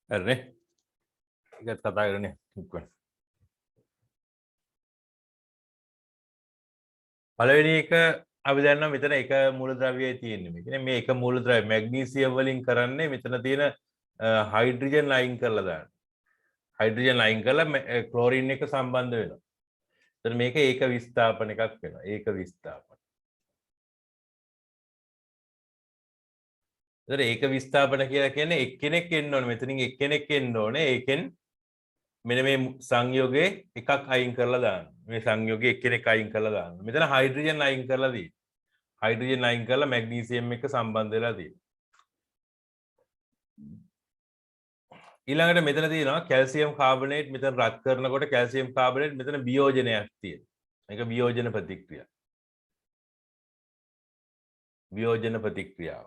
හරිනේ. ඒකත් කතා කරන්නේ ඉක්මන. පළවෙනි එක අපි දන්නවා මෙතන එක මූලද්‍රව්‍යයයි තියෙන්නේ මේකනේ. මේ එක මූලද්‍රව්‍ය මැග්නීසියම් වලින් කරන්නේ මෙතන තියෙන හයිඩ්‍රජන් අයින් කරලා දාන්න. හයිඩ්‍රජන් අයින් කරලා ක්ලෝරින් එක සම්බන්ධ වෙනවා. එතන මේක ඒක විස්ථාපන එකක් වෙනවා. ඒක විස්ථාපන. එතන ඒක විස්ථාපන කියලා කියන්නේ එක්කෙනෙක් එන්න ඕනේ. මෙතනින් එක්කෙනෙක් එන්න ඕනේ. ඒකෙන් මෙන්න මේ සංයෝගයේ එකක් අයින් කරලා දාන්න. මේ සංයෝගයේ එක්කෙනෙක් අයින් කරලා දාන්න. මෙතන හයිඩ්‍රජන් අයින් කරලා තියෙනවා. හයිඩ්‍රජන් අයින් කරලා මැග්නීසියම් එක්ක සම්බන්ධ වෙලා තියෙනවා. ඊළඟට මෙතන තියෙනවා කැල්සියම් කාබනේට් මෙතන රත් කරනකොට කැල්සියම් කාබනේට් මෙතන වියෝජනයක් තියෙනවා. මේක වියෝජන ප්‍රතික්‍රියා. වියෝජන ප්‍රතික්‍රියාව.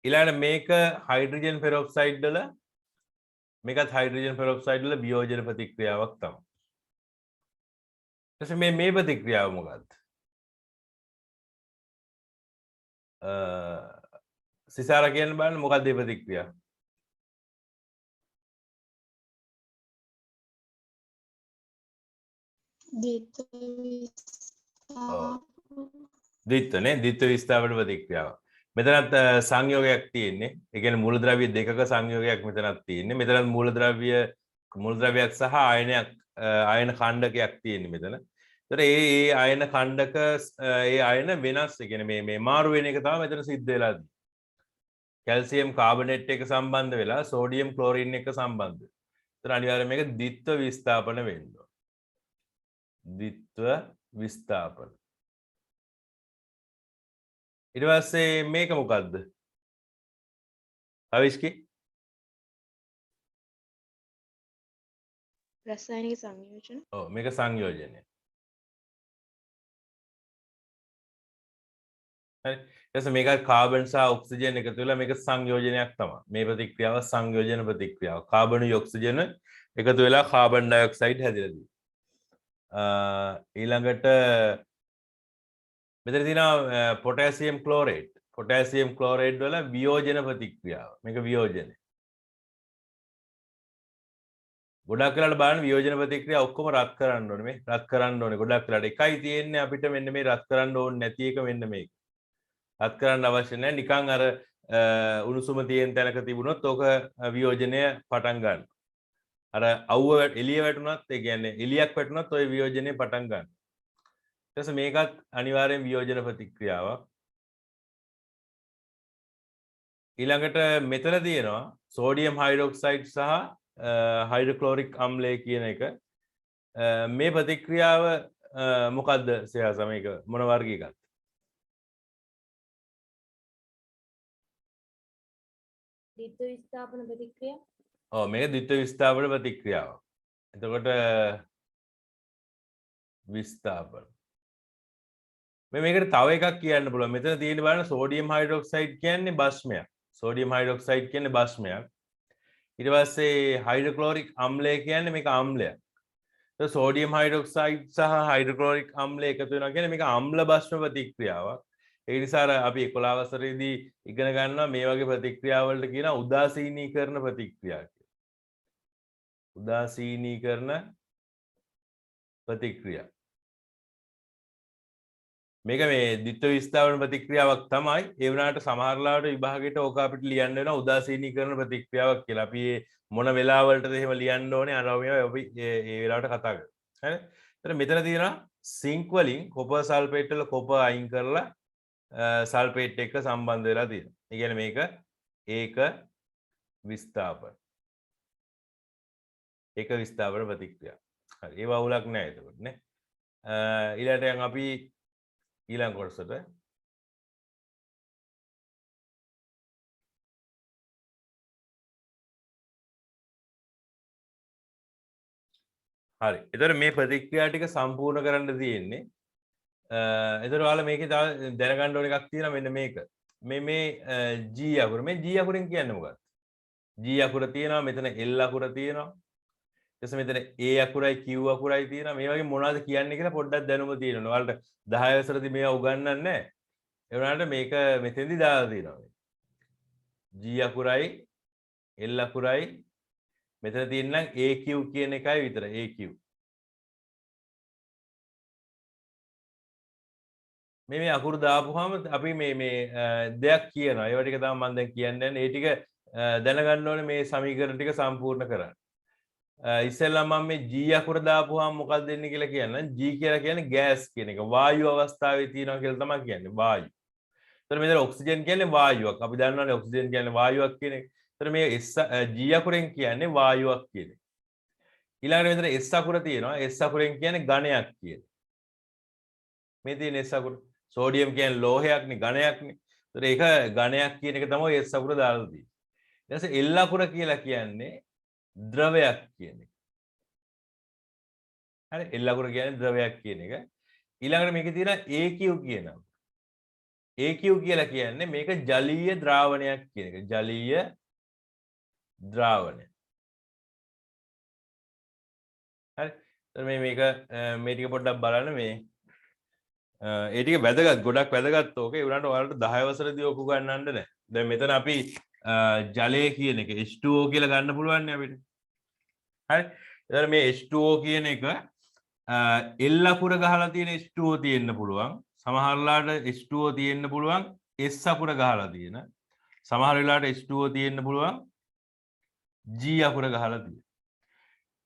ඊළඟට මේක හයිඩ්‍රජන් පෙරොක්සයිඩ් වල මේකත් හයිඩ්‍රජන් පෙරොක්සයිඩ් වල වියෝජන ප්‍රතික්‍රියාවක් තමයි. ඊට පස්සේ මේ ප්‍රතික්‍රියාව මොකක්ද? සිසාර කියන්න බලන්න මොකක්ද මේ ප්‍රතික්‍රියාව? ද්විත්වනේ ද්විත්ව විස්ථාපන ප්‍රතික්‍රියාව. මෙතනත් සංයෝගයක් තියෙන්නේ. ඒ කියන්නේ මූලද්‍රව්‍ය දෙකක සංයෝගයක් මෙතනත් තියෙන්නේ. මෙතනත් මූලද්‍රව්‍යයක් සහ ආයන ඛණ්ඩකයක් තියෙන්නේ මෙතන. ඒතර ඒ ආයන ඛණ්ඩක ඒ ආයන වෙනස්. ඒ කියන්නේ මේ මාරු වෙන එක තමයි මෙතන සිද්ධ වෙලා තියෙන්නේ. කැල්සියම් කාබනේට් එක සම්බන්ධ වෙලා සෝඩියම් ක්ලෝරින් එක සම්බන්ධ. ඒතර අනිවාර්යයෙන් මේක ද්විත්ව විස්ථාපන වෙන්න ඕන. ද්විත්ව විස්ථාපන. ඊට පස්සේ මේක මොකද්ද? අවිෂ්කි රසායනික සංයෝජන. ඔව් මේක සංයෝජනය. හරි. ඊට පස්සේ මේක කාබන් සහ ඔක්සිජන් එකතු වෙලා මේක සංයෝජනයක් තමයි. මේ ප්‍රතික්‍රියාව සංයෝජන ප්‍රතික්‍රියාව. කාබනුයි ඔක්සිජන එකතු වෙලා කාබන් ඩයොක්සයිඩ් හැදිලා තියෙනවා. ඊළඟට මෙතන තියෙනවා පොටෑසියම් ක්ලෝරේට්. පොටෑසියම් ක්ලෝරේට් වල වියෝජන ප්‍රතික්‍රියාව. මේක වියෝජනය. ගොඩක් වෙලාවට බලන්න වියෝජන ප්‍රතික්‍රියා ඔක්කොම රත් කරන්න ඕනේ. මේ රත් කරන්න ඕනේ ගොඩක් වෙලාවට. එකයි තියෙන්නේ අපිට මෙන්න මේ රත් කරන්න ඕනේ නැති එක මෙන්න මේක. රත් කරන්න අවශ්‍ය නැහැ. නිකන් අර උණුසුම තියෙන තැනක තිබුණොත් ඕක වියෝජනය පටන් ගන්න. අර අවුව එළිය වැටුණත් ඒ කියන්නේ එළියක් වැටුණත් ওই වියෝජනය පටන් ගන්න. ඊට පස්සේ මේකත් අනිවාර්යෙන් වියෝජන ප්‍රතික්‍රියාවක්. ඊළඟට මෙතන තියෙනවා සෝඩියම් හයිඩ්‍රොක්සයිඩ් සහ හයිඩ්‍රොක්ලෝරික් අම්ලය කියන එක. මේ ප්‍රතික්‍රියාව මොකද්ද සයාස මේක මොන වර්ගයකද? ද්විත්ව විස්ථාපන ප්‍රතික්‍රියාව. ඔව් මේක ද්විත්ව විස්ථාපන ප්‍රතික්‍රියාව. එතකොට විස්ථාපන මේකට තව එකක් කියන්න පුළුවන්. මෙතන තියෙන බලන්න සෝඩියම් හයිඩ්‍රොක්සයිඩ් කියන්නේ භස්මයක්. සෝඩියම් හයිඩ්‍රොක්සයිඩ් කියන්නේ භස්මයක්. ඊට පස්සේ හයිඩ්‍රොක්ලෝරික් අම්ලය කියන්නේ මේක අම්ලයක්. ඒක සෝඩියම් හයිඩ්‍රොක්සයිඩ් සහ හයිඩ්‍රොක්ලෝරික් අම්ලය එකතු වෙනවා කියන්නේ මේක අම්ල භස්ම ප්‍රතික්‍රියාවක්. ඒ නිසා අපි 11 වසරේදී ඉගෙන ගන්නවා මේ වගේ ප්‍රතික්‍රියා වලට කියනවා උදාසීනීකරණ ප්‍රතික්‍රියා කියලා. උදාසීනීකරණ ප්‍රතික්‍රියා. මේක මේ ද්විත්ව විස්ථාපන ප්‍රතික්‍රියාවක් තමයි. ඒ වුණාට සමහර ලාවට විභාගයට ඕක අපිට ලියන්න වෙනවා උදාසීනීකරණ ප්‍රතික්‍රියාවක් කියලා. අපි මොන වෙලාවලටද එහෙම ලියන්න ඕනේ අර අපි ඒ වෙලාවට කතා කරමු. හරි. එතන මෙතන තියෙනවා සිංක් වලින් කොපර් සල්ෆේට් වල කොපර් අයින් කරලා සල්ෆේට් එක්ක සම්බන්ධ වෙලා තියෙනවා. ඒ කියන්නේ මේක ඒක විස්ථාපන. ඒක විස්ථාපන ප්‍රතික්‍රියාව. හරි. ඒ වවුලක් නෑ එතකොට නේ. ඊළඟට යන් අපි ඊළඟ කොටසට හරි. එතකොට මේ ප්‍රතික්‍රියා ටික සම්පූර්ණ කරන්න තියෙන්නේ. එතකොට ඔයාලා මේකේ තව දැනගන්න ඕන එකක් තියෙනවා මෙන්න මේක. මේ G අකුර. මේ G අකුරෙන් කියන්නේ මොකක්ද? G අකුර තියෙනවා මෙතන L අකුර තියෙනවා. ඊට පස්සේ මෙතන A අකුරයි Q අකුරයි තියෙනවා. මේ වගේ මොනවද කියන්නේ කියලා පොඩ්ඩක් දැනුම තියෙනවා. ඔයාලට 10 වසරේදී මේවා උගන්වන්නේ නැහැ. ඒ වුණාට මේක මෙතෙන්දි දාලා තියෙනවා. G අකුරයි L අකුරයි මෙතන තියෙන නම් AQ කියන එකයි විතරයි AQ. මේ අකුරු දාපුවාම අපි මේ දෙයක් කියනවා. ඒවා ටික තමයි මම දැන් කියන්නේ. ඒ ටික දැනගන්න ඕනේ මේ සමීකරණ ටික සම්පූර්ණ කරන්න. ඉස්සෙල්ලා මම මේ G අකුර දාපුවාම මොකක්ද වෙන්නේ කියලා කියන්නම්. G කියලා කියන්නේ ගෑස් කියන එක. වායු අවස්ථාවේ තියෙනවා කියලා තමයි කියන්නේ. වායු. එතන මෙතන ඔක්සිජන් කියන්නේ වායුවක්. අපි දන්නවනේ ඔක්සිජන් කියන්නේ වායුවක් කියන එක. එතන මේ G අකුරෙන් කියන්නේ වායුවක් කියන එක. ඊළඟට මෙතන S අකුර තියෙනවා. S අකුරෙන් කියන්නේ ඝනයක් කියන. මේ තියෙන S අකුර. සෝඩියම් කියන්නේ ලෝහයක්නේ ඝනයක්නේ. ඒතර ඒක ඝනයක් කියන එක තමයි S අකුර දාලා තියෙන්නේ. ඊට පස්සේ L අකුර කියලා කියන්නේ ද්‍රවයක් කියන එක. හරි L අකුර කියන්නේ ද්‍රවයක් කියන එක. ඊළඟට මේකේ තියෙන AQ කියනවා. AQ කියලා කියන්නේ මේක ජලීය ද්‍රාවණයක් කියන එක. ජලීය ද්‍රාවණය. හරි. එතන මේක මේ ටික පොඩ්ඩක් බලන්න මේ ඒ ටික වැදගත් ගොඩක් වැදගත් ඕක. ඒ උනට ඔයාලට 10 වසරේදී ඕක උගන්වන්න නැහැ. දැන් මෙතන අපි ජලය කියන එක H2O කියලා ගන්න පුළුවන් නේ අපිට. හරි. එතන මේ H2O කියන එක L අකුර ගහලා තියෙන H2O තියෙන්න පුළුවන්. සමහර වෙලාවට H2O තියෙන්න පුළුවන් S අකුර ගහලා තියෙන. සමහර වෙලාවට H2O තියෙන්න පුළුවන් G අකුර ගහලා තියෙන.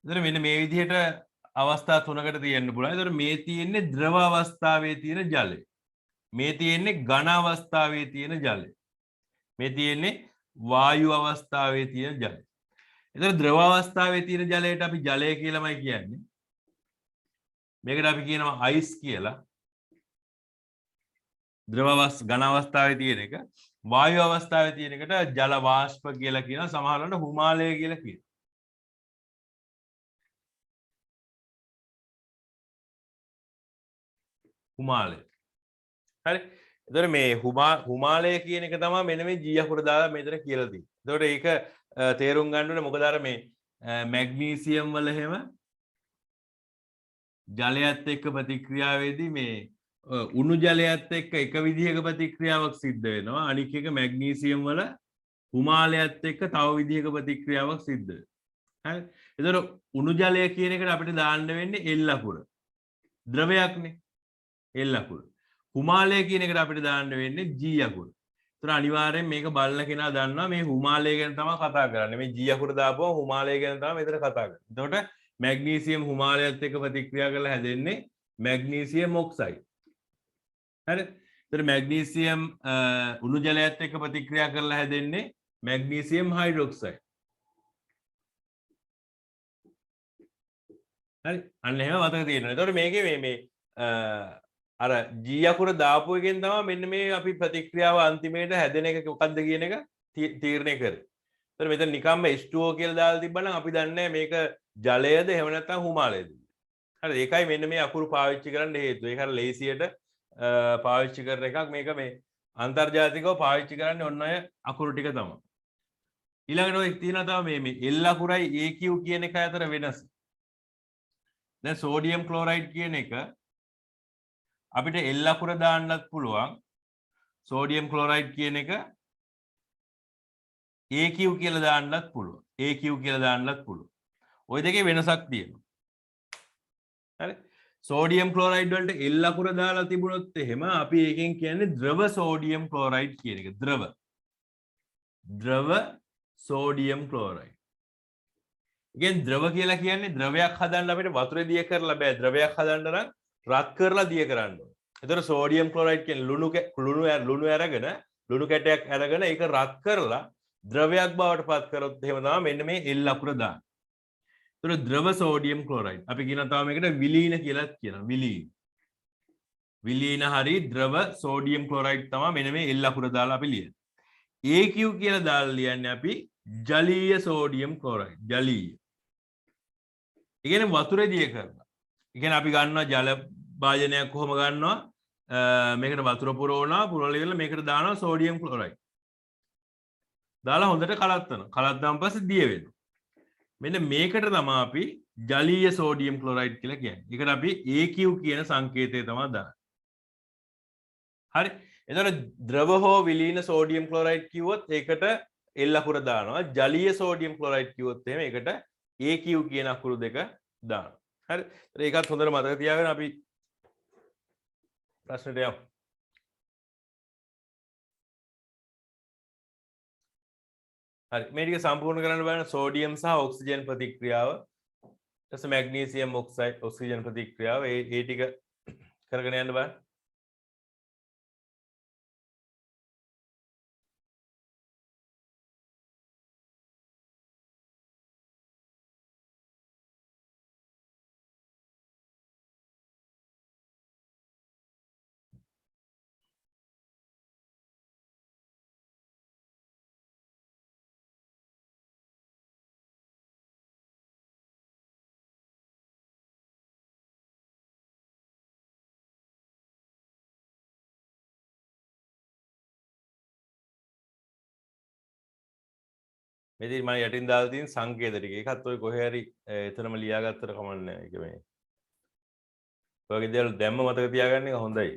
එතන මෙන්න මේ විදිහට අවස්ථා තුනකට තියෙන්න පුළුවන්. එතකොට මේ තියෙන්නේ ද්‍රව අවස්ථාවේ තියෙන ජලය. මේ තියෙන්නේ ඝන අවස්ථාවේ තියෙන ජලය. මේ තියෙන්නේ වායු අවස්ථාවේ තියෙන ජලය. එතකොට ද්‍රව අවස්ථාවේ තියෙන ජලයට අපි ජලය කියලාමයි කියන්නේ. මේකට අපි කියනවා අයිස් කියලා. ඝන අවස්ථාවේ තියෙන එක. වායු අවස්ථාවේ තියෙන එකට ජල වාෂ්ප කියලා කියනවා. සමහර වෙලාවට හිමාලය කියලා කියනවා. හිමාලය. හරි. එතකොට මේ හිමාලය කියන එක තමයි මෙන්න මේ G අකුර දාලා මෙතන කියලා තියෙන්නේ. එතකොට ඒක තේරුම් ගන්න ඕනේ මොකද අර මේ මැග්නීසියම් වල හැම ජලයත් එක්ක ප්‍රතික්‍රියාවේදී මේ උණු ජලයත් එක්ක එක විදිහක ප්‍රතික්‍රියාවක් සිද්ධ වෙනවා. අනික එක මැග්නීසියම් වල හිමාලයත් එක්ක තව විදිහක ප්‍රතික්‍රියාවක් සිද්ධ වෙනවා. හරි. එතකොට උණු ජලය කියන එකට අපිට දාන්න වෙන්නේ L අකුර. ද්‍රවයක්නේ. L අකුර. හිමාලය කියන එකට අපිට දාන්න වෙන්නේ G අකුර. ඒතර අනිවාර්යෙන් මේක බලන කෙනා දන්නවා මේ හිමාලය ගැන තමයි කතා කරන්නේ. මේ G අකුර දාපුවම හිමාලය ගැන තමයි මෙතන කතා කරන්නේ. එතකොට මැග්නීසියම් හිමාලයත් එක්ක ප්‍රතික්‍රියා කරලා හැදෙන්නේ මැග්නීසියම් ඔක්සයිඩ්. හරි. ඒතර මැග්නීසියම් උණු ජලයත් එක්ක ප්‍රතික්‍රියා කරලා හැදෙන්නේ මැග්නීසියම් හයිඩ්‍රොක්සයිඩ්. හරි. අන්න එහෙම මතක තියෙනවා. එතකොට මේකේ මේ අර G අකුර දාපු එකෙන් තමයි මෙන්න මේ අපි ප්‍රතික්‍රියාව අන්තිමේට හැදෙන එක මොකක්ද කියන එක තීරණය කරේ. ඒතර මෙතන නිකම්ම H2O කියලා දාලා තිබ්බනම් අපි දන්නේ මේක ජලයද එහෙම නැත්නම් හිමාලයද. හරි ඒකයි මෙන්න මේ අකුරු පාවිච්චි කරන්න හේතුව. ඒක හර ලේසියට පාවිච්චි කරන එකක්. මේක මේ අන්තර්ජාතිකව පාවිච්චි කරන්නේ ඔන්න ඔය අකුරු ටික තමයි. ඊළඟට ඔය තියෙනවා තමයි මේ L අකුරයි AQ කියන එක අතර වෙනස. දැන් සෝඩියම් ක්ලෝරයිඩ් කියන එක අපිට L අකුර දාන්නත් පුළුවන්. සෝඩියම් ක්ලෝරයිඩ් කියන එක AQ කියලා දාන්නත් පුළුවන්. AQ කියලා දාන්නත් පුළුවන්. ওই දෙකේ වෙනසක් තියෙනවා. හරි. සෝඩියම් ක්ලෝරයිඩ් වලට L අකුර දාලා තිබුණොත් එහෙම අපි ඒකෙන් කියන්නේ ද්‍රව සෝඩියම් ක්ලෝරයිඩ් කියන එක. ද්‍රව සෝඩියම් ක්ලෝරයිඩ්. ඉතින් ද්‍රව කියලා කියන්නේ ද්‍රවයක් හදන්න අපිට වතුරේ දිය කරලා බෑ. ද්‍රවයක් හදන්න නම් රත් කරලා දිය කරන්න ඕනේ. එතකොට සෝඩියම් ක්ලෝරයිඩ් කියන්නේ ලුණු අරගෙන ලුණු කැටයක් අරගෙන ඒක රත් කරලා ද්‍රවයක් බවට පත් කරොත් එහෙම තමයි මෙන්න මේ L අකුර දාන්නේ. එතකොට ද්‍රව සෝඩියම් ක්ලෝරයිඩ් අපි කියනවා තව මේකට විලීන කියලා කියනවා. විලීන හරි ද්‍රව සෝඩියම් ක්ලෝරයිඩ් තමයි මෙන්න මේ L අකුර දාලා අපි ලියන්නේ. AQ කියලා දාලා ලියන්නේ අපි ජලීය සෝඩියම් ක්ලෝරයිඩ්. ජලීය. ඒ කියන්නේ වතුරේ දිය කරලා. ඒ කියන්නේ අපි ගන්නවා ජල භාජනයක් කොහොම ගන්නවා මේකට වතුර පුරවනවා පුරවලා ඉවරලා මේකට දානවා සෝඩියම් ක්ලෝරයිඩ්. දාලා හොඳට කලත්වනවා. කලත්වුවාන් පස්සේ දිය වෙනවා. මෙන්න මේකට තමයි අපි ජලීය සෝඩියම් ක්ලෝරයිඩ් කියලා කියන්නේ. ඒකට අපි AQ කියන සංකේතය තමයි දාන්නේ. හරි. එතකොට ද්‍රව හෝ විලීන සෝඩියම් ක්ලෝරයිඩ් කිව්වොත් ඒකට L අකුර දානවා. ජලීය සෝඩියම් ක්ලොරයිඩ් කිව්වොත් එහෙම ඒකට AQ කියන අකුරු දෙක දානවා. හරි. ඒකත් හොඳට මතක තියාගන්න අපි ප්‍රශ්නෙට යමු. හරි මේ ටික සම්පූර්ණ කරන්න බලන්න සෝඩියම් සහ ඔක්සිජන් ප්‍රතික්‍රියාව ඊට පස්සේ මැග්නීසියම් ඔක්සයිඩ් ඔක්සිජන් ප්‍රතික්‍රියාව ඒ ටික කරගෙන යන්න බලන්න. මෙතන මම යටින් දාලා තියෙන සංකේත ටික. ඒකත් ඔය කොහේ හරි එතනම ලියාගත්තට කමක් නැහැ. ඒක මේ. ඔයගේ දේවල් දැම්ම මතක තියාගන්න එක හොඳයි.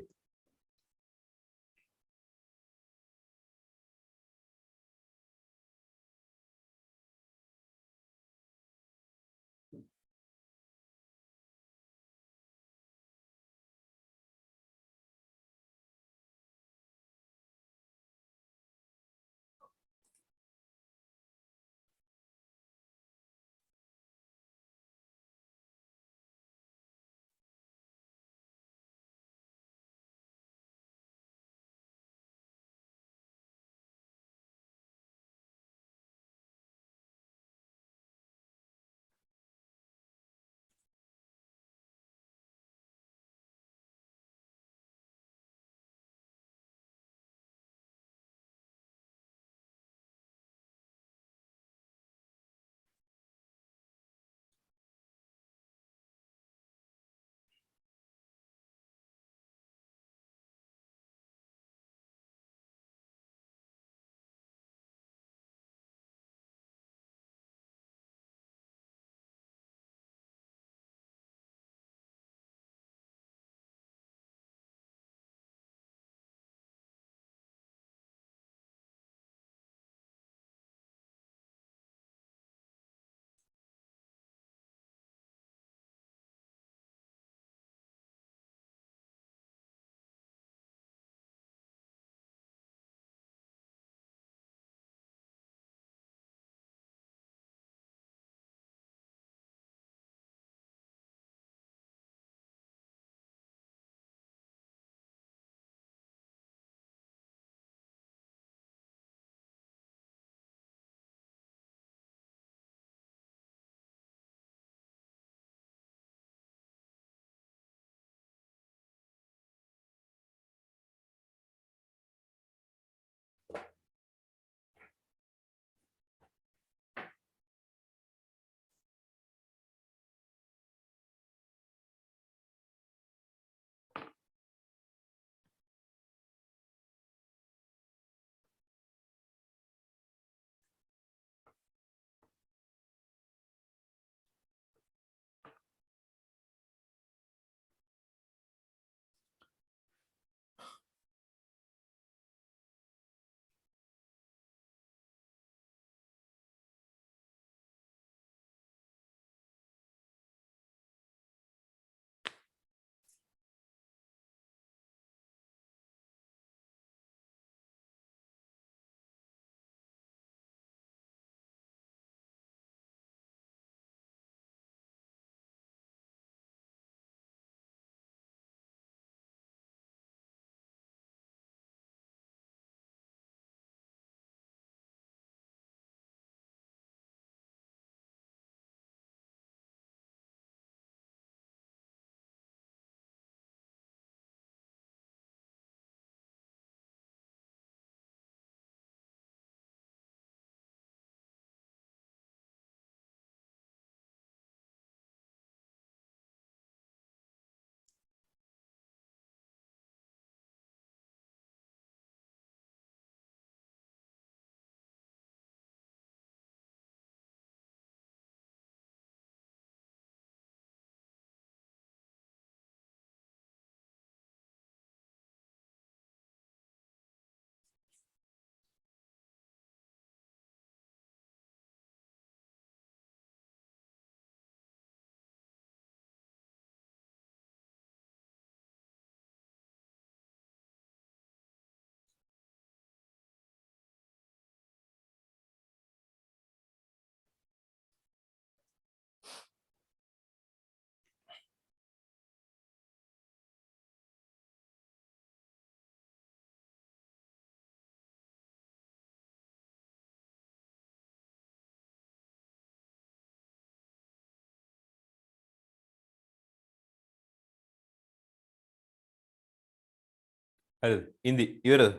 හරිද? ඉන්දි ඉවරද?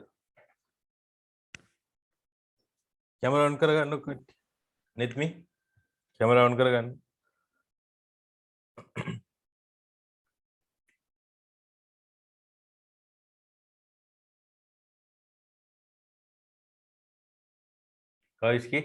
කැමරා ඔන් කරගන්නකො කට්ටිය. නෙත්මි කැමරා ඔන් කරගන්න. කයිස්කි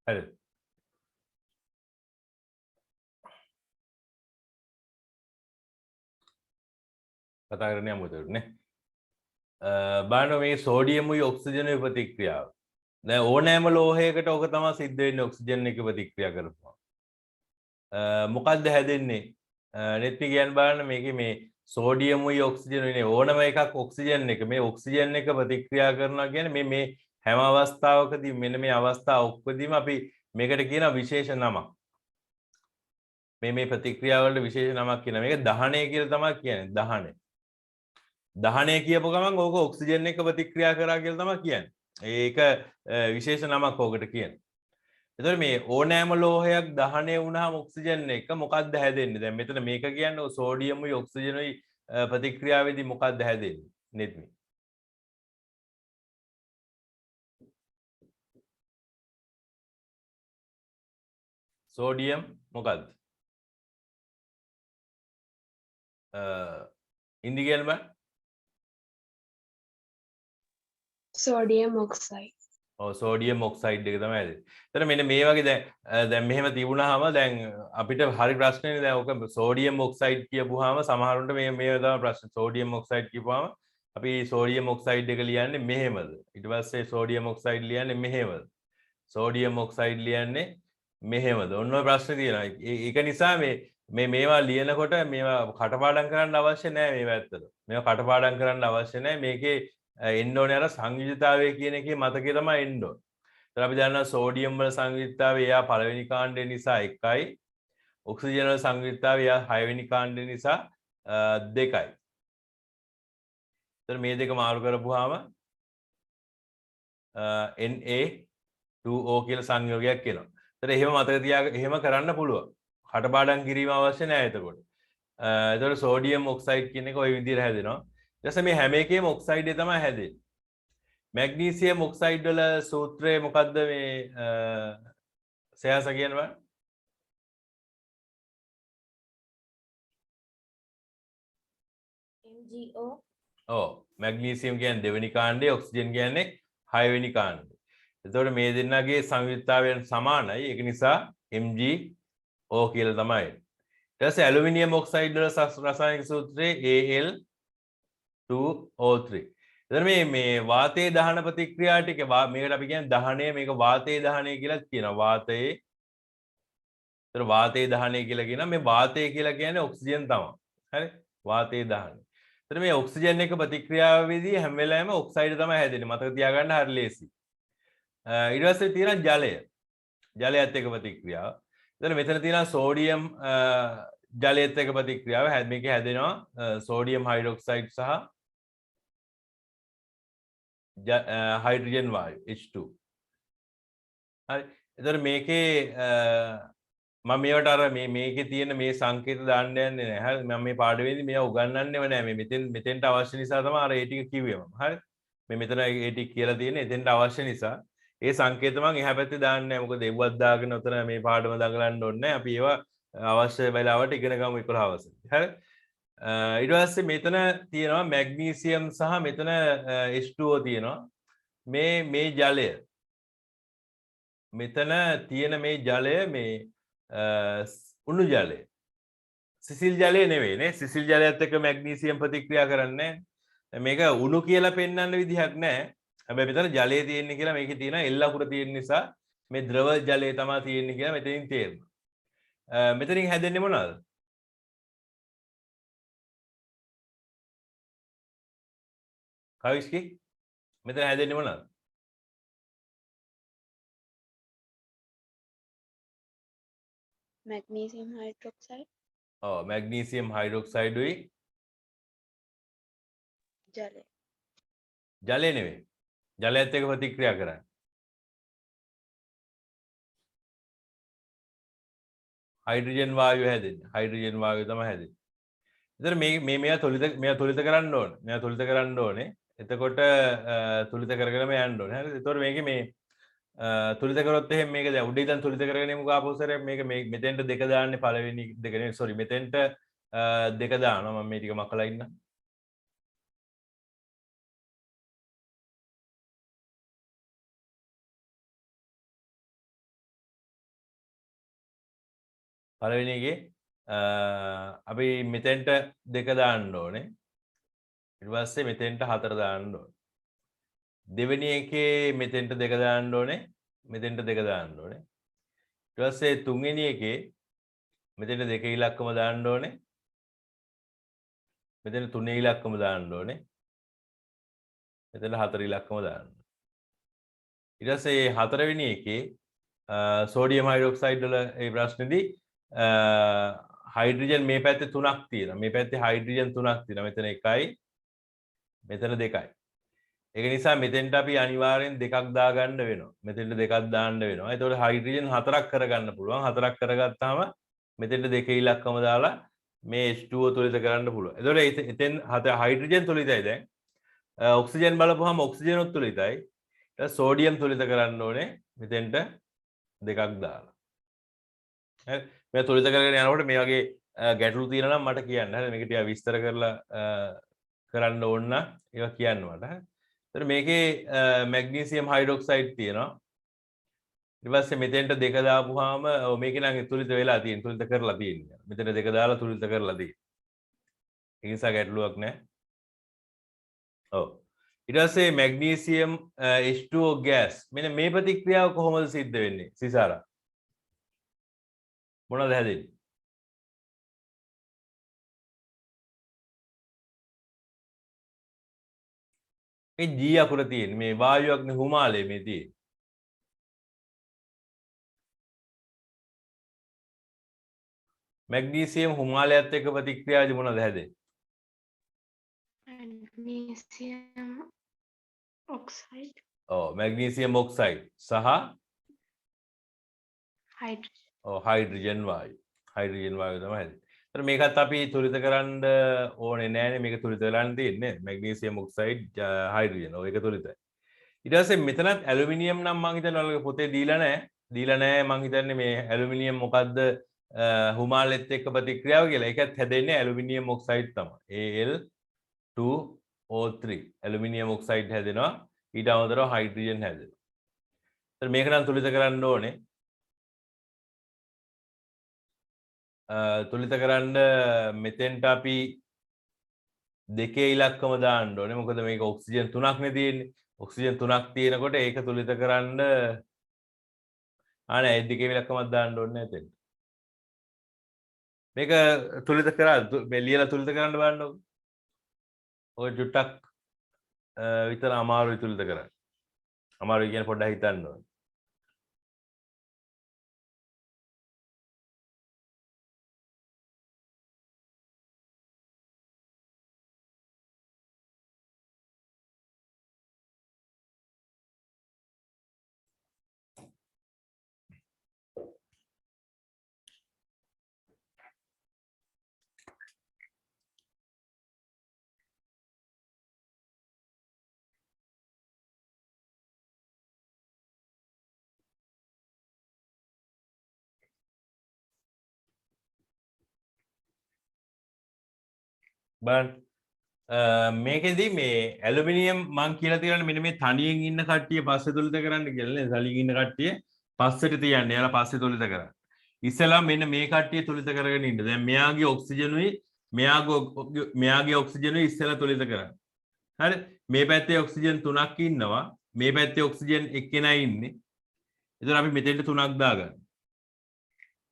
හරිද? කතා කරන්න යමු එතකොට නේ. බලන්න මේ සෝඩියමුයි ඔක්සිජනුයි ප්‍රතික්‍රියාව. දැන් ඕනෑම ලෝහයකට ඕක තමයි සිද්ධ වෙන්නේ ඔක්සිජන් එක ප්‍රතික්‍රියා කරපුවා. මොකක්ද හැදෙන්නේ? නෙත්ටි කියන්න බලන්න මේකේ මේ සෝඩියමුයි ඔක්සිජනුයි නේ ඕනම එකක් ඔක්සිජන් එක මේ ඔක්සිජන් එක ප්‍රතික්‍රියා කරනවා කියන්නේ මේ හැම අවස්ථාවකදී මෙන්න මේ අවස්ථා ඔක්කොදීම අපි මේකට කියන විශේෂ නමක්. මේ ප්‍රතික්‍රියාවලට විශේෂ නමක් කියන මේක දහනය කියලා තමයි කියන්නේ දහනය. දහනය කියපු ගමන් ඕක ඔක්සිජන් එක ප්‍රතික්‍රියා කරා කියලා තමයි කියන්නේ. ඒක විශේෂ නමක් ඕකට කියන්නේ. එතකොට මේ ඕනෑම ලෝහයක් දහනය වුණාම ඔක්සිජන් එක මොකක්ද හැදෙන්නේ? දැන් මෙතන මේක කියන්නේ සෝඩියමුයි ඔක්සිජනුයි ප්‍රතික්‍රියාවේදී මොකක්ද හැදෙන්නේ? නෙත්මි. සෝඩියම් මොකක්ද? ඉන්දි කියන්න බෑ. sodium oxide. ඔව් සෝඩියම් ඔක්සයිඩ් එක තමයි හැදෙන්නේ. එතන මෙන්න මේ වගේ දැන් මෙහෙම තිබුණාම දැන් අපිට හරි ප්‍රශ්නේනේ දැන් ඔක සෝඩියම් ඔක්සයිඩ් කියපුවාම සමහරුන්ට මේ තමයි ප්‍රශ්න. සෝඩියම් ඔක්සයිඩ් කියපුවාම අපි සෝඩියම් ඔක්සයිඩ් එක ලියන්නේ මෙහෙමද? ඊට පස්සේ සෝඩියම් ඔක්සයිඩ් ලියන්නේ මෙහෙමද? සෝඩියම් ඔක්සයිඩ් ලියන්නේ මෙහෙමද? ඔන්න ඔය ප්‍රශ්නේ තියෙනවා. ඒක නිසා මේවා ලියනකොට මේවා කටපාඩම් කරන්න අවශ්‍ය නැහැ මේවා ඇත්තට. මේවා කටපාඩම් කරන්න අවශ්‍ය නැහැ. මේකේ එන්න ඕනේ අර සංයුජිතතාවය කියන එකේ මතකේ තමයි එන්න ඕනේ. ඒතර අපි දන්නවා සෝඩියම් වල සංයුජිතතාවය එයා පළවෙනි කාණ්ඩය නිසා 1යි. ඔක්සිජන් වල සංයුජිතතාවය එයා 6 වෙනි කාණ්ඩය නිසා 2යි. එතන මේ දෙක මාරු කරපුවාම Na2O කියලා සංයෝගයක් එනවා. එතන එහෙම මතක තියාගන්න එහෙම කරන්න පුළුවන්. කටපාඩම් කිරීම අවශ්‍ය නැහැ එතකොට. එතකොට සෝඩියම් ඔක්සයිඩ් කියන එක ওই විදිහට හැදෙනවා. ඊට පස්සේ මේ හැම එකේම ඔක්සයිඩ් එක තමයි හැදෙන්නේ. මැග්නීසියම් ඔක්සයිඩ් වල සූත්‍රය මොකද්ද මේ සයාස කියනවා? MgO. ඔව් මැග්නීසියම් කියන්නේ දෙවෙනි කාණ්ඩය ඔක්සිජන් කියන්නේ 6 වෙනි කාණ්ඩය. එතකොට මේ දෙන්නගේ සංයුක්තතාවයන් සමානයි. ඒක නිසා MgO කියලා තමයි. ඊට පස්සේ ඇලුමිනියම් ඔක්සයිඩ් වල රසායනික සූත්‍රය Al2O3. එතන මේ වාතයේ දහන ප්‍රතික්‍රියා ටික මේකට අපි කියන්නේ දහනය මේක වාතයේ දහනය කියලා කියනවා. වාතයේ ඒතර වාතයේ දහනය කියලා කියනවා. මේ වාතය කියලා කියන්නේ ඔක්සිජන් තමයි. හරි? වාතයේ දහනය. එතන මේ ඔක්සිජන් එක ප්‍රතික්‍රියාවේදී හැම වෙලාවෙම ඔක්සයිඩ් තමයි හැදෙන්නේ. මතක තියාගන්න හරි ලේසි. ඊට පස්සේ තියෙනවා ජලය. ජලයත් එක්ක ප්‍රතික්‍රියාව. එතන මෙතන තියෙනවා සෝඩියම් ජලයත් එක්ක ප්‍රතික්‍රියාව. මේකේ හැදෙනවා සෝඩියම් හයිඩ්‍රොක්සයිඩ් සහ හයිඩ්‍රජන් වායු H2. හරි. එතකොට මේකේ මම මේවට අර මේකේ තියෙන මේ සංකේත දාන්න යන්නේ නැහැ. හරි මම මේ පාඩමේදී මේවා උගන්වන්නේම නැහැ. මේ මෙතෙන්ට අවශ්‍ය නිසා තමයි අර ඒ ටික කිව්වේ මම. හරි. මේ මෙතන ඒ ටික කියලා තියෙන්නේ එතෙන්ට අවශ්‍ය නිසා. ඒ සංකේත මම එහා පැත්තේ දාන්නේ නැහැ. මොකද ඒවත් දාගෙන උතන මේ පාඩම දඟලන්න ඕනේ නැහැ. අපි ඒවා අවශ්‍ය වෙලාවට ඉගෙන ගමු 11 වසරේ. හරි. ඊට පස්සේ මෙතන තියෙනවා මැග්නීසියම් සහ මෙතන H2O තියෙනවා. මේ ජලය මෙතන තියෙන මේ ජලය මේ උණු ජලය සිසිල් ජලය නෙවෙයි නේ සිසිල් ජලයත් එක්ක මැග්නීසියම් ප්‍රතික්‍රියා කරන්නේ මේක උණු කියලා පෙන්වන්න විදිහක් නැහැ හැබැයි මෙතන ජලය තියෙන්නේ කියලා මේකේ තියෙන එල් අකුර තියෙන නිසා මේ ද්‍රව ජලය තමයි තියෙන්නේ කියලා මෙතනින් තේරෙනවා මෙතනින් හැදෙන්නේ මොනවද කවිස්කි මෙතන හැදෙන්නේ මොනවද magnesium hydroxide magnesium hydroxide උයි ජලය ජලය නෙවෙයි ජලයත් එක්ක ප්‍රතික්‍රියා කරන්නේ හයිඩ්‍රජන් වායුව හැදෙන්නේ හයිඩ්‍රජන් වායුව තමයි හැදෙන්නේ එතන මේවා තුලිත කරන්න ඕනේ මේවා තුලිත කරන්න ඕනේ එතකොට තුලිත කරගෙනම යන්න ඕනේ හරිද එතකොට මේකේ මේ තුලිත කරොත් එහෙම මේක දැන් උඩ ඉඳන් තුලිත කරගෙන යමු ආපස්සට මේක මෙතෙන්ට දෙක දාන්නේ පළවෙනි දෙක නෙවෙයි සෝරි මෙතෙන්ට දෙක දානවා මම මේ ටික මකලා ඉන්න පළවෙනි එකේ අපි මෙතෙන්ට දෙක දාන්න ඕනේ ඊට පස්සේ මෙතෙන්ට හතර දාන්න ඕනේ දෙවෙනි එකේ මෙතෙන්ට දෙක දාන්න ඕනේ මෙතෙන්ට දෙක දාන්න ඕනේ ඊට පස්සේ තුන්වෙනි එකේ මෙතෙන්ට දෙක ඉලක්කම දාන්න ඕනේ මෙතෙන්ට තුනේ ඉලක්කම දාන්න ඕනේ මෙතෙන්ට හතර ඉලක්කම දාන්න ඊට පස්සේ හතරවෙනි එකේ සෝඩියම් හයිඩ්‍රොක්සයිඩ් වල ඒ ප්‍රශ්නේදී හයිඩ්‍රජන් මේ පැත්තේ තුනක් තියෙනවා මේ පැත්තේ හයිඩ්‍රජන් තුනක් තියෙනවා මෙතන එකයි මෙතන දෙකයි ඒක නිසා මෙතෙන්ට අපි අනිවාර්යෙන් දෙකක් දාගන්න වෙනවා මෙතෙන්ට දෙකක් දාන්න වෙනවා එතකොට හයිඩ්‍රජන් හතරක් කරගන්න පුළුවන් හතරක් කරගත්තාම මෙතෙන්ට දෙක ඉලක්කම දාලා මේ H2O තුලිත කරන්න පුළුවන් එතකොට එතෙන් හයිඩ්‍රජන් තුලිතයි දැන් ඔක්සිජන් බලපුවාම ඔක්සිජන් උත් තුලිතයි ඊට සෝඩියම් තුලිත කරන්න ඕනේ මෙතෙන්ට දෙකක් දාලා හරි මේ තුලිත කරගෙන යනකොට මේ වගේ ගැටලු තියෙනවා නම් මට කියන්න. හරි මේක ටික විස්තර කරලා කරන්න ඕන නම් ඒවා කියන්න මට. හරි. ඒතර මේකේ මැග්නීසියම් හයිඩ්‍රොක්සයිඩ් තියෙනවා. ඊට පස්සේ මෙතෙන්ට දෙක දාපුවාම මේකේ නම් තුලිත වෙලා තියෙන. තුලිත කරලා තියෙන්නේ. මෙතන දෙක දාලා තුලිත කරලා තියෙන්නේ. ඒ නිසා ගැටලුවක් නැහැ. ඔව්. ඊට පස්සේ මැග්නීසියම් H2O gas මෙන්න මේ ප්‍රතික්‍රියාව කොහොමද සිද්ධ වෙන්නේ? සිසාරා. මොනවද හැදෙන්නේ? මේ G අකුර තියෙන මේ වායුවක් නේ හුමාලේ මේ තියෙන්නේ. මැග්නීසියම් හුමාලයත් එක්ක ප්‍රතික්‍රියාවේදී මොනවද හැදෙන්නේ? magnesium oxide මැග්නීසියම් ඔක්සයිඩ් සහ hydrogen හයිඩ්‍රජන් වායු. හයිඩ්‍රජන් වායුව තමයි හැදෙන්නේ. ඒතර මේකත් අපි තුලිත කරන්න ඕනේ නෑනේ මේක තුලිත වෙලානේ තියෙන්නේ. Magnesium oxide hydrogen. ඔය එක තුලිතයි. ඊට පස්සේ මෙතනත් ඇලුමිනියම් නම් මං හිතන්නේ ඔයාලගේ පොතේ දීලා නෑ. දීලා නෑ මං හිතන්නේ මේ ඇලුමිනියම් මොකද්ද හුමාලෙත් එක්ක ප්‍රතික්‍රියාව කියලා. ඒකත් හැදෙන්නේ ඇලුමිනියම් ඔක්සයිඩ් තමයි. Al2O3 ඇලුමිනියම් ඔක්සයිඩ් හැදෙනවා. ඊට අමතරව හයිඩ්‍රජන් හැදෙනවා. ඒතර මේක නම් තුලිත කරන්න ඕනේ. තුලිත කරන්න මෙතෙන්ට අපි දෙකේ ඉලක්කම දාන්න ඕනේ. මොකද මේක ඔක්සිජන් 3ක් නේ තියෙන්නේ. ඔක්සිජන් 3ක් තියෙනකොට ඒක තුලිත කරන්න නෑ දෙකේ ඉලක්කමක් දාන්න ඕනේ නැතෙන්. මේක තුලිත කරා මේ ලියලා තුලිත කරන්න බලන්නකො. ඔය චුට්ටක් විතර අමාරුයි තුලිත කරන්න. අමාරුයි කියන්නේ පොඩ්ඩක් හිතන්න ඕනේ. බලන්න මේකෙදී මේ ඇලුමිනියම් මං කියලා තියෙනවා මෙන්න මේ තනියෙන් ඉන්න කට්ටිය පස්සේ තුලිත කරන්න කියලා නේ. සලින් ඉන්න කට්ටිය පස්සට තියන්න. එයාලා පස්සේ තුලිත කරන්න. ඉස්සෙල්ලා මෙන්න මේ කට්ටිය තුලිත කරගෙන ඉන්න. දැන් මෙයාගේ ඔක්සිජනුයි මෙයාගේ ඔක්සිජනුයි ඉස්සෙල්ලා තුලිත කරන්න. හරි. මේ පැත්තේ ඔක්සිජන් 3ක් ඉන්නවා. මේ පැත්තේ ඔක්සිජන් එක්කෙනා ඉන්නේ. එතකොට අපි මෙතෙන්ට 3ක් දාගන්න.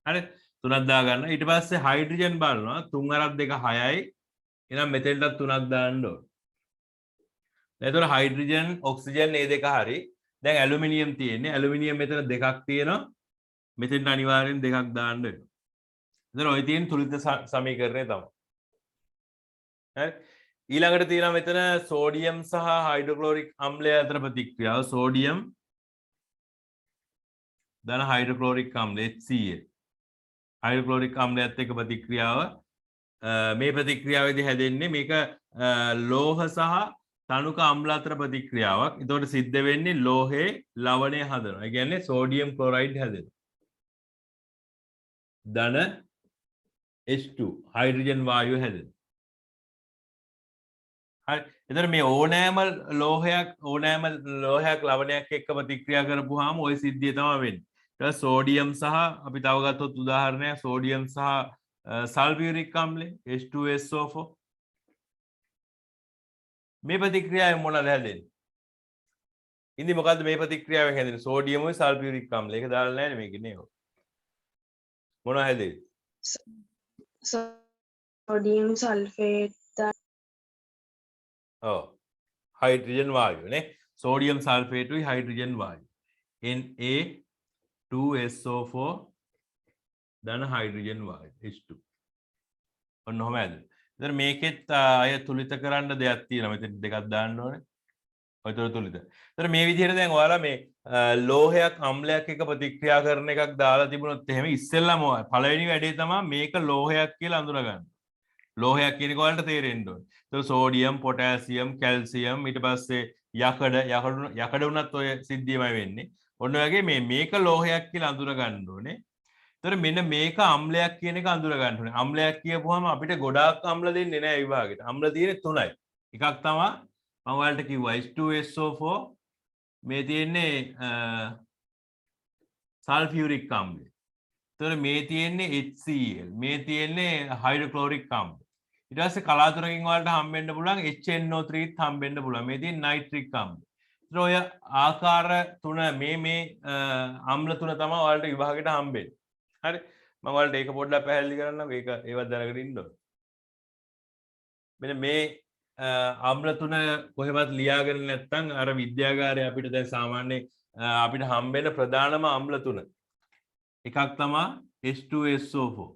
හරි. 3ක් දාගන්න. ඊට පස්සේ හයිඩ්‍රජන් බලනවා 3 අරක් 2 6යි. එහෙනම් මෙතෙන්ටත් 3ක් දාන්න ඕන. එතකොට හයිඩ්‍රජන් ඔක්සිජන් මේ දෙක හරි. දැන් ඇලුමිනියම් තියෙන්නේ. ඇලුමිනියම් මෙතන දෙකක් තියෙනවා. මෙතෙන්ට අනිවාර්යෙන් දෙකක් දාන්න වෙනවා. එතන ඔය තියෙන තුලිත සමීකරණය තමයි. හරි. ඊළඟට තියෙනවා මෙතන සෝඩියම් සහ හයිඩ්‍රොක්ලෝරික් අම්ලය අතර ප්‍රතික්‍රියාව. සෝඩියම් ධන හයිඩ්‍රොක්ලෝරික් අම්ලය HCl. හයිඩ්‍රොක්ලෝරික් අම්ලයත් එක්ක ප්‍රතික්‍රියාව මේ ප්‍රතික්‍රියාවේදී හැදෙන්නේ මේක ලෝහ සහ තනුක අම්ල අතර ප්‍රතික්‍රියාවක්. එතකොට සිද්ධ වෙන්නේ ලෝහේ ලවණය හදනවා. ඒ කියන්නේ සෝඩියම් ක්ලොරයිඩ් හැදෙනවා. ධන H2 හයිඩ්‍රජන් වායුව හැදෙනවා. හරි. එතකොට මේ ඕනෑම ලෝහයක් ලවණයක් එක්ක ප්‍රතික්‍රියා කරපුවාම ওই සිද්ධිය තමයි වෙන්නේ. ඊට සෝඩියම් සහ අපි තව ගත්තොත් උදාහරණයක් සෝඩියම් සහ සල්ෆියුරික් අම්ලය H2SO4 මේ ප්‍රතික්‍රියාවෙන් මොනවද හැදෙන්නේ? ඉතින් මොකද්ද මේ ප්‍රතික්‍රියාවෙන් හැදෙන්නේ? සෝඩියමුයි සල්ෆියුරික් අම්ලය. ඒක දාලා නැහැ නේ මේකේ නේ. මොනවද හැදෙන්නේ? sodium sulfate ඔව්. හයිඩ්‍රජන් වායුව නේ. Sodium සල්ෆේටුයි hydrogen වායුව. Na2SO4 ධන හයිඩ්‍රජන් වායුව H2. ඔන්න ඔහම හැදෙනවා. ඉතින් මේකෙත් අය තුලිත කරන්න දෙයක් තියෙනවා. මෙතන දෙකක් දාන්න ඕනේ. ඔයතර තුලිත. ඉතින් මේ විදිහට දැන් ඔයාලා මේ ලෝහයක් අම්ලයක් එක්ක ප්‍රතික්‍රියා කරන එකක් දාලා තිබුණොත් එහෙම ඉස්සෙල්ලාම පළවෙනි වැඩේ තමයි මේක ලෝහයක් කියලා අඳුරගන්න. ලෝහයක් කියන එක ඔයාලට තේරෙන්න ඕනේ. ඒක සෝඩියම්, පොටෑසියම්, කැල්සියම් ඊට පස්සේ යකඩ උනත් ඔය සිද්ධියමයි වෙන්නේ. ඔන්න ඔයගේ මේක ලෝහයක් කියලා අඳුර ගන්න ඕනේ. ඒතර මෙන්න මේක අම්ලයක් කියන එක අඳුර ගන්න ඕනේ. අම්ලයක් කියපුවාම අපිට ගොඩාක් අම්ල දෙන්නේ නැහැ විභාගෙට. අම්ල තියෙන්නේ 3යි. එකක් තමයි මම ඔයාලට කිව්වා H2SO4 මේ තියෙන්නේ සල්ෆියුරික් අම්ලය. ඒතර මේ තියෙන්නේ HCl. මේ තියෙන්නේ හයිඩ්‍රොක්ලෝරික් අම්ල. ඊට පස්සේ කලාතුරකින් ඔයාලට හම්බෙන්න පුළුවන් HNO3ත් හම්බෙන්න පුළුවන්. මේ තියෙන නයිට්‍රික් අම්ල. ඒතර ඔය ආකාර තුන මේ අම්ල තුන තමයි ඔයාලට විභාගෙට හම්බෙන්නේ. හරි. මම ඔයාලට ඒක පොඩ්ඩක් පැහැදිලි කරන්නම්. ඒක ඒවත් දැනගෙන ඉන්න ඕනේ. මෙන්න මේ අම්ල තුන කොහෙවත් ලියාගෙන නැත්නම් අර විද්‍යාගාරයේ අපිට දැන් සාමාන්‍ය අපිට හම්බෙන ප්‍රධානම අම්ල තුන. එකක් තමයි H2SO4.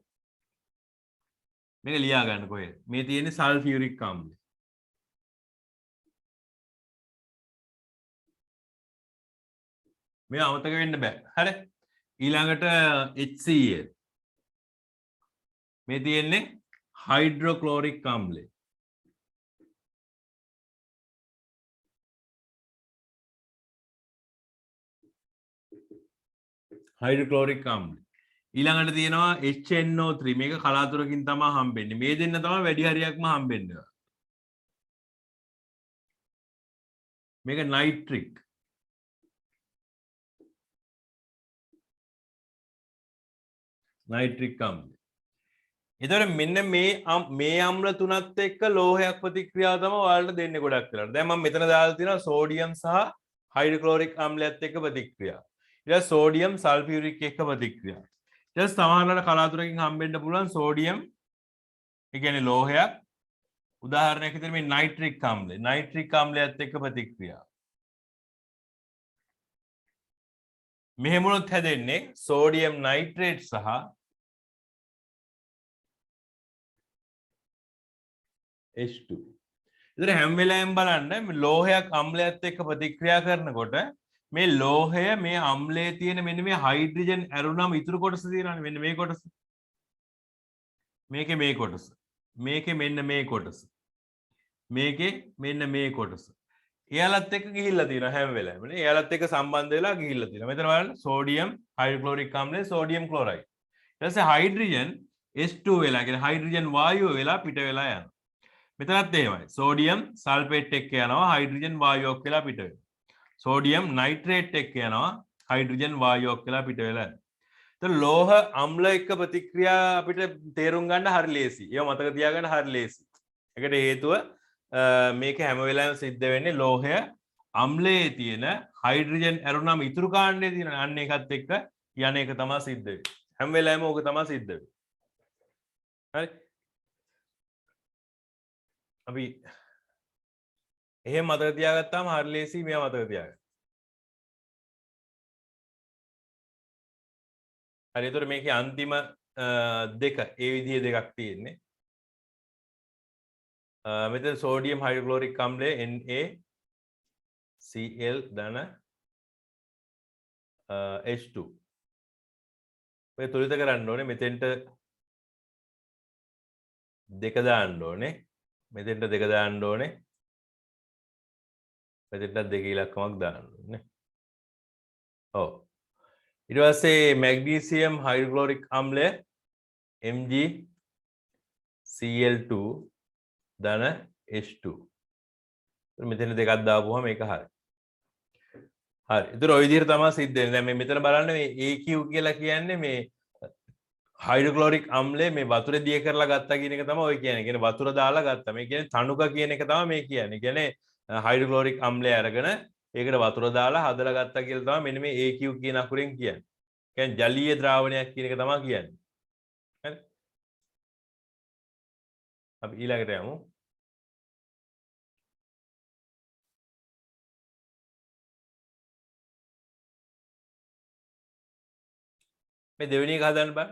මේක ලියා ගන්න කොහෙද? මේ තියෙන්නේ සල්ෆියුරික් අම්ලය. මේ අමතක වෙන්න බෑ. හරි. ඊළඟට HCl. මේ තියෙන්නේ හයිඩ්‍රොක්ලෝරික් අම්ලය. හයිඩ්‍රොක්ලෝරික් අම්ල. ඊළඟට තියෙනවා HNO3. මේක කලාතුරකින් තමයි හම්බෙන්නේ. මේ දෙන්න තමයි වැඩි හරියක්ම හම්බෙන්නේ. මේක නයිට්‍රික්. නයිට්‍රික් අම්ල. එතකොට මෙන්න මේ අම්ල තුනත් එක්ක ලෝහයක් ප්‍රතික්‍රියාව තමයි ඔයාලට දෙන්නේ ගොඩක් වෙලාවට. දැන් මම මෙතන දාලා තියෙනවා සෝඩියම් සහ හයිඩ්‍රොක්ලෝරික් අම්ලයත් එක්ක ප්‍රතික්‍රියාව. ඊට සෝඩියම් සල්ෆියුරික් එක්ක ප්‍රතික්‍රියාව. ඊට සමහරවල්ලාට කලාතුරකින් හම්බෙන්න පුළුවන් සෝඩියම් ඒ කියන්නේ ලෝහයක්. උදාහරණයක් විදිහට මේ නයිට්‍රික් අම්ලය. නයිට්‍රික් අම්ලයත් එක්ක ප්‍රතික්‍රියාව. මෙහෙමුණොත් හැදෙන්නේ සෝඩියම් නයිට්‍රේට් සහ H2. ඉතින් හැම වෙලාවෙම බලන්න ලෝහයක් අම්ලයත් එක්ක ප්‍රතික්‍රියා කරනකොට මේ ලෝහය මේ අම්ලයේ තියෙන මෙන්න මේ හයිඩ්‍රජන් ඇරුණාම ඉතුරු කොටස තියෙනවානේ මෙන්න මේ කොටස. මේකේ මේ කොටස. මේකේ මෙන්න මේ කොටස. මේකේ මෙන්න මේ කොටස. එයාලත් එක්ක ගිහිල්ලා තියෙනවා හැම වෙලාවෙම නේ. එයාලත් එක්ක සම්බන්ධ වෙලා ගිහිල්ලා තියෙනවා. මෙතන බලන්න සෝඩියම් හයිඩ්‍රොක්ලෝරික් අම්ලය සෝඩියම් ක්ලෝරයිඩ්. ඊට පස්සේ හයිඩ්‍රජන් H2 වෙලා කියන්නේ හයිඩ්‍රජන් වායුව වෙලා පිට වෙලා යනවා. මෙතනත් එහෙමයි. සෝඩියම් සල්ෆේට් එක්ක යනවා හයිඩ්‍රජන් වායුවක් වෙලා පිට වෙනවා. සෝඩියම් නයිට්‍රේට් එක්ක යනවා හයිඩ්‍රජන් වායුවක් වෙලා පිට වෙලා යනවා. එතකොට ලෝහ අම්ල එක්ක ප්‍රතික්‍රියා අපිට තේරුම් ගන්න හරි ලේසි. ඒව මතක තියාගන්න හරි ලේසි. ඒකට හේතුව මේක හැම වෙලාවෙම සිද්ධ වෙන්නේ ලෝහය අම්ලයේ තියෙන හයිඩ්‍රජන් ඇරුණාම ඉතුරු කාණ්ඩයේ තියෙන අන්න එකත් එක්ක යන එක තමයි සිද්ධ වෙන්නේ. හැම වෙලාවෙම ඕක තමයි සිද්ධ වෙන්නේ. හරි. අපි එහෙම මතක තියාගත්තාම හරි ලේසි මේවා මතක තියාගන්න. හරි. ඒතර මේකේ අන්තිම දෙක ඒ විදිහේ දෙකක් තියෙන්නේ. මෙතන සෝඩියම් හයිඩ්‍රොක්ලෝරික් අම්ලය NaCl ධන H2 මේ තුලිත කරන්න ඕනේ මෙතෙන්ට දෙක දාන්න ඕනේ මෙතෙන්ට දෙක දාන්න ඕනේ මෙතෙන්ට දෙක ඉලක්කමක් දාන්න ඕනේ ඔව් ඊට පස්සේ මැග්නීසියම් හයිඩ්‍රොක්ලෝරික් අම්ලය MgCl2 ධන H2 මෙතන දෙකක් දාපුවම මේක හරි හරි ඒතර ওই විදිහට තමයි සිද්ධ වෙන්නේ දැන් මේ මෙතන බලන්න මේ AQ කියලා කියන්නේ මේ හයිඩ්‍රොක්ලෝරික් අම්ලය මේ වතුරේ දිය කරලා ගත්තා කියන එක තමයි ඔය කියන්නේ. කියන්නේ වතුර දාලා ගත්තා. මේ කියන්නේ තනුක කියන එක තමයි මේ කියන්නේ. කියන්නේ හයිඩ්‍රොක්ලෝරික් අම්ලය අරගෙන ඒකට වතුර දාලා හදලා ගත්තා කියලා තමයි මෙන්න මේ AQ කියන අකුරෙන් කියන්නේ. කියන්නේ ජලීය ද්‍රාවණයක් කියන එක තමයි කියන්නේ. හරි. අපි ඊළඟට යමු. මේ දෙවෙනි එක හදන්න බෑ.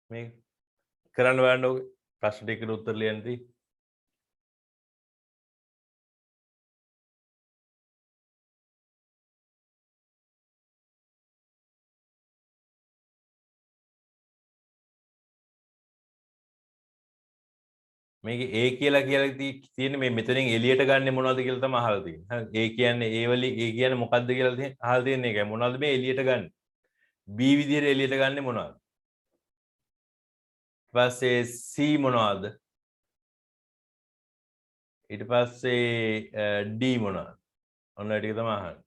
මේ කරන්න බලන්න ඕක ප්‍රශ්න ටිකට උත්තර ලියන්න තියෙයි. මේකේ A කියලා තියෙන්නේ මේ මෙතනින් එළියට ගන්න මොනවද කියලා තමයි අහලා තියෙන්නේ. හරි A කියන්නේ A වලින් A කියන්නේ මොකක්ද කියලා අහලා තියෙන එකයි. මොනවද මේ එළියට ගන්න? B විදිහට එළියට ගන්න මොනවද? ඊට පස්සේ C මොනවද? ඊට පස්සේ D මොනවද? ඔන්න ඒ ටික තමයි අහන්නේ.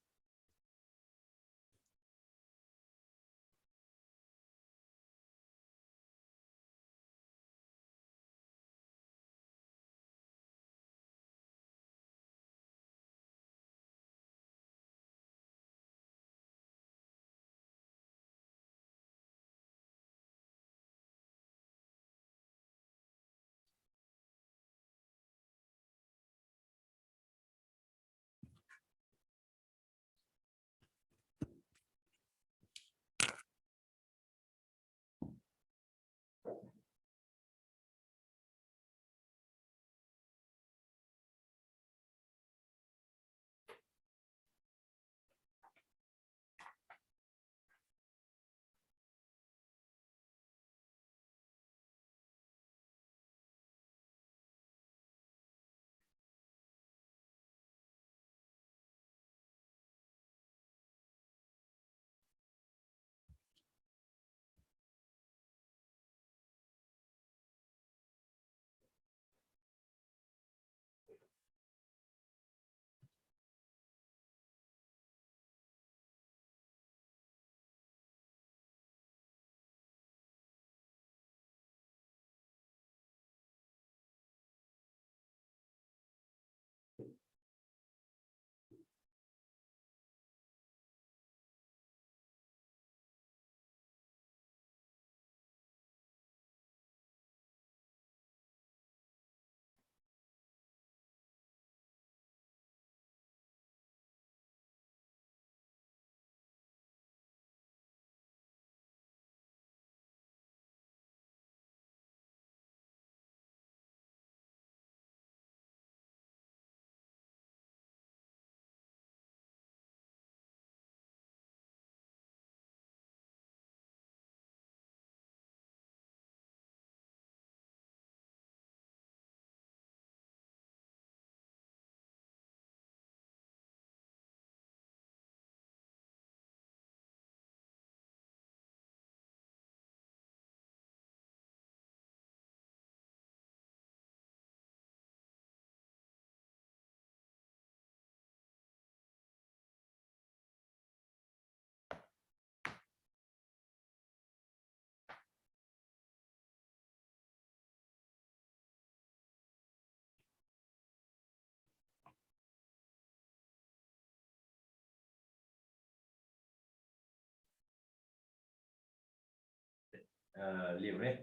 ලියුනේ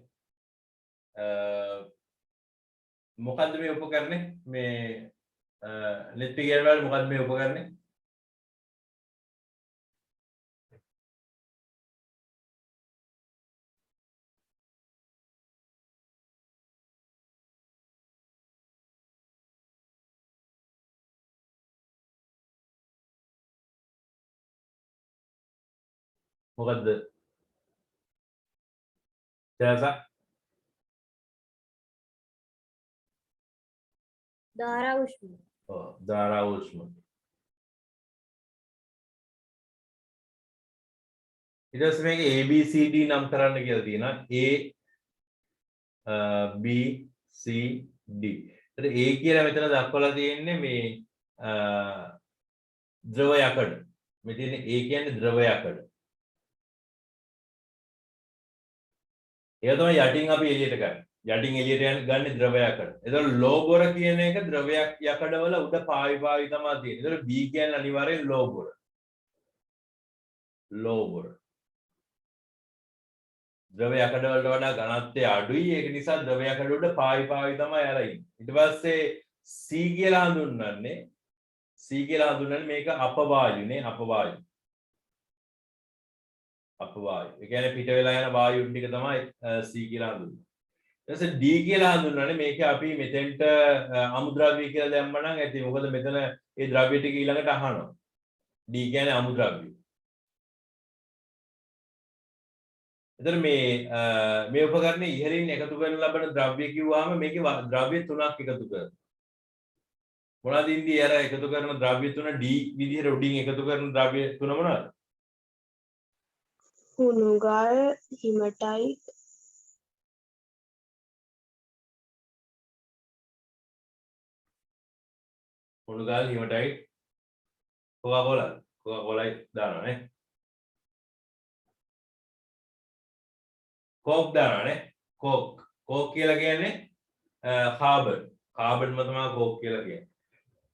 මොකද්ද මේ උපකරණේ මේ නෙත් පිගියන වල මොකද්ද මේ උපකරණේ මොකද්ද ජයස धारा उष्ण धारा उष्ण ඊට පස්සේ මේකේ ABCD නම් කරන්න කියලා තියෙනවා A B C D. ඒතර A කියලා මෙතන දක්වලා තියෙන්නේ මේ ද්‍රව යකඩ. මෙතන A කියන්නේ ද්‍රව යකඩ. ඒක තමයි යටින් අපි එළියට ගන්න. යටින් එළියට ගන්න ද්‍රව යකඩ. ඒතකොට ලෝ බොර කියන එක ද්‍රවයක් යකඩවල උඩ පාවි තමයි තියෙන්නේ. ඒතකොට B කියන්නේ අනිවාර්යෙන් ලෝ බොර. ලෝ බොර. ද්‍රව යකඩ වලට වඩා ඝනත්වය අඩුයි. ඒක නිසා ද්‍රව යකඩ උඩ පාවි තමයි අරලා ඉන්නේ. ඊට පස්සේ C කියලා හඳුන්වන්නේ මේක අපවායුනේ අපවායු. අපවායු. ඒ කියන්නේ පිට වෙලා යන වායුන් ටික තමයි C කියලා හඳුන්වන්නේ. ඊට පස්සේ D කියලා හඳුන්වන්නේ මේක අපි මෙතෙන්ට අමුද්‍රව්‍ය කියලා දැම්මම නම් ඇති. මොකද මෙතන ඒ ද්‍රව්‍ය ටික ඊළඟට අහනවා. D කියන්නේ අමුද්‍රව්‍ය. එතන මේ උපකරණේ ඉහළින් එකතු කරන ලබන ද්‍රව්‍ය කිව්වහම මේකේ ද්‍රව්‍ය තුනක් එකතු කරනවා. මොනවද ඉන්දී අර එකතු කරන ද්‍රව්‍ය තුන D විදිහට උඩින් එකතු කරන ද්‍රව්‍ය තුන මොනවද? හුණුගල් හිමටයිට් හුණුගල් හිමටයිට් කොකාකෝලා දානවා නේ. කෝක් දානවානේ කෝක් කියලා කියන්නේ කාබන්ම තමයි කෝක් කියලා කියන්නේ.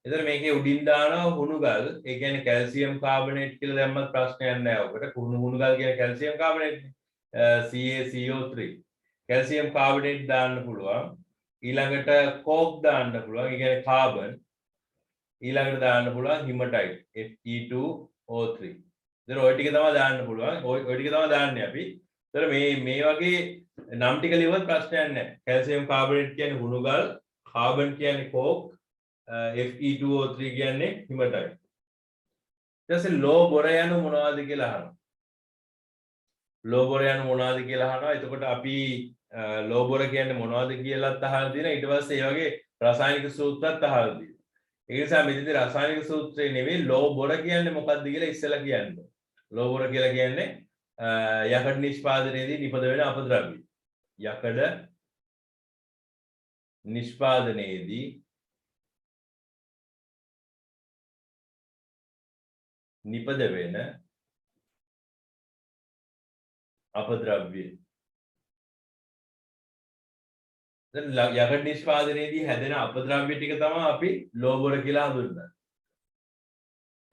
එතන මේකේ උඩින් දානවා හුණුගල්. ඒ කියන්නේ කැල්සියම් කාබනේට් කියලා දැම්මත් ප්‍රශ්නයක් නැහැ ඔකට. හුණුගල් කියන්නේ calcium carbonate CaCO3. Calcium carbonate දාන්න පුළුවන්. ඊළඟට කෝක් දාන්න පුළුවන්. ඒ කියන්නේ කාබන්. ඊළඟට දාන්න පුළුවන් හිමටයිට් Fe2O3. ඉතින් ඔය ටික තමයි දාන්න පුළුවන්. ඔය ටික තමයි දාන්නේ අපි. तर මේ වගේ නම් ටික ලියුවත් ප්‍රශ්නයක් නැහැ. කැල්සියම් කාබනේට් කියන්නේ හුණුගල්, කාබන් කියන්නේ කෝක්, Fe2O3 කියන්නේ හිමටයිට්. ඊට පස්සේ ලෝ බොර යනු මොනවද කියලා අහනවා. ලෝ බොර යනු මොනවද කියලා අහනවා. එතකොට අපි ලෝ බොර කියන්නේ මොනවද කියලාත් අහලා දිනා. ඊට පස්සේ ඒ වගේ රසායනික සූත්‍රات අහලා දිනා. ඒ නිසා මෙතනදී රසායනික සූත්‍රය නෙවෙයි ලෝ බොර කියන්නේ මොකක්ද කියලා ඉස්සෙල්ලා කියන්නේ. ලෝ බොර කියලා කියන්නේ යකඩ නිෂ්පාදනයේදී නිපද වෙන අපද්‍රව්‍ය. යකඩ නිෂ්පාදනයේදී නිපද වෙන අපද්‍රව්‍ය. දැන් යකඩ නිෂ්පාදනයේදී හැදෙන අපද්‍රව්‍ය ටික තමයි අපි ලෝ බොර කියලා හඳුන්වන්නේ.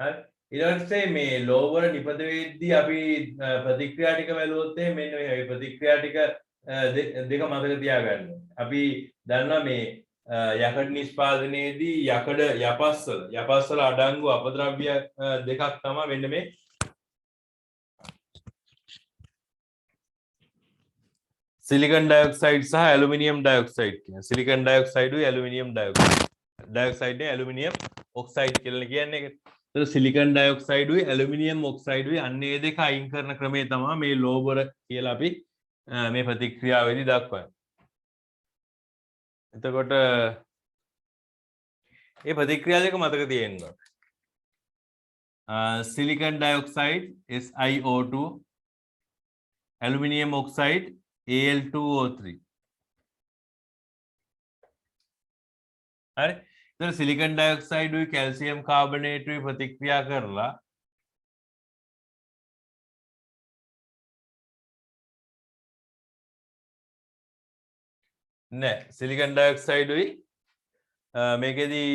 හරි. ඊට පස්සේ මේ ලෝ බොර නිපද වෙද්දී අපි ප්‍රතික්‍රියා ටික බැලුවොත් මෙන්න මේ ප්‍රතික්‍රියා ටික දෙක මතක තියාගන්න. අපි දන්නවා මේ යකඩ නිෂ්පාදනයේදී යකඩ යපස්වල අඩංගු අපද්‍රව්‍ය දෙකක් තමයි මෙන්න මේ සිලිකන් ඩයොක්සයිඩ් සහ ඇලුමිනියම් ඩයොක්සයිඩ් කියන. සිලිකන් ඩයොක්සයිඩුයි ඇලුමිනියම් ඩයොක්සයිඩ් ඇලුමිනියම් ඔක්සයිඩ් කියලා කියන්නේ. ඒතර සිලිකන් ඩයොක්සයිඩුයි ඇලුමිනියම් ඔක්සයිඩුයි අන්නේ දෙක අයින් කරන ක්‍රමය තමයි මේ ලෝ බොර කියලා අපි මේ ප්‍රතික්‍රියාවේදී දක්වන්නේ. එතකොට මේ ප්‍රතික්‍රියා දෙක මතක තියෙන්න ඕනේ. Silicon dioxide SiO2 aluminium oxide Al2O3. හරි. ඉතින් සිලිකන් ඩයොක්සයිඩ් උයි කැල්සියම් කාබනේට් උයි ප්‍රතික්‍රියා කරලා නෑ සිලිකන් ඩයොක්සයිඩ් උයි මේකෙදී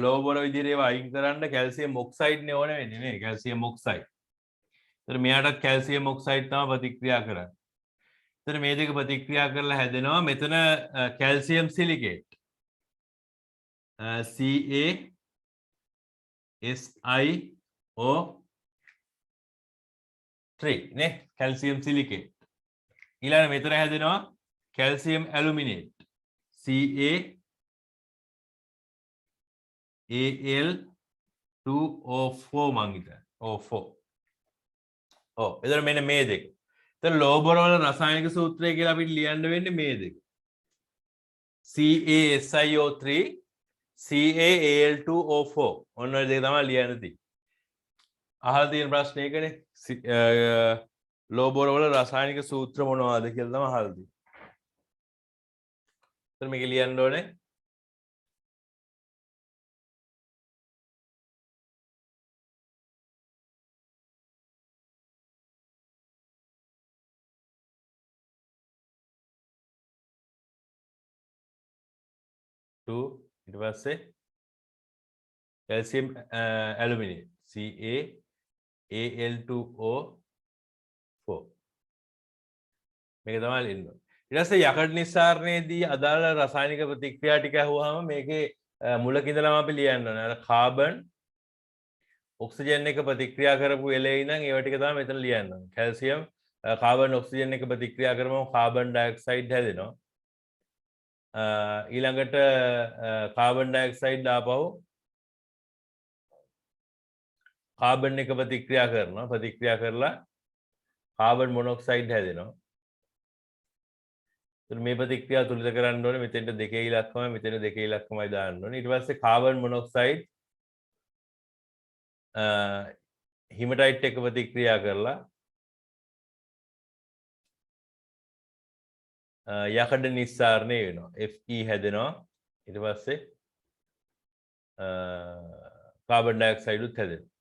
ලෝ බොර විදිහට ඒවා අයින් කරන්න කැල්සියම් ඔක්සයිඩ් නේ ඕනේ වෙන්නේ නේ කැල්සියම් ඔක්සයිඩ්. ඒතර මෙයාට කැල්සියම් ඔක්සයිඩ් තමයි ප්‍රතික්‍රියා කරන්නේ. එතන මේ දෙක ප්‍රතික්‍රියා කරලා හැදෙනවා මෙතන කැල්සියම් සිලිකේට් CaSiO3 නේ කැල්සියම් සිලිකේට් ඊළඟ මෙතන හැදෙනවා කැල්සියම් ඇලුමිනේට් CaAl2O4 මං හිතන්නේ O4 ඔව් එතන මෙන්න මේ දෙක එතන ලෝබර වල රසායනික සූත්‍රය කියලා අපිට ලියන්න වෙන්නේ මේ දෙක CaSiO3 CaAl2O4 ඔන්න ඔය දෙක තමයි ලියන්න තියෙන්නේ අහලා තියෙන ප්‍රශ්නයකනේ ලෝබර වල රසායනික සූත්‍ර මොනවද කියලා තමයි අහලා තියෙන්නේ එතන මේක ලියන්න ඕනේ ඊට පස්සේ කැල්සියම් ඇලුමිනියම් CaAl2O4 මේක තමයි ලියන්න ඕනේ ඊට පස්සේ යකඩ නිස්සාරණයේදී අදාළ රසායනික ප්‍රතික්‍රියා ටික අහුවාම මේකේ මුලක ඉඳලාම අපි ලියන්න ඕනේ අර කාබන් ඔක්සිජන් එක ප්‍රතික්‍රියා කරපු එළේ ඉඳන් ඒව ටික තමයි මෙතන ලියන්න ඕනේ කැල්සියම් කාබන් ඔක්සිජන් එක ප්‍රතික්‍රියා කරපුවම කාබන් ඩයොක්සයිඩ් හැදෙනවා ඊළඟට කාබන් ඩයොක්සයිඩ් ආපහු කාබන් එක ප්‍රතික්‍රියා කරනවා ප්‍රතික්‍රියා කරලා කාබන් මොනොක්සයිඩ් හැදෙනවා එතන මේ ප්‍රතික්‍රියාව තුලිත කරන්න ඕනේ මෙතෙන්ට දෙකේ ඉලක්කමයි මෙතෙන්ට දෙකේ ඉලක්කමයි දාන්න ඕනේ ඊට පස්සේ කාබන් මොනොක්සයිඩ් හිමටයිට් එක ප්‍රතික්‍රියා කරලා යකඩ නිස්සාරණය වෙනවා Fe හැදෙනවා ඊට පස්සේ කාබන් ඩයොක්සයිඩ් උත් හැදෙනවා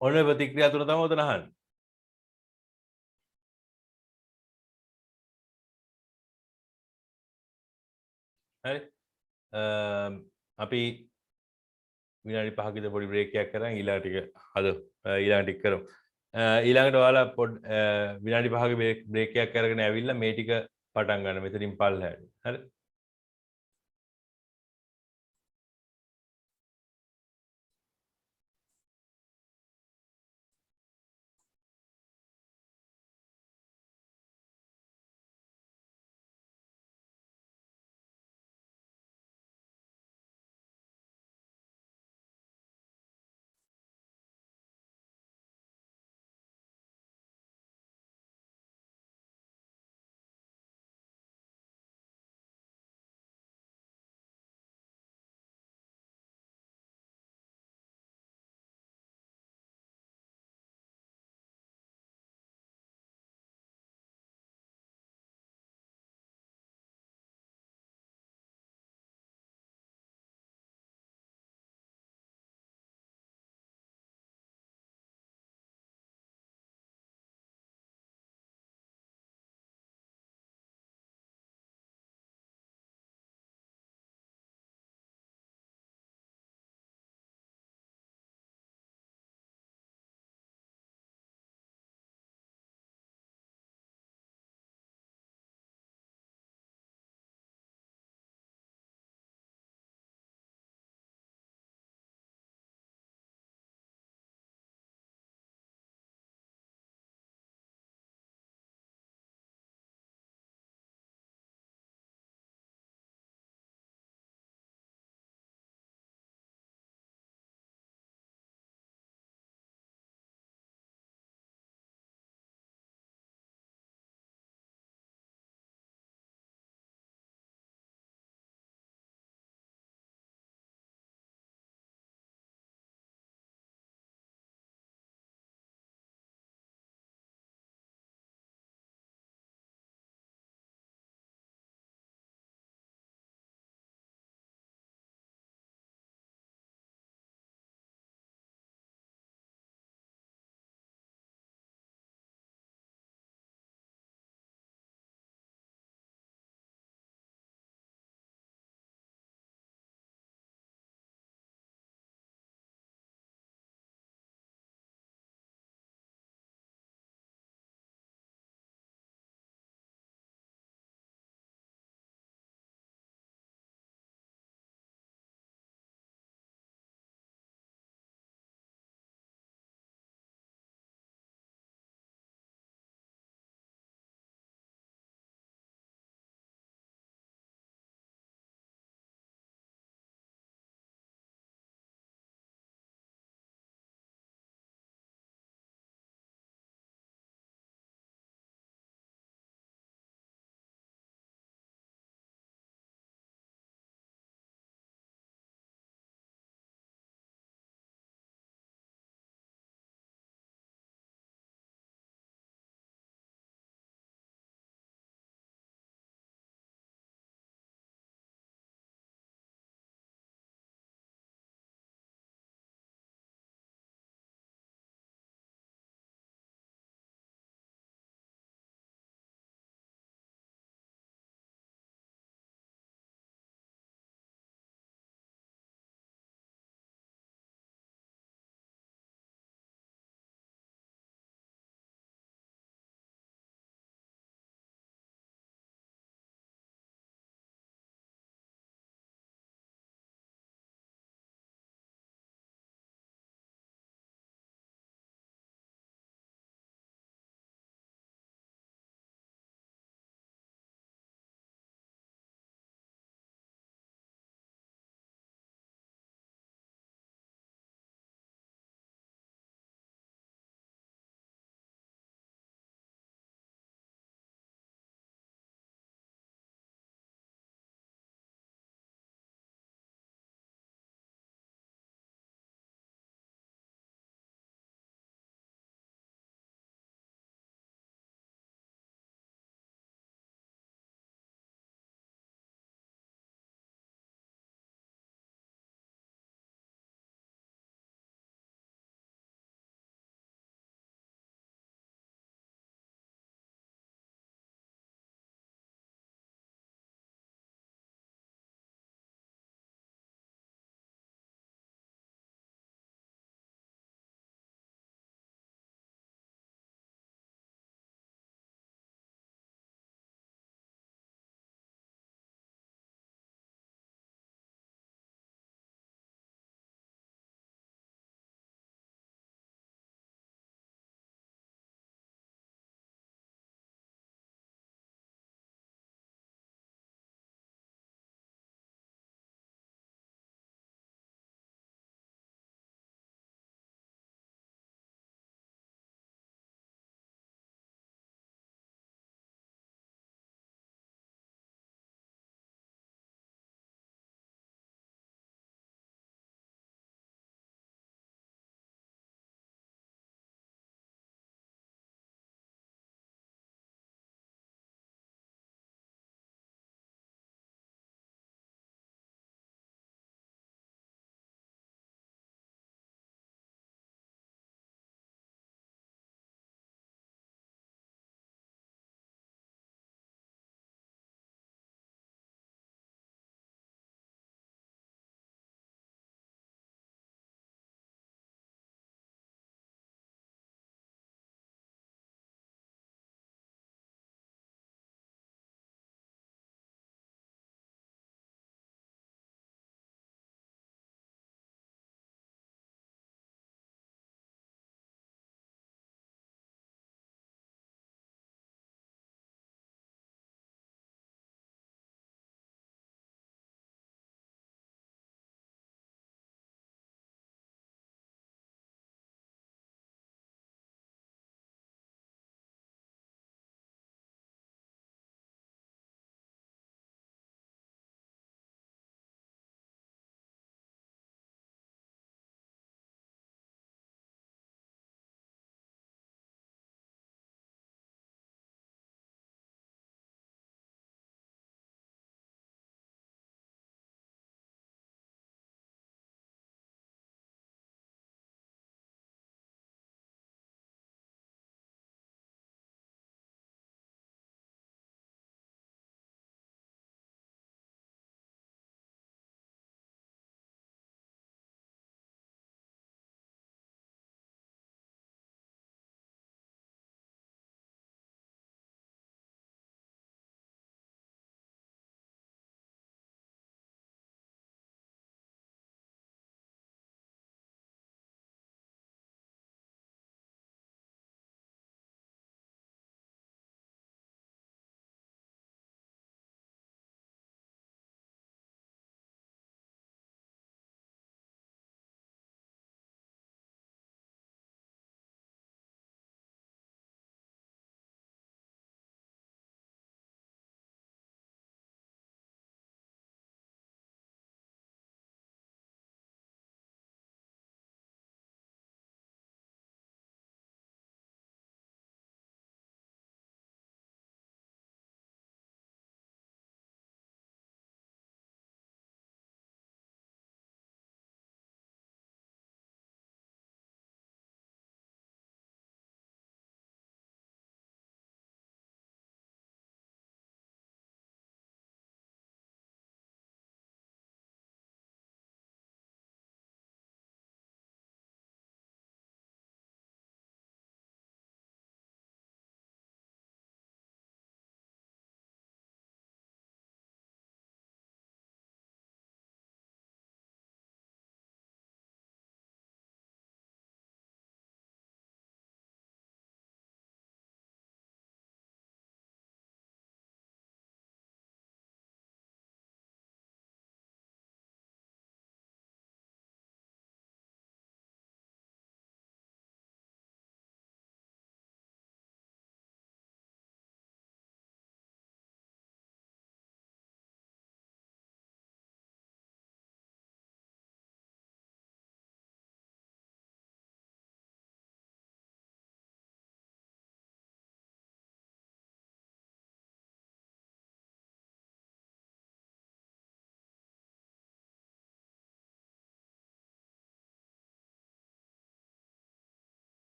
ඔන්න ප්‍රතික්‍රියා තුන තමයි උතන අහන්නේ හරි අපි විනාඩි 5ක විතර පොඩි බ්‍රේක් එකක් කරන් ඊළඟ ටික ඊළඟ ටික කරමු ඊළඟට ඔයාලා විනාඩි 5ක බ්‍රේක් එකක් අරගෙන ඇවිල්ලා මේ ටික පටන් ගන්න මෙතනින් පල්ලහැට හරි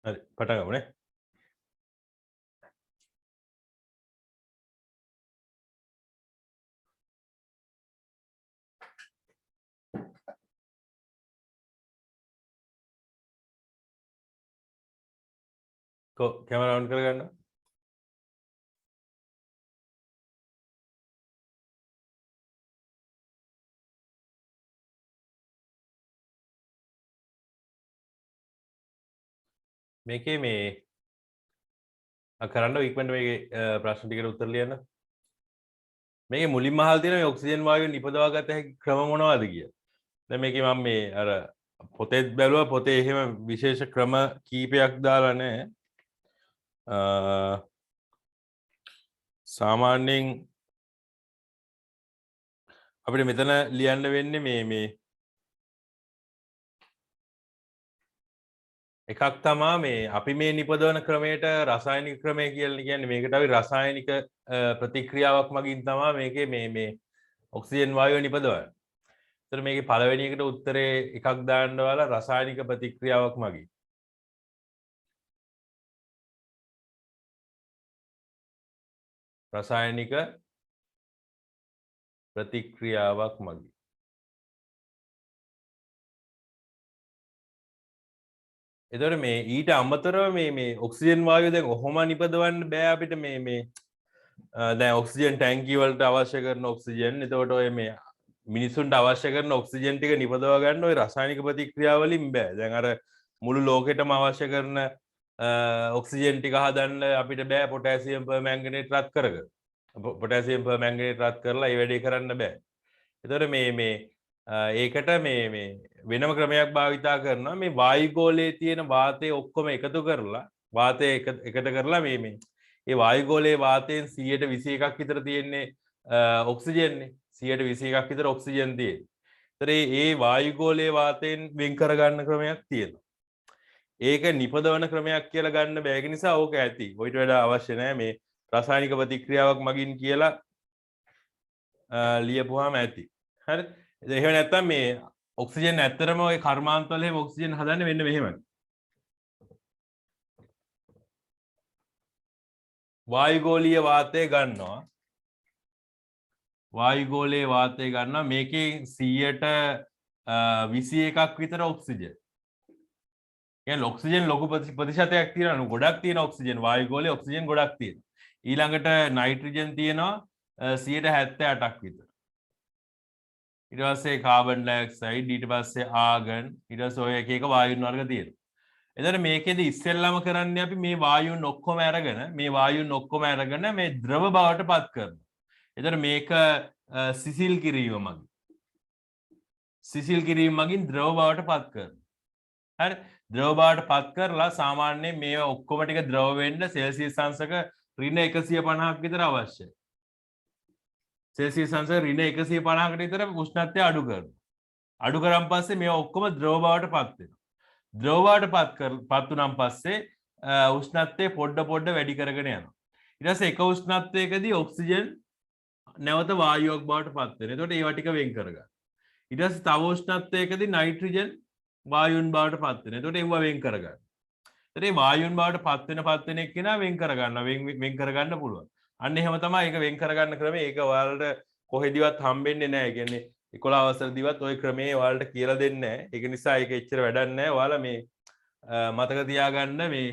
හරි පටන් ගමු නේ. කැමරා ඔන් කරගන්න. මේකේ මේ කරන්න ඉක්මනට මේකේ ප්‍රශ්න ටිකට උත්තර ලියන්න. මේකේ මුලින්ම අහලා තියෙනවා මේ ඔක්සිජන් වායුව නිපදවා ගත හැකි ක්‍රම මොනවද කියලා. දැන් මේකේ මම මේ අර පොතේ බැලුවා පොතේ එහෙම විශේෂ ක්‍රම කීපයක් දාලා නැහැ. සාමාන්‍යයෙන් අපිට මෙතන ලියන්න වෙන්නේ මේ එකක් තමා මේ අපි මේ නිපදවන ක්‍රමයට රසායනික ක්‍රමය කියලා කියන්නේ මේකට අපි රසායනික ප්‍රතික්‍රියාවක් මගින් තමා මේකේ මේ ඔක්සිජන් වායුව නිපදවන්නේ. ඒතර මේකේ පළවෙනි එකට උත්තරේ එකක් දාන්න ඔයාලා රසායනික ප්‍රතික්‍රියාවක් මගින්. රසායනික ප්‍රතික්‍රියාවක් මගින්. එතකොට මේ ඊට අමතරව මේ ඔක්සිජන් වායුව දැන් ඔහොම නිපදවන්න බෑ අපිට මේ දැන් ඔක්සිජන් ටැංකිය වලට අවශ්‍ය කරන ඔක්සිජන් එතකොට ඔය මේ මිනිසුන්ට අවශ්‍ය කරන ඔක්සිජන් ටික නිපදව ගන්න ඔය රසායනික ප්‍රතික්‍රියා වලින් බෑ. දැන් අර මුළු ලෝකෙටම අවශ්‍ය කරන ඔක්සිජන් ටික හදන්න අපිට බෑ පොටෑසියම් පර්මැංගනේට් රත් කරගෙන. පොටෑසියම් පර්මැංගනේට් රත් කරලා ඒ වැඩේ කරන්න බෑ. එතකොට මේ ඒකට මේ වෙනම ක්‍රමයක් භාවිතා කරනවා මේ වායුගෝලයේ තියෙන වාතය ඔක්කොම එකතු කරලා වාතය එකට කරලා මේ ඒ වායුගෝලයේ වාතයෙන් 121ක් විතර තියෙන්නේ ඔක්සිජන් නේ 121ක් විතර ඔක්සිජන් තියෙන්නේ. ඒතර ඒ වායුගෝලයේ වාතයෙන් වෙන් කරගන්න ක්‍රමයක් තියෙනවා. ඒක නිපදවන ක්‍රමයක් කියලා ගන්න බෑ. ඒක නිසා ඕක ඇති. ඔයිට වඩා අවශ්‍ය නැහැ මේ රසායනික ප්‍රතික්‍රියාවක් මගින් කියලා ලියපුවාම ඇති. හරි. එහෙම නැත්නම් මේ ඔක්සිජන් ඇත්තටම ওই කර්මාන්තවල එහෙම ඔක්සිජන් හදන්නේ වෙන්න මෙහෙමයි. වායුගෝලීය වාතය ගන්නවා. වායුගෝලයේ වාතය ගන්නවා මේකේ 121ක් විතර ඔක්සිජන්. කියන්නේ ඔක්සිජන් ලොකු ප්‍රතිශතයක් තියෙනවා. ගොඩක් තියෙන ඔක්සිජන් වායුගෝලයේ ඔක්සිජන් ගොඩක් තියෙනවා. ඊළඟට නයිට්‍රජන් තියෙනවා 178ක් විතර. ඊට පස්සේ කාබන් ඩයොක්සයිඩ් ඊට පස්සේ ආගන් ඊට පස්සේ ඔය එක එක වායුන් වර්ග තියෙනවා. එතන මේකෙදි ඉස්සෙල්ලාම කරන්නේ අපි මේ වායුන් ඔක්කොම අරගෙන මේ ද්‍රව බවට පත් කරනවා. එතන මේක සිසිල් කිරීම මගින් ද්‍රව බවට පත් කරනවා. හරි ද්‍රව බවට පත් කරලා සාමාන්‍යයෙන් මේවා ඔක්කොම ටික ද්‍රව වෙන්න සෙල්සියස් අංශක ඍණ 150ක් විතර අවශ්‍යයි. සෙල්සියස් අංශක ඍණ 150කට විතර උෂ්ණත්වය අඩු කරනවා. අඩු කරන් පස්සේ මේවා ඔක්කොම ද්‍රව බවට පත් වෙනවා. ද්‍රව බවට පත් වුණාන් පස්සේ උෂ්ණත්වය පොඩ වැඩි කරගෙන යනවා. ඊට පස්සේ එක උෂ්ණත්වයකදී ඔක්සිජන් නැවත වායුවක් බවට පත් වෙනවා. එතකොට ඒවා ටික වෙන් කරගන්න. ඊට පස්සේ තව උෂ්ණත්වයකදී නයිට්‍රජන් වායුන් බවට පත් වෙනවා. එතකොට ඒවා වෙන් කරගන්න. එතකොට මේ වායුන් බවට පත් වෙන එක්කෙනා වෙන් කරගන්න පුළුවන්. අන්න එහෙම තමයි ඒක වෙන් කරගන්න ක්‍රමය. ඒක ඔයාලට කොහෙදිවත් හම්බෙන්නේ නැහැ. ඒ කියන්නේ 11 අවසරදිවත් ওই ක්‍රමේ ඔයාලට කියලා දෙන්නේ නැහැ. ඒක නිසා ඒක එච්චර වැඩක් නැහැ. ඔයාලා මේ මතක තියාගන්න මේ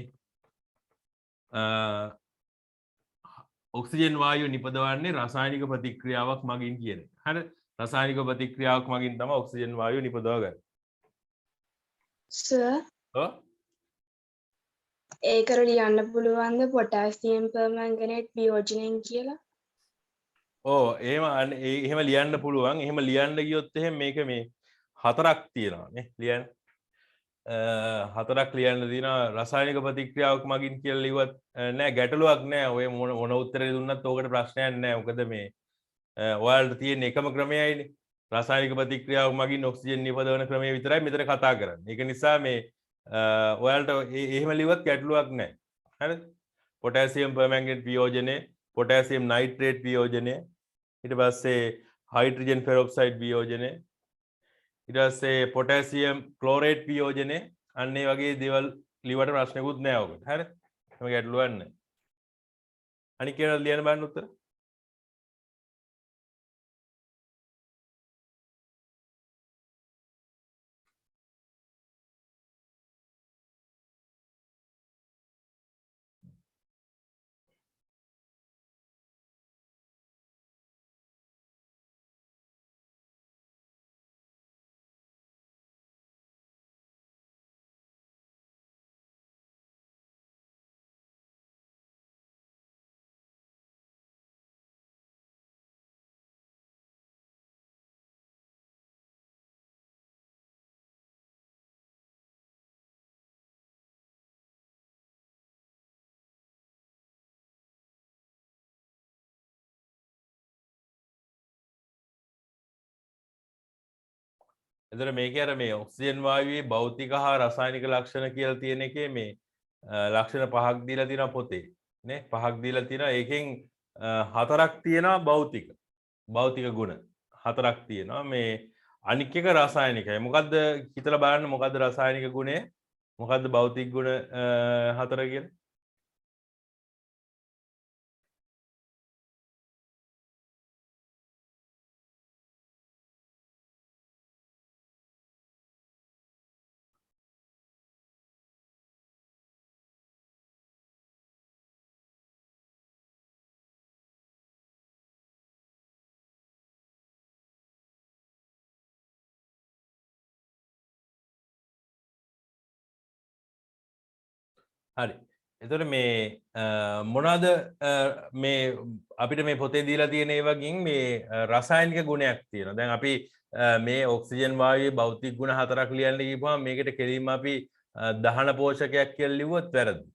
ඔක්සිජන් වායුව නිපදවන්නේ රසායනික ප්‍රතික්‍රියාවක් මගින් කියන එක. හරි. රසායනික ප්‍රතික්‍රියාවක් මගින් තමයි ඔක්සිජන් වායුව නිපදවගන්නේ. සර් ඒකට ලියන්න පුළුවන්ද පොටෑසියම් පර්මැංගනේට් වියෝජනයෙන් කියලා? එහෙම ලියන්න පුළුවන්. එහෙම ලියන්න ගියොත් එහෙම මේක මේ හතරක් තියෙනවා නේ ලියන්න. හතරක් ලියන්න තියෙනවා රසායනික ප්‍රතික්‍රියාවක් මගින් කියලා ලිව්වත් නෑ ගැටලුවක් නෑ. ඔය මොන උත්තරේ දුන්නත් ඕකට ප්‍රශ්නයක් නෑ. මොකද මේ ඔයාලට තියෙන එකම ක්‍රමයයිනේ. රසායනික ප්‍රතික්‍රියාවක් මගින් ඔක්සිජන් නිපදවන ක්‍රමය විතරයි මෙතන කතා කරන්නේ. ඒක නිසා මේ ඔයාලට එහෙම ලිව්වත් ගැටලුවක් නෑ. හරිද? පොටෑසියම් පර්මැංගනේට් වියෝජනය, පොටෑසියම් නයිට්‍රේට් වියෝජනය, ඊට පස්සේ හයිඩ්‍රජන් පෙරොක්සයිඩ් වියෝජනය, ඊට පස්සේ පොටෑසියම් ක්ලෝරේට් වියෝජනය, අන්න ඒ වගේ දේවල් ලිවට ප්‍රශ්නකුත් නෑ ඔකට. හරි? එහෙම ගැටලුවක් නෑ. අනික ඒවා ලියන්න බලන්න උත්තර. එතකොට මේකේ අර මේ ඔක්සිජන් වායුවේ භෞතික හා රසායනික ලක්ෂණ කියලා තියෙන එකේ මේ ලක්ෂණ පහක් දීලා තියෙනවා පොතේ නේ පහක් දීලා තියෙනවා ඒකෙන් හතරක් තියෙනවා භෞතික ගුණ හතරක් තියෙනවා මේ අනික් එක රසායනිකයි මොකද්ද හිතලා බලන්න මොකද්ද රසායනික ගුණය මොකද්ද භෞතික ගුණ හතර කියලා හරි. එතකොට මේ මොනවාද මේ අපිට මේ පොතේ දීලා තියෙන ඒවාකින් මේ රසායනික ගුණයක් තියෙනවා. දැන් අපි මේ ඔක්සිජන් වායුවේ භෞතික ගුණ හතරක් ලියන්න කියපුවාම මේකට කෙලින්ම අපි දහන පෝෂකයක් කියලා ලිව්වොත් වැරදි.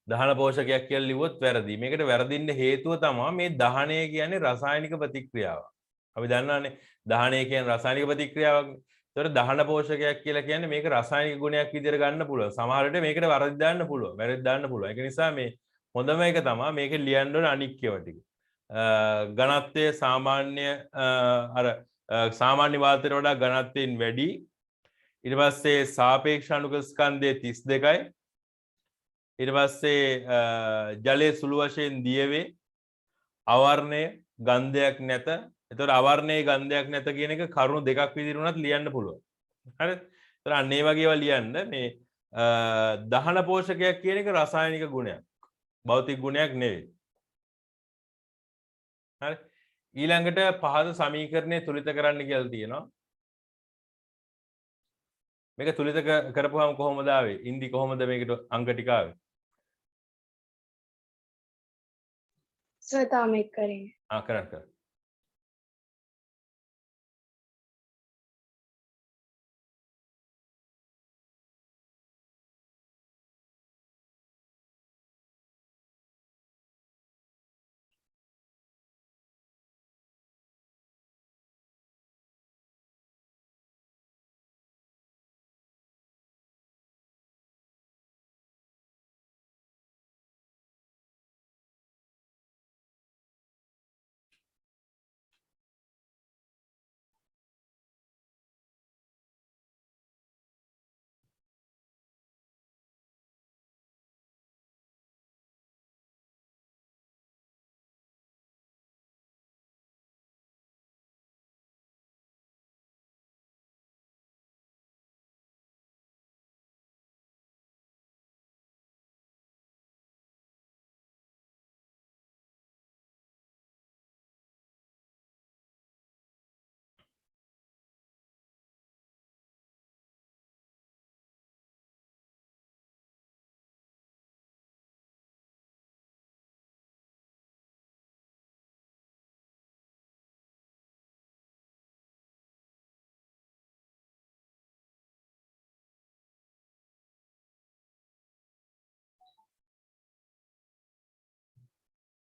දහන පෝෂකයක් කියලා ලිව්වොත් වැරදි. මේකට වැරදින්න හේතුව තමයි මේ දහනය කියන්නේ රසායනික ප්‍රතික්‍රියාවක්. අපි දන්නවානේ දහනය කියන්නේ රසායනික ප්‍රතික්‍රියාවක්. ඒතකොට දහන පෝෂකයක් කියලා කියන්නේ මේක රසායනික ගුණයක් විදිහට ගන්න පුළුවන්. සමහර විට මේකට වරදි දාන්න පුළුවන්. වැරදි දාන්න පුළුවන්. ඒක නිසා මේ හොඳම එක තමයි මේක ලියන්න ඕන අනික් ඒවා ටික. ඝනත්වය සාමාන්‍ය අර සාමාන්‍ය වාතයට වඩා ඝනත්වයෙන් වැඩි. ඊට පස්සේ සාපේක්ෂ අණුක ස්කන්ධය 32යි. ඊට පස්සේ ජලයේ සුළු වශයෙන් දිය වේ. අවර්ණය ගන්ධයක් නැත. එතකොට අවර්ණයේ ගන්ධයක් නැත කියන එක කරුණු දෙකක් විදිහට උනත් ලියන්න පුළුවන්. හරිද? එතකොට අන්න ඒ වගේ ඒවා ලියන්න මේ දහන පෝෂකයක් කියන එක රසායනික ගුණයක්. භෞතික ගුණයක් නෙවෙයි. හරි? ඊළඟට පහත සමීකරණය තුලිත කරන්න කියලා තියෙනවා. මේක තුලිත කරපුවාම කොහොමද ආවේ? ඉන්දි කොහොමද මේකට අංක ටික ආවේ? සර් තාම එක් කරේ කරන්න.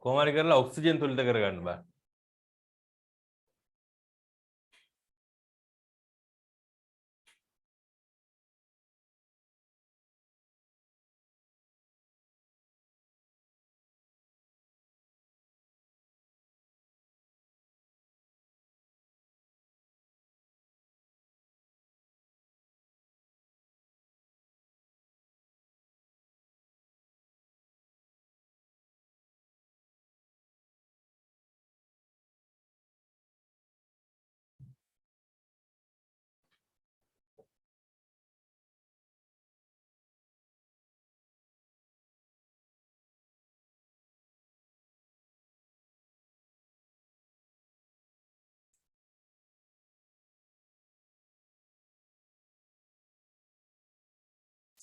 කොහොම හරි කරලා ඔක්සිජන් තුලිත කරගන්න බෑ.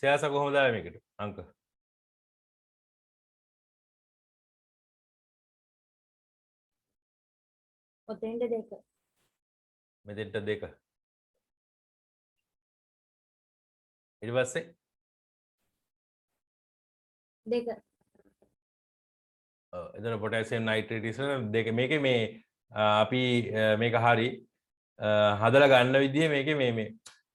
සයාස කොහොමද ආවේ මේකට අංක ඔතෙන්ට දෙක මෙතෙන්ට 2 ඊට පස්සේ දෙක එතන පොටෑසියම් නයිට්‍රේට් ඉස්සර දෙක මේකේ මේ අපි මේක හරි හදලා ගන්න විදිහ මේකේ මේ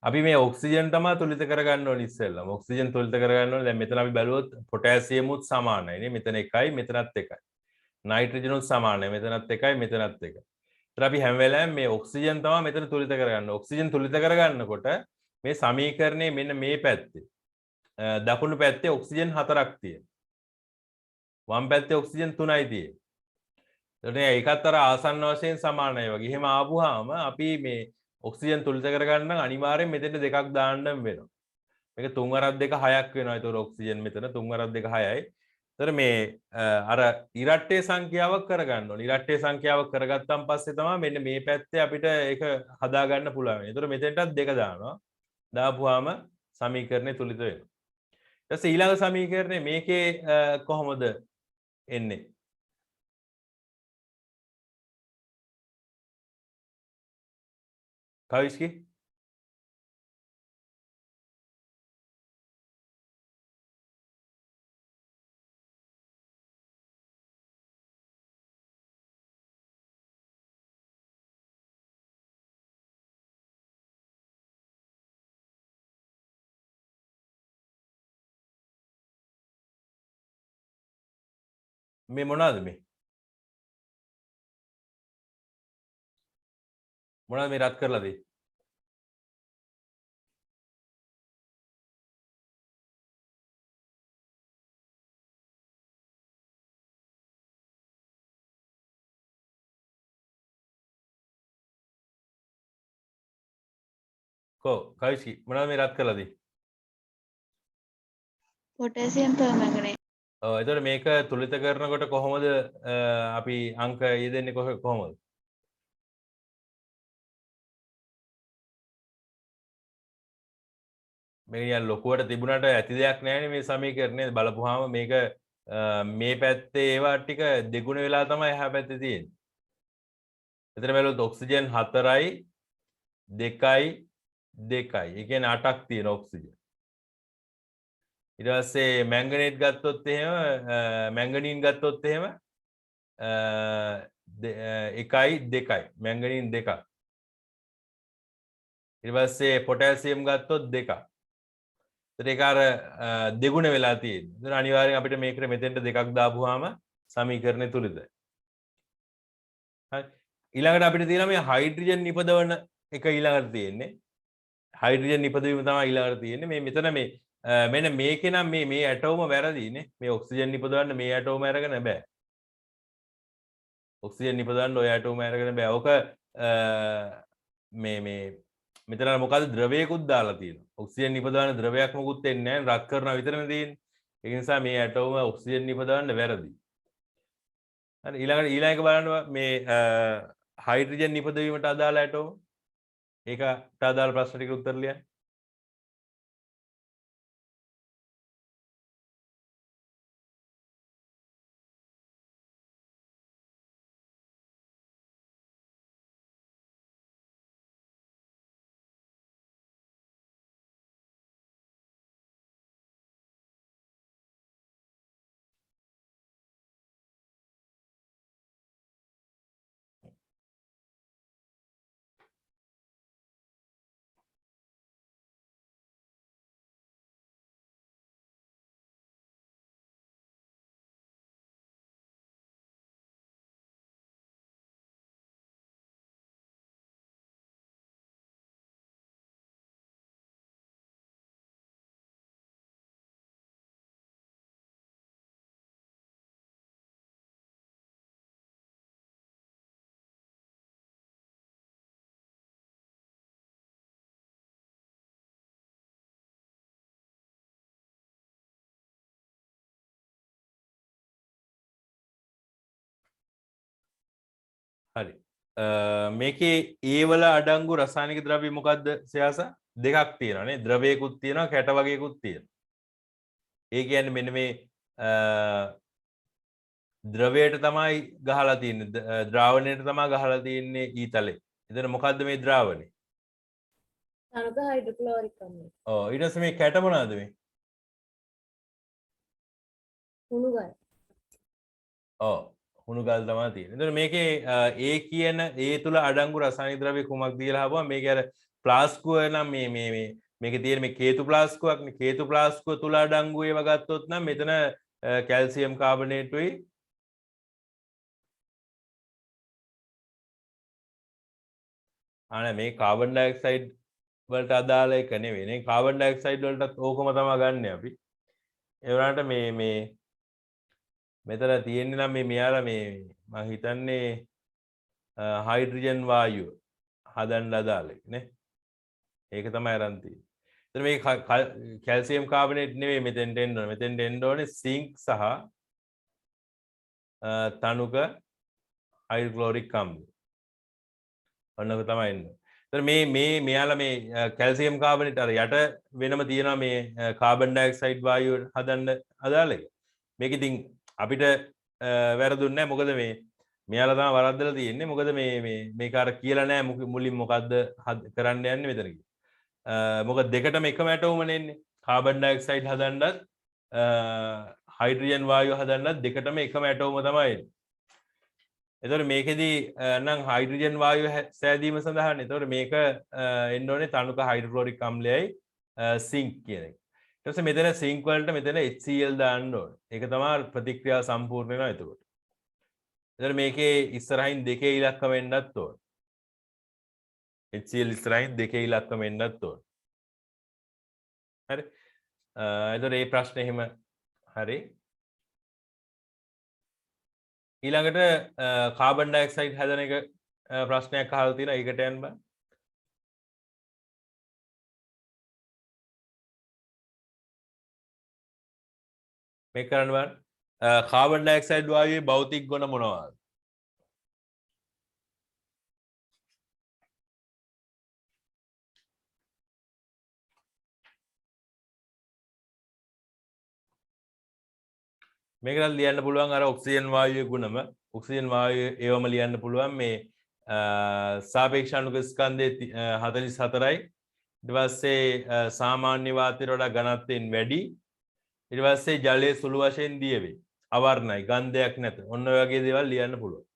අපි මේ ඔක්සිජන් තමයි තුලිත කරගන්න ඕනේ ඉස්සෙල්ලාම ඔක්සිජන් තුලිත කරගන්න ඕනේ දැන් මෙතන අපි බැලුවොත් පොටෑසියමුත් සමානයි නේ මෙතන 1යි මෙතනත් 1යි නයිට්‍රජන් උත් සමානයි මෙතනත් 1යි මෙතනත් 1යි ඒතර අපි හැම වෙලාවෙම මේ ඔක්සිජන් තමයි මෙතන තුලිත කරගන්න ඔක්සිජන් තුලිත කරගන්නකොට මේ සමීකරණයේ මෙන්න මේ පැත්තේ දකුණු පැත්තේ ඔක්සිජන් 4ක් තියෙනවා වම් පැත්තේ ඔක්සිජන් 3යි තියෙන්නේ. එතකොට ඒකත් අර ආසන්න වශයෙන් සමානයි වගේ. එහෙම ආපුවාම අපි මේ ඔක්සිජන් තුලිත කරගන්න නම් අනිවාර්යෙන් මෙතෙන්ට දෙකක් දාන්නම වෙනවා. මේක 3 වරක් 2 6ක් වෙනවා. ඒතකොට ඔක්සිජන් මෙතන 3 වරක් 2 6යි. එතකොට මේ අර ඉරට්ටේ සංඛ්‍යාවක් කරගන්න ඕනේ. ඉරට්ටේ සංඛ්‍යාවක් කරගත්තාන් පස්සේ තමයි මෙන්න මේ පැත්තේ අපිට ඒක හදාගන්න පුළුවන්. ඒතකොට මෙතෙන්ටත් දෙක දානවා. දාපුවාම සමීකරණය තුලිත වෙනවා. ඊට පස්සේ ඊළඟ සමීකරණය මේකේ කොහොමද එන්නේ කවිස්කි මේ මොනවද මේ මොනවද මේ රත් කරලා දෙන්නේ කො කවිස්කි මොනවද මේ රත් කරලා දෙන්නේ පොටෑසියම් පර්මැංගනේට් ඔව් එතකොට මේක තුලිත කරනකොට කොහොමද අපි අංක යෙදෙන්නේ කොහොමද මේක නිකන් ලොකුවට තිබුණාට ඇති දෙයක් නැහැනේ මේ සමීකරණය බලපුවාම මේක මේ පැත්තේ ඒවා ටික දෙගුණ වෙලා තමයි එහා පැත්තේ තියෙන්නේ. එතන බැලුවොත් ඔක්සිජන් 4යි 2යි 2යි. ඒ කියන්නේ 8ක් තියෙන ඔක්සිජන්. ඊට පස්සේ මැංගනේට් ගත්තොත් එහෙම මැංගනීන් ගත්තොත් එහෙම 1යි 2යි. මැංගනීන් 2ක්. ඊට පස්සේ පොටෑසියම් ගත්තොත් 2ක්. ඒක අර දෙගුණ වෙලා තියෙන්නේ. ඒතර අනිවාර්යෙන් අපිට මේකට මෙතෙන්ට දෙකක් දාපුවාම සමීකරණය තුලිතයි. හරි. ඊළඟට අපිට තියෙනවා මේ හයිඩ්‍රජන් නිපදවන එක ඊළඟට තියෙන්නේ. හයිඩ්‍රජන් නිපදවීම තමයි ඊළඟට තියෙන්නේ. මේ මෙතන මේ මෙන්න මේකේ නම් මේ ඇටෝම වැරදිනේ. මේ ඔක්සිජන් නිපදවන්න මේ ඇටෝම අරගෙන බෑ. ඔක්සිජන් නිපදවන්න ඔය ඇටෝම අරගෙන බෑ. ඔක මේ මෙතන මොකද ද්‍රවයකුත් දාලා තියෙනවා. ඔක්සිජන් නිපදවන ද්‍රවයක් මොකුත් එන්නේ නැහැ. රත් කරනවා විතරනේ තියෙන්නේ. ඒ නිසා මේ ඇටෝම ඔක්සිජන් නිපදවන්න වැරදි. හරි ඊළඟ එක බලන්න මේ හයිඩ්‍රජන් නිපදවීමට අදාළ ඇටෝම. ඒකට අදාළ ප්‍රශ්න ටික උත්තර ලියන්න. හරි මේකේ ඒ වල අඩංගු රසායනික ද්‍රව්‍ය මොකද්ද සයාස දෙකක් තියෙනවා නේ ද්‍රවයකුත් තියෙනවා කැට වගේකුත් තියෙනවා ඒ කියන්නේ මෙන්න මේ ද්‍රවයට තමයි ගහලා තියෙන්නේ ද්‍රාවණයට තමයි ගහලා තියෙන්නේ ඊතලේ. එතන මොකද්ද මේ ද්‍රාවණේ? තනක හයිඩ්‍රොක්ලෝරික් අම්ලය. ඔව් ඊට පස්සේ මේ කැට මොනවාද මේ? හුණු ගල්. ඔව් හුණු ගල් තමයි තියෙන්නේ. එතන මේකේ ඒ කියන ඒ තුල අඩංගු රසායනික ද්‍රව්‍ය කුමක්ද කියලා අහපුවා මේක අර ප්ලාස්කුව නම් මේකේ තියෙන මේ කේතු ප්ලාස්කුවක් නේ. කේතු ප්ලාස්කුව තුල අඩංගු ඒවා ගත්තොත් නම් මෙතන කැල්සියම් කාබනේටුයි අනේ මේ කාබන් ඩයොක්සයිඩ් වලට අදාළ එක නෙවෙයි නේ. කාබන් ඩයොක්සයිඩ් වලටත් ඕකම තමයි ගන්නෙ අපි. ඒ වුණාට මේ මෙතන තියෙන්නේ නම් මේ මෙයාලා මේ මම හිතන්නේ හයිඩ්‍රජන් වායුව හදන්න අදාළ එක නේ. ඒක තමයි අරන් තියෙන්නේ. එතන මේ කැල්සියම් කාබනේට් නෙවෙයි මෙතෙන්ට එන්න ඕනේ. මෙතෙන්ට එන්න ඕනේ සිංක් සහ තනුක හයිඩ්‍රොක්ලෝරික් අම්ල. ඔන්නක තමයි එන්නේ. එතන මේ මෙයාලා මේ කැල්සියම් කාබනේට් අර යට වෙනම තියෙනවා මේ කාබන් ඩයොක්සයිඩ් වායුව හදන්න අදාළ එක. මේක ඉතින් අපිට වැරදුන්නේ නැහැ. මොකද මේ මෙයාලා තමයි වරද්දලා තියෙන්නේ. මොකද මේක අර කියලා නැහැ මුලින් මොකද්ද කරන්න යන්නේ මෙතන කියලා. මොකද දෙකටම එකම ඇටෝමනේ එන්නේ. කාබන් ඩයොක්සයිඩ් හදන්නත් හයිඩ්‍රජන් වායුව හදන්නත් දෙකටම එකම ඇටෝම තමයි එන්නේ. එතකොට මේකෙදි නම් හයිඩ්‍රජන් වායුව සෑදීම සඳහානේ. එතකොට මේක එන්න ඕනේ තනුක හයිඩ්‍රොක්ලෝරික් අම්ලයයි සිංක් කියන එක. ඊට පස්සේ මෙතන සිංක් වලට මෙතන HCl දාන්න ඕනේ. ඒක තමයි ප්‍රතික්‍රියාව සම්පූර්ණ වෙනවා එතකොට. එතකොට මේකේ ඉස්සරහින් දෙකේ ඉලක්කම එන්නත් ඕනේ. HCl ඉස්සරහින් දෙකේ ඉලක්කම එන්නත් ඕනේ. හරි. එතකොට මේ ප්‍රශ්නේ එහෙම හරි. ඊළඟට කාබන් ඩයොක්සයිඩ් හැදෙන එක ප්‍රශ්නයක් අහලා තියෙනවා. ඒකට යන්න බෑ. මේක කරන්න බෑ. කාබන් ඩයොක්සයිඩ් වායුවේ භෞතික ගුණ මොනවාද? මේකට ලියන්න පුළුවන් අර ඔක්සිජන් වායුවේ ගුණම. ඔක්සිජන් වායුවේ ඒවම ලියන්න පුළුවන් මේ සාපේක්ෂ අණුක ස්කන්ධයේ 44යි. ඊට පස්සේ සාමාන්‍ය වාතයට වඩා ඝනත්වයෙන් වැඩි. ඊට පස්සේ ජලයේ සුළු වශයෙන් දිය වේ. අවර්ණයි ගන්ධයක් නැත. ඔන්න ඔය වගේ දේවල් ලියන්න පුළුවන්.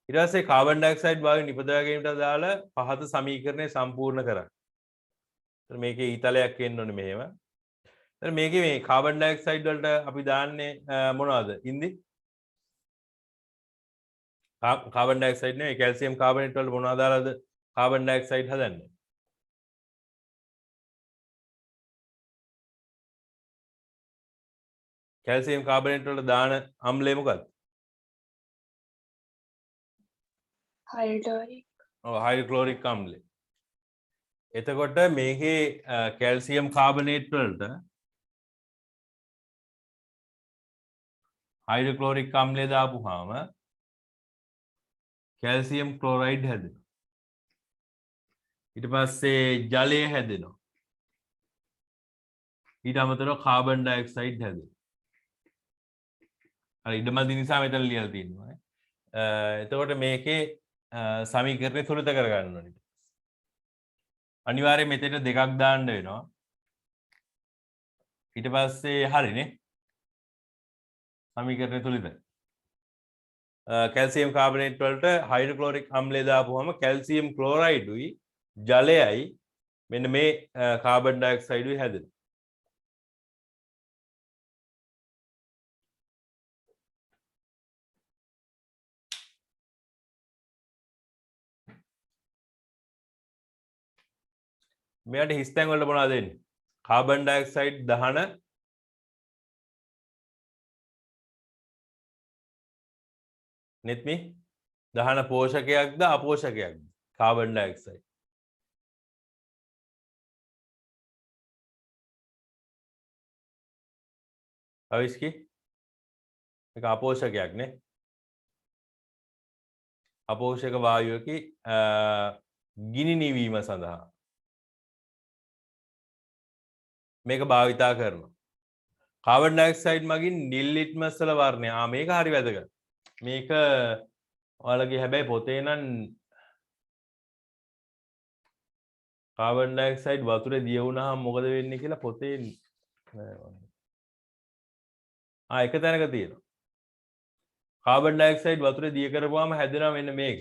ඊට පස්සේ කාබන් ඩයොක්සයිඩ් වායුව නිපදවා ගැනීමට අදාළ පහත සමීකරණය සම්පූර්ණ කරන්න. ඒතර මේකේ ඊතලයක් එන්න ඕනේ මෙහෙම. එතන මේකේ මේ කාබන් ඩයොක්සයිඩ් වලට අපි දාන්නේ මොනවද? ඉන්දි කාබන් ඩයොක්සයිඩ් නෙවෙයි කැල්සියම් කාබනේට් වලට මොනවද දාලාද කාබන් ඩයොක්සයිඩ් හදන්නේ? කැල්සියම් කාබනේට් වලට දාන අම්ලය මොකක්ද? හයිඩ්‍රොලික්. ඔව් හයිඩ්‍රොක්ලෝරික් අම්ලය. එතකොට මේකේ කැල්සියම් කාබනේට් වලට හයිඩ්‍රොක්ලෝරික් අම්ලය දාපුවාම කැල්සියම් ක්ලෝරයිඩ් හැදෙනවා. ඊට පස්සේ ජලය හැදෙනවා. ඊට අමතරව කාබන් ඩයොක්සයිඩ් හැදෙනවා. අර ඉඩමදි නිසා මෙතන ලියලා තියෙනවා. එතකොට මේකේ සමීකරණය තුලිත කරගන්න ඕනේ. අනිවාර්යයෙන් මෙතන දෙකක් දාන්න වෙනවා. ඊට පස්සේ හරිනේ. සමීකරණය තුලිත. කැල්සියම් කාබනේට් වලට හයිඩ්‍රොක්ලෝරික් අම්ලය දාපුවම කැල්සියම් ක්ලෝරයිඩුයි ජලයයි මෙන්න මේ කාබන් ඩයොක්සයිඩුයි හැදෙනවා. මෙයාට හිස්තැන් වලට මොනවද දෙන්නේ? කාබන් ඩයොක්සයිඩ් දහන නෙත්මි දහන පෝෂකයක්ද අපෝෂකයක්ද? Carbon dioxide. අවිස්කි මේක අපෝෂකයක් නේ. අපෝෂක වායුවකි ගිනි නිවීම සඳහා මේක භාවිතා කරනවා. කාබන් ඩයොක්සයිඩ් මගින් නිල් ලිට්මස් වල වර්ණය. මේක හරි වැදගත්. මේක ඔයාලගේ හැබැයි පොතේ නම් කාබන් ඩයොක්සයිඩ් වතුරේ දිය වුණාම මොකද වෙන්නේ කියලා පොතේ එක තැනක තියෙනවා. කාබන් ඩයොක්සයිඩ් වතුරේ දිය කරපුවාම හැදෙනවා මෙන්න මේක.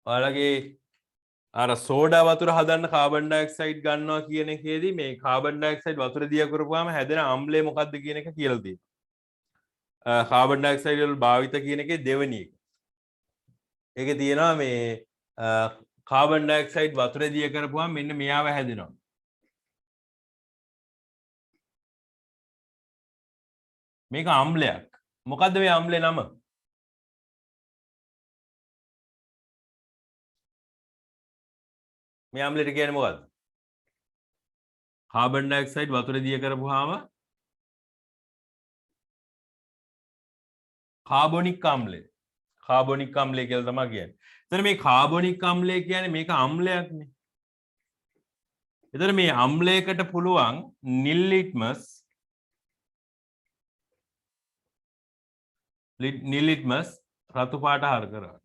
ඔයාලගේ අර සෝඩා වතුර හදන්න කාබන් ඩයොක්සයිඩ් ගන්නවා කියන එකේදී මේ කාබන් ඩයොක්සයිඩ් වතුර දිය කරපුවාම හැදෙන අම්ලය මොකක්ද කියන එක කියලා තියෙනවා. කාබන් ඩයොක්සයිඩ් වල භාවිත කියන එකේ දෙවෙනි එක. ඒකේ තියෙනවා මේ කාබන් ඩයොක්සයිඩ් වතුර දිය කරපුවාම මෙන්න මෙයාව හැදෙනවා. මේක අම්ලයක්. මොකද්ද මේ අම්ලේ නම? මේ අම්ලෙට කියන්නේ මොකද්ද? කාබන් ඩයොක්සයිඩ් වතුරේ දිය කරපුවාම කාබොනික් අම්ලය. කාබොනික් අම්ලය කියලා තමයි කියන්නේ. එතන මේ කාබොනික් අම්ලය කියන්නේ මේක අම්ලයක්නේ. එතන මේ අම්ලයකට පුළුවන් නිල් ලිට්මස් රතු පාට හර කරන්න.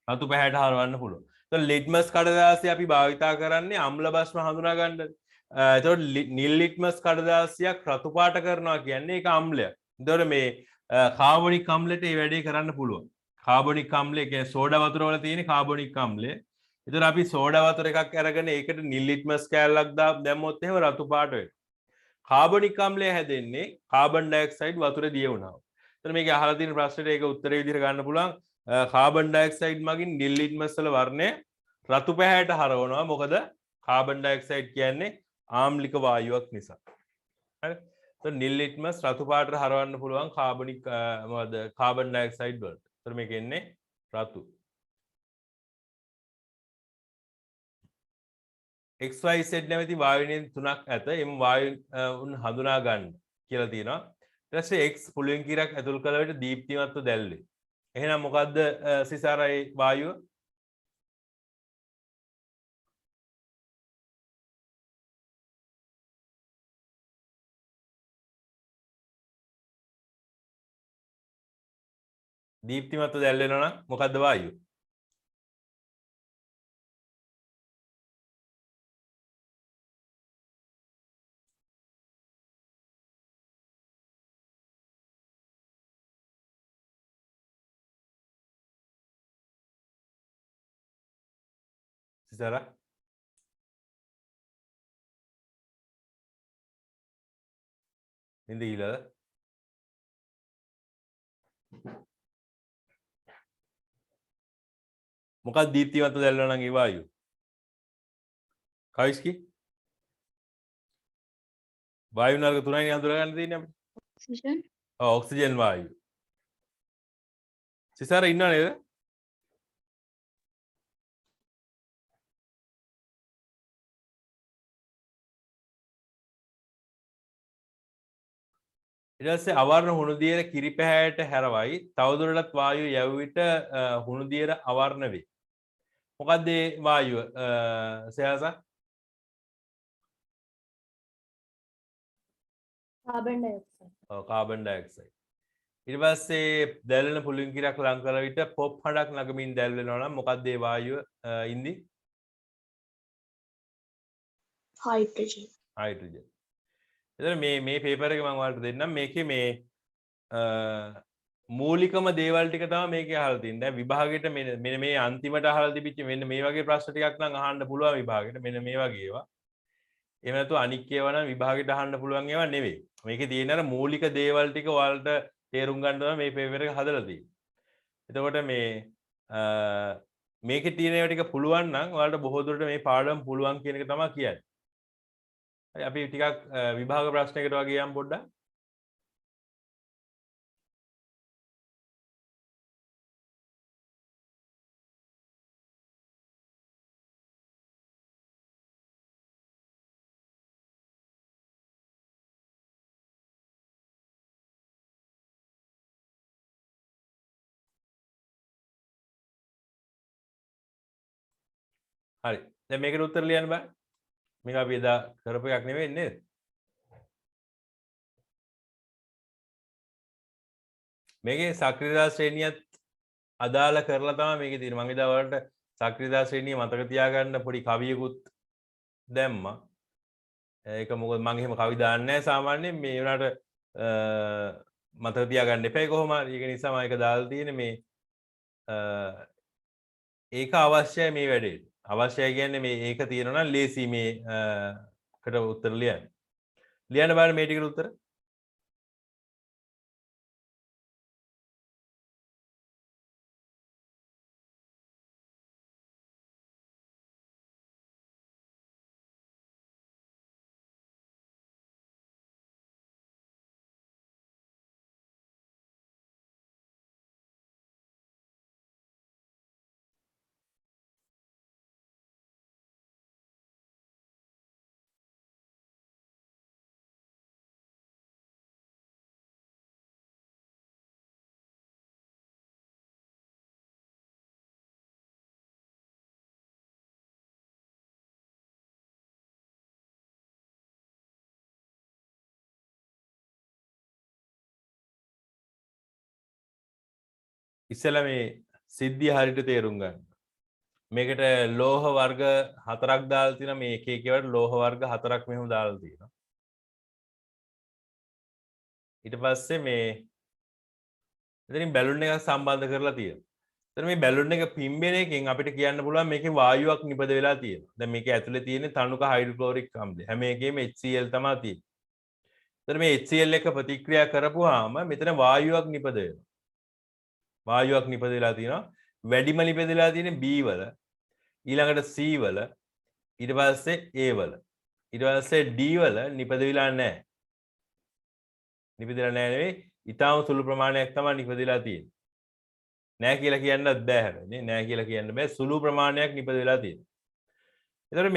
රතු පැහැයට හරවන්න පුළුවන්. එතකොට ලිට්මස් කඩදාසිය අපි භාවිතා කරන්නේ අම්ල භස්ම හඳුනා ගන්න. එතකොට නිල් ලිට්මස් කඩදාසියක් රතු පාට කරනවා කියන්නේ ඒක අම්ලයක්. එතකොට මේ කාබොනික් අම්ලයට මේ වැඩේ කරන්න පුළුවන්. කාබොනික් අම්ලය කියන්නේ සෝඩා වතුර වල තියෙන කාබොනික් අම්ලය. එතකොට අපි සෝඩා වතුර එකක් අරගෙන ඒකට නිල් ලිට්මස් කෑල්ලක් දැම්මොත් එහෙම රතු පාට වෙනවා. කාබොනික් අම්ලය හැදෙන්නේ කාබන් ඩයොක්සයිඩ් වතුරේ දිය වුණාම. එතන මේක අහලා තියෙන ප්‍රශ්නෙට ඒක උත්තරේ විදිහට ගන්න පුළුවන්. කාබන් ඩයොක්සයිඩ් මගින් නිල් ලිට්මස් වල වර්ණය රතු පැහැයට හරවනවා. මොකද කාබන් ඩයොක්සයිඩ් කියන්නේ ආම්ලික වායුවක් නිසා. හරි. එතකොට නිල් ලිට්මස් රතු පාටට හරවන්න පුළුවන් කාබොනික් මොකද කාබන් ඩයොක්සයිඩ් වලට. එතකොට මේක එන්නේ රතු. XYZ නැමැති වායුනියන් තුනක් ඇත. එම් වායුන් හඳුනා ගන්න කියලා තියෙනවා. ඊට පස්සේ X පුළුවෙන් කිරක් ඇතුල් කළ විට දීප්තිමත්ව දැල්වේ. එහෙනම් මොකද්ද සිසාරයි වායුව? දීප්තිමත්ව දැල්වෙනවා නම් මොකද්ද වායුව? සිසාරා නින්ද ගිහලාද? මොකක්ද දීප්තිමත්ව දැල්වෙනවා නම් ඒ වායුව? කවිස්කි වායු නර්ග තුනයි හඳුනා ගන්න තියෙන්නේ අපිට. Oxygen. ඔක්සිජන් වායුව. සිසාරා ඉන්නව නේද? ඊට පස්සේ අවර්ණ හුණු දියර කිරි පැහැයට හැරවයි. තවදුරටත් වායුව යැව් විට හුණු දියර අවර්ණ වේ. මොකක්ද මේ වායුව? සයාසා කාබන් ඩයොක්සයිඩ්. Carbon dioxide. ඊට පස්සේ දැල්වෙන පුළුන් කිරක් ලං කළ විට පොප් හඬක් නගමින් දැල්වෙනවා නම් මොකක්ද මේ වායුව? ඉන්දි හයිඩ්‍රජන්. හයිඩ්‍රජන්. එතන මේ පේපර් එක මම ඔයාලට දෙන්නම්. මේකේ මේ මූලිකම දේවල් ටික තමයි මේකේ අහලා තියෙන්නේ. දැන් විභාගෙට මෙන්න මේ අන්තිමට අහලා තිබිච්ච මෙන්න මේ වගේ ප්‍රශ්න ටිකක් නම් අහන්න පුළුවන් විභාගෙට. මෙන්න මේ වගේ ඒවා. එහෙම නැත්නම් අනික් ඒවා නම් විභාගෙට අහන්න පුළුවන් ඒවා නෙවෙයි. මේකේ තියෙන අර මූලික දේවල් ටික ඔයාලට තේරුම් ගන්න තමයි මේ පේපර් එක හදලා තියෙන්නේ. එතකොට මේකේ තියෙන ඒවා ටික පුළුවන් නම් ඔයාලට බොහෝ දුරට මේ පාඩම පුළුවන් කියන එක තමයි කියන්නේ. අපි ටිකක් විභාග ප්‍රශ්නයකට වගේ යම් පොඩ්ඩක්. හරි. දැන් මේකට උත්තර ලියන්න බෑ. මේක අපි එදා කරපු එකක් නෙවෙයි නේද? මේකේ සක්‍රීයතා ශ්‍රේණියත් අදාළ කරලා තමයි මේකේ තියෙන්නේ. මම එදා වලට සක්‍රීයතා ශ්‍රේණිය මතක තියාගන්න පොඩි කවියකුත් දැම්මා. ඒක මොකද මම එහෙම කවි දාන්නේ නැහැ සාමාන්‍යයෙන්. මේ වුණාට මතක තියාගන්න එපා කොහොම හරි. ඒක නිසා මම ඒක දාලා තියෙන්නේ මේ ඒක අවශ්‍යයි මේ වැඩේට. අවශ්‍යයි කියන්නේ මේ ඒක තියෙනවා නම් ලේසි මේ කට උත්තර ලියන්න. ලියන්න බලන්න මේ ටිකට උත්තර. ඉස්සෙල්ලා මේ සිද්ධිය හරියට තේරුම් ගන්න. මේකට ලෝහ වර්ග 4ක් දාලා තියෙනවා. මේ එක එක ඒවාට ලෝහ වර්ග 4ක් මෙහෙම දාලා තියෙනවා. ඊට පස්සේ මේ එතනින් බැලුන් එකක් සම්බන්ධ කරලා තියෙනවා. එතන මේ බැලුන් එක පිම්බෙන එකෙන් අපිට කියන්න පුළුවන් මේකේ වායුවක් නිපද වෙලා තියෙනවා. දැන් මේකේ ඇතුලේ තියෙන්නේ තනුක හයිඩ්‍රොක්ලෝරික් අම්ලය. හැම එකේම HCl තමයි තියෙන්නේ. එතන මේ HCl එක ප්‍රතික්‍රියා කරපුවාම මෙතන වායුවක් නිපද වෙනවා. වායුවක් නිපද වෙලා තියෙනවා. වැඩිම නිපදලා තියෙන්නේ B වල, ඊළඟට C වල, ඊට පස්සේ A වල. ඊට පස්සේ D වල නිපද වෙලා නැහැ. නිපදලා නැහැ නෙවෙයි, ඊටාම සුළු ප්‍රමාණයක් තමයි නිපදලා තියෙන්නේ. නැහැ කියලා කියන්නත් බෑ හැබැයි නේ. නැහැ කියලා කියන්න බෑ. සුළු ප්‍රමාණයක් නිපද වෙලා තියෙනවා. ඒතකොට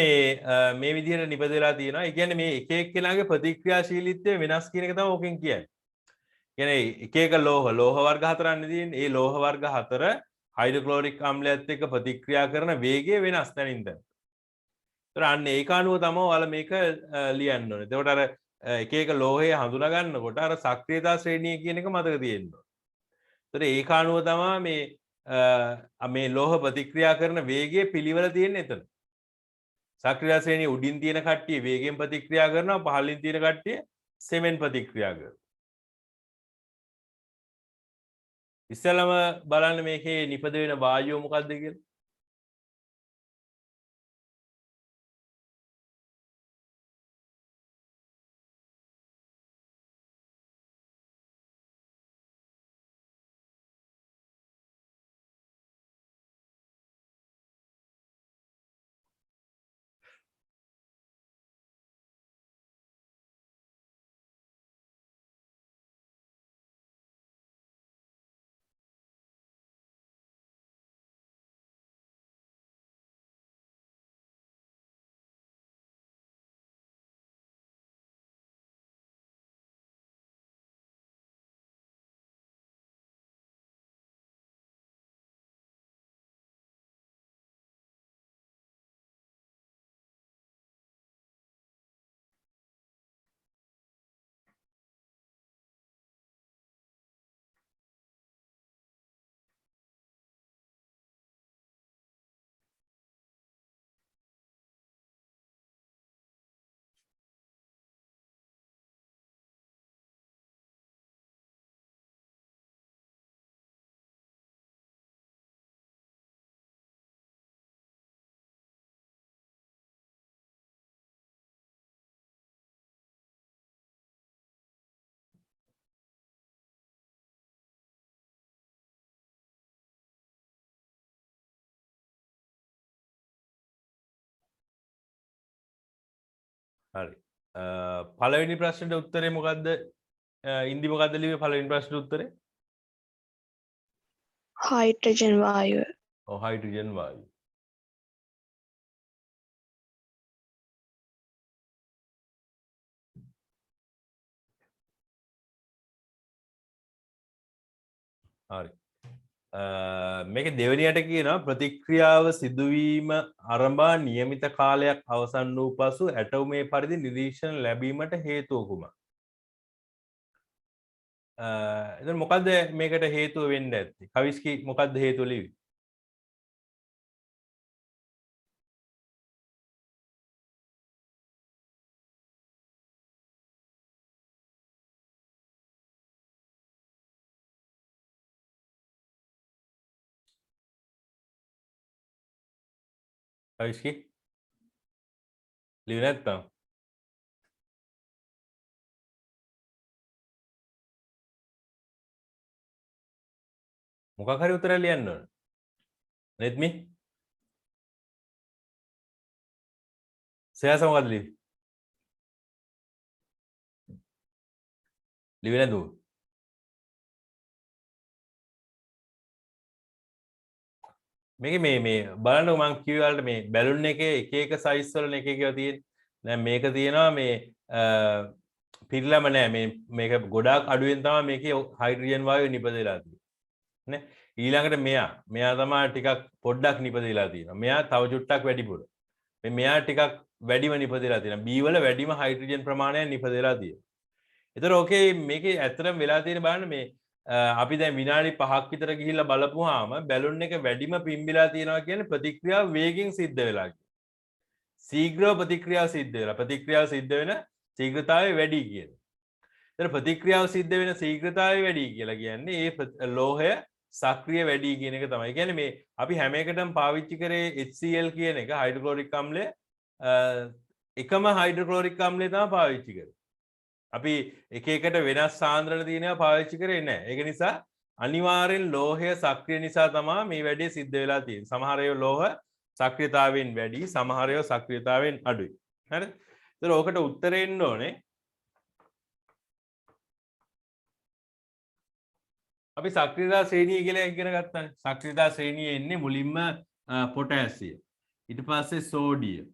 මේ විදිහට නිපද වෙලා තියෙනවා. ඒ කියන්නේ මේ එක එක්කෙනාගේ ප්‍රතික්‍රියාශීලීත්වය වෙනස් කියන එක තමයි ඕකෙන් කියන්නේ. කියන්නේ එක එක ලෝහ වර්ග හතරක් තියෙන්නේ. ඒ ලෝහ වර්ග හතර හයිඩ්‍රොක්ලෝරික් අම්ලයත් එක්ක ප්‍රතික්‍රියා කරන වේගය වෙනස් තැනින් තැන. ඒතර අන්න ඒක අනුව තමයි ඔයාලා මේක ලියන්න ඕනේ. එතකොට අර එක එක ලෝහය හඳුනා ගන්නකොට අර සක්‍රීයතා ශ්‍රේණිය කියන එක මතක තියෙන්න ඕනේ. ඒතර ඒක අනුව තමයි මේ ලෝහ ප්‍රතික්‍රියා කරන වේගයේ පිළිවෙල තියෙන්නේ එතන. සක්‍රීයතා ශ්‍රේණිය උඩින් තියෙන කට්ටිය වේගයෙන් ප්‍රතික්‍රියා කරනවා, පහළින් තියෙන කට්ටිය සෙමෙන් ප්‍රතික්‍රියා කරනවා. ඉස්සෙල්ලාම බලන්න මේකේ නිපද වෙන වායුව මොකක්ද කියලා. හරි. පළවෙනි ප්‍රශ්නෙට උත්තරේ මොකද්ද? ඉන්දි මොකද්ද ලිව්වේ පළවෙනි ප්‍රශ්නෙට උත්තරේ? හයිඩ්‍රජන් වායුව. ඔව් හයිඩ්‍රජන් වායුව. හරි. මේක දෙවෙනියට කියනවා ප්‍රතික්‍රියාව සිදුවීම අරඹා නියමිත කාලයක් අවසන් වූ පසු ඇටෝමේ පරිදි නිරීක්ෂණ ලැබීමට හේතුව කුමක්ද? එතන මොකද්ද මේකට හේතුව වෙන්න ඇත්තේ? කවිස්කි මොකද්ද හේතුව ලිව්වේ? කවිස්කි ලිව්වේ නැත්තම්? මොකක් හරි උත්තරයක් ලියන්න ඕන. නෙත්මි? සයාස මොකද්ද ලිව්වේ? ලිව්වේ නැතුව? මේක මේ බලන්නකො මම කිව්ව වලට මේ බැලුන් එකේ එක එක සයිස් වල එක එක ඒවා තියෙන්නේ. දැන් මේක තියෙනවා මේ පිරිලම නෑ මේක ගොඩාක් අඩුවෙන් තමයි මේකේ හයිඩ්‍රජන් වායුව නිපදෙලා තියෙන්නේ. නේ? ඊළඟට මෙයා තමයි ටිකක් පොඩ්ඩක් නිපදෙලා තියෙනවා. මෙයා තව චුට්ටක් වැඩිපුර. මෙයා ටිකක් වැඩිම නිපදෙලා තියෙනවා. B වල වැඩිම හයිඩ්‍රජන් ප්‍රමාණයක් නිපදෙලා තියෙනවා. ඒතර ඕකේ මේකේ ඇත්තටම වෙලා තියෙන බලන්න මේ අපි දැන් විනාඩි 5ක් විතර ගිහිල්ලා බලපුවාම බැලුන් එක වැඩිම පිම්බිලා තියෙනවා කියන්නේ ප්‍රතික්‍රියාව වේගෙන් සිද්ධ වෙලා කියන්නේ. ශීඝ්‍රව ප්‍රතික්‍රියාව සිද්ධ වෙලා ප්‍රතික්‍රියාව සිද්ධ වෙන ශීඝ්‍රතාවය වැඩි කියන්නේ. ඒතර ප්‍රතික්‍රියාව සිද්ධ වෙන ශීඝ්‍රතාවය වැඩි කියලා කියන්නේ ඒ ලෝහය සක්‍රිය වැඩි කියන එක තමයි. කියන්නේ මේ අපි හැම එකටම පාවිච්චි කරේ HCl කියන එක හයිඩ්‍රොක්ලොරික් අම්ලය එකම හයිඩ්‍රොක්ලොරික් අම්ලය තමයි පාවිච්චි කරේ. අපි එක එකට වෙනස් සාන්ද්‍රණ තියෙනවා පාවිච්චි කරේ නැහැ. ඒක නිසා අනිවාර්යෙන් ලෝහය සක්‍රිය නිසා තමයි මේ වැඩේ සිද්ධ වෙලා තියෙන්නේ. සමහර ඒවා ලෝහ සක්‍රියතාවයෙන් වැඩි, සමහර ඒවා සක්‍රියතාවයෙන් අඩුයි. හරිද? ඒතර ඕකට උත්තරේ එන්න ඕනේ. අපි සක්‍රියතා ශ්‍රේණිය කියලා ඉගෙන ගත්තානේ. සක්‍රියතා ශ්‍රේණියේ එන්නේ මුලින්ම පොටෑසියම්. ඊට පස්සේ සෝඩියම්.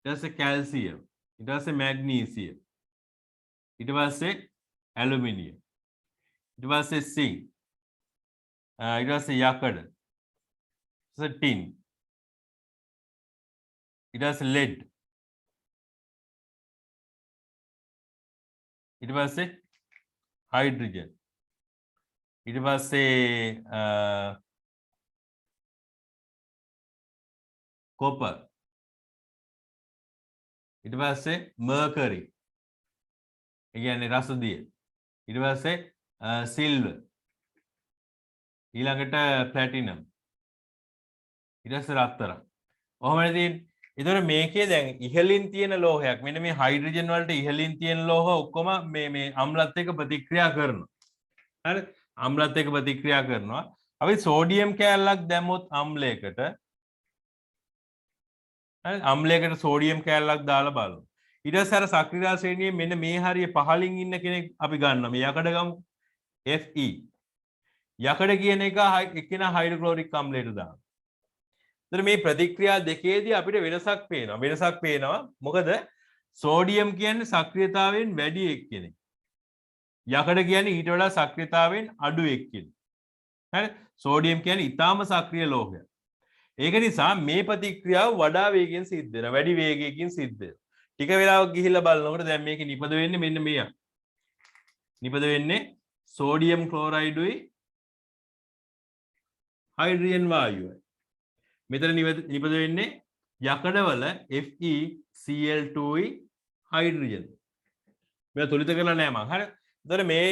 ඊට පස්සේ කැල්සියම්. ඊට පස්සේ මැග්නීසියම්. ඊට පස්සේ ඇලුමිනියම්. ඊට පස්සේ සිංක්. ඊට පස්සේ යකඩ. ඊට පස්සේ ටින්. ඊට පස්සේ ලෙඩ්. ඊට පස්සේ හයිඩ්‍රජන්. ඊට පස්සේ කොපර්. ඊට පස්සේ මර්කරි. ඒ කියන්නේ රසදිය. ඊට පස්සේ සිල්වර්. ඊළඟට ප්ලැටිනම්. ඊට පස්සේ රත්තරන්. ඔහොමනේ තියෙන්නේ. ඒතර මේකේ දැන් ඉහළින් තියෙන ලෝහයක් මෙන්න මේ හයිඩ්‍රජන් වලට ඉහළින් තියෙන ලෝහ ඔක්කොම මේ අම්ලත් එක්ක ප්‍රතික්‍රියා කරනවා. හරි? අම්ලත් එක්ක ප්‍රතික්‍රියා කරනවා. අපි සෝඩියම් කෑල්ලක් දැම්මොත් අම්ලයකට හරි අම්ලයකට සෝඩියම් කෑල්ලක් දාලා බලමු. ඊට පස්සේ අර සක්‍රියතා ශ්‍රේණියේ මෙන්න මේ හරිය පහලින් ඉන්න කෙනෙක් අපි ගන්නවා. මේ යකඩ ගමු. Fe. යකඩ කියන එක එක්කෙනා හයිඩ්‍රොක්ලොරික් අම්ලයට දානවා. ඒතර මේ ප්‍රතික්‍රියා දෙකේදී අපිට වෙනසක් පේනවා. වෙනසක් පේනවා. මොකද සෝඩියම් කියන්නේ සක්‍රියතාවයෙන් වැඩි එක්කෙනෙක්. යකඩ කියන්නේ ඊට වඩා සක්‍රියතාවයෙන් අඩු එක්කෙනෙක්. හරි? සෝඩියම් කියන්නේ ඊටාම සක්‍රිය ලෝහයක්. ඒක නිසා මේ ප්‍රතික්‍රියාව වඩා වේගයෙන් සිද්ධ වෙනවා. වැඩි වේගයකින් සිද්ධ වෙනවා. ටික වෙලාවක් ගිහිල්ලා බලනකොට දැන් මේකේ නිපද වෙන්නේ මෙන්න මෙයා. නිපද වෙන්නේ සෝඩියම් ක්ලෝරයිඩුයි හයිඩ්‍රජන් වායුවයි. මෙතන නිපද වෙන්නේ යකඩවල FeCl2යි හයිඩ්‍රජන්. මේක තුලිත කරලා නෑ මං. හරි. එතකොට මේ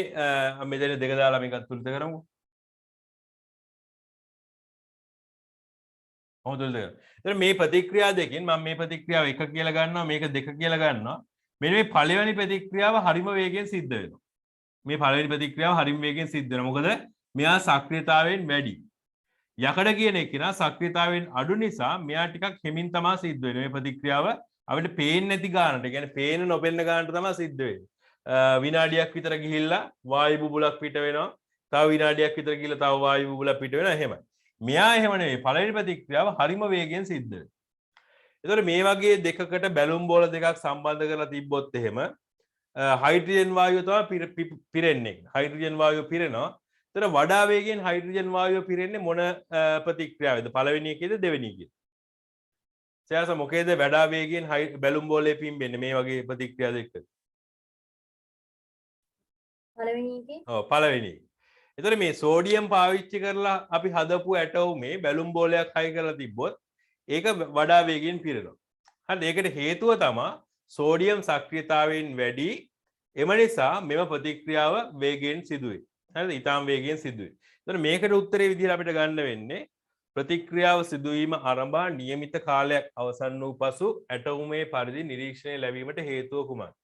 මෙතන දෙක දාලා මේක තුලිත කරමු. හොඳද? එතකොට මේ ප්‍රතික්‍රියා දෙකෙන් මම මේ ප්‍රතික්‍රියාව 1 කියලා ගන්නවා මේක 2 කියලා ගන්නවා. මෙන්න මේ පළවෙනි ප්‍රතික්‍රියාව හරිම වේගයෙන් සිද්ධ වෙනවා. මේ පළවෙනි ප්‍රතික්‍රියාව හරිම වේගයෙන් සිද්ධ වෙනවා. මොකද මෙයා සක්‍රියතාවයෙන් වැඩි. යකඩ කියන එක නා සක්‍රියතාවයෙන් අඩු නිසා මෙයා ටිකක් හිමින් තමයි සිද්ධ වෙන්නේ. මේ ප්‍රතික්‍රියාව අපිට පේන්නේ නැති ගානට, ඒ කියන්නේ පේන නොපෙන්න ගානට තමයි සිද්ධ වෙන්නේ. විනාඩියක් විතර ගිහිල්ලා වායු බුබුලක් පිට වෙනවා. තව විනාඩියක් විතර ගිහිල්ලා තව වායු බුබුලක් පිට වෙනවා. එහෙමයි. මෙයා එහෙම නෙවෙයි. පළවෙනි ප්‍රතික්‍රියාව හරිම වේගයෙන් සිද්ධ වෙනවා. ඒතකොට මේ වගේ දෙකකට බැලුම් බෝල දෙකක් සම්බන්ධ කරලා තිබ්බොත් එහෙම හයිඩ්‍රජන් වායුව තමයි පිරෙන්නේ. හයිඩ්‍රජන් වායුව පිරෙනවා. ඒතර වඩා වේගයෙන් හයිඩ්‍රජන් වායුව පිරෙන්නේ මොන ප්‍රතික්‍රියාවේද? පළවෙනි එකේද දෙවෙනි එකේද? සයාස මොකේද වඩා වේගයෙන් බැලුම් බෝලේ පිම්බෙන්නේ මේ වගේ ප්‍රතික්‍රියා දෙක? පළවෙනි එකේ ඔව් පළවෙනි. එතකොට මේ සෝඩියම් පාවිච්චි කරලා අපි හදපු ඇටෝමේ බැලුම් බෝලයක් හයි කරලා තිබ්බොත් ඒක වඩා වේගයෙන් පිරෙනවා. හරි ඒකට හේතුව තමයි සෝඩියම් සක්‍රියතාවයෙන් වැඩි. එම නිසා මෙම ප්‍රතික්‍රියාව වේගයෙන් සිදුවේ. හරිද? ඊටාම් වේගයෙන් සිදුවේ. එතකොට මේකට උත්තරේ විදිහට අපිට ගන්න වෙන්නේ ප්‍රතික්‍රියාව සිදුවීම ආරම්භා નિયમિત කාලයක් අවසන් වූ පසු ඇටෝමේ පරිදි නිරීක්ෂණය ලැබීමට හේතුව කුමක්ද?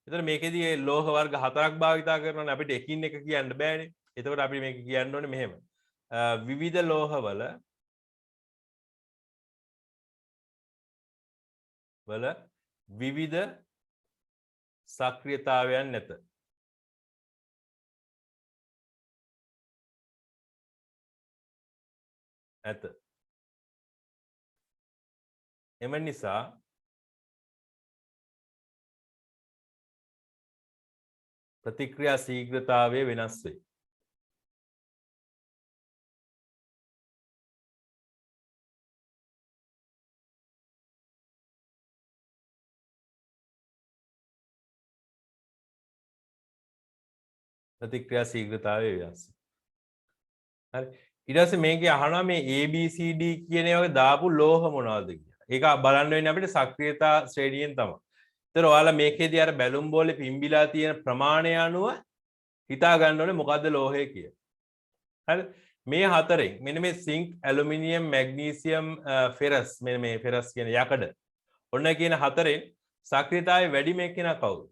එතකොට මේකෙදී මේ ලෝහ වර්ග හතරක් භාවිතා කරනවානේ අපිට එකින් එක කියන්න බෑනේ. එතකොට අපි මේක කියන්න ඕනේ මෙහෙම. විවිධ ලෝහවල විවිධ සක්‍රියතාවයන් නැත. එම නිසා ප්‍රතික්‍රියා ශීඝ්‍රතාවය වෙනස් වේ. ප්‍රතික්‍රියා ශීඝ්‍රතාවය වෙනස්. හරි. ඊට පස්සේ මේකේ අහනවා මේ ABCD කියන ඒවාගේ දාපු ලෝහ මොනවද කියලා. ඒක බලන්න වෙන්නේ අපිට සක්‍රියතා ශ්‍රේණියෙන් තමයි. ඒතර ඔයාලා මේකේදී අර බැලුම් බෝලේ පිම්බිලා තියෙන ප්‍රමාණය අනුව හිතා ගන්න ඕනේ මොකද්ද ලෝහය කියලා. හරි. මේ හතරෙන් මෙන්න මේ සිංක්, ඇලුමිනියම්, මැග්නීසියම්, ෆෙරස් මෙන්න මේ ෆෙරස් කියන යකඩ. ඔන්න කියන හතරෙන් සක්‍රියතාවය වැඩි මේ කෙනා කවුද?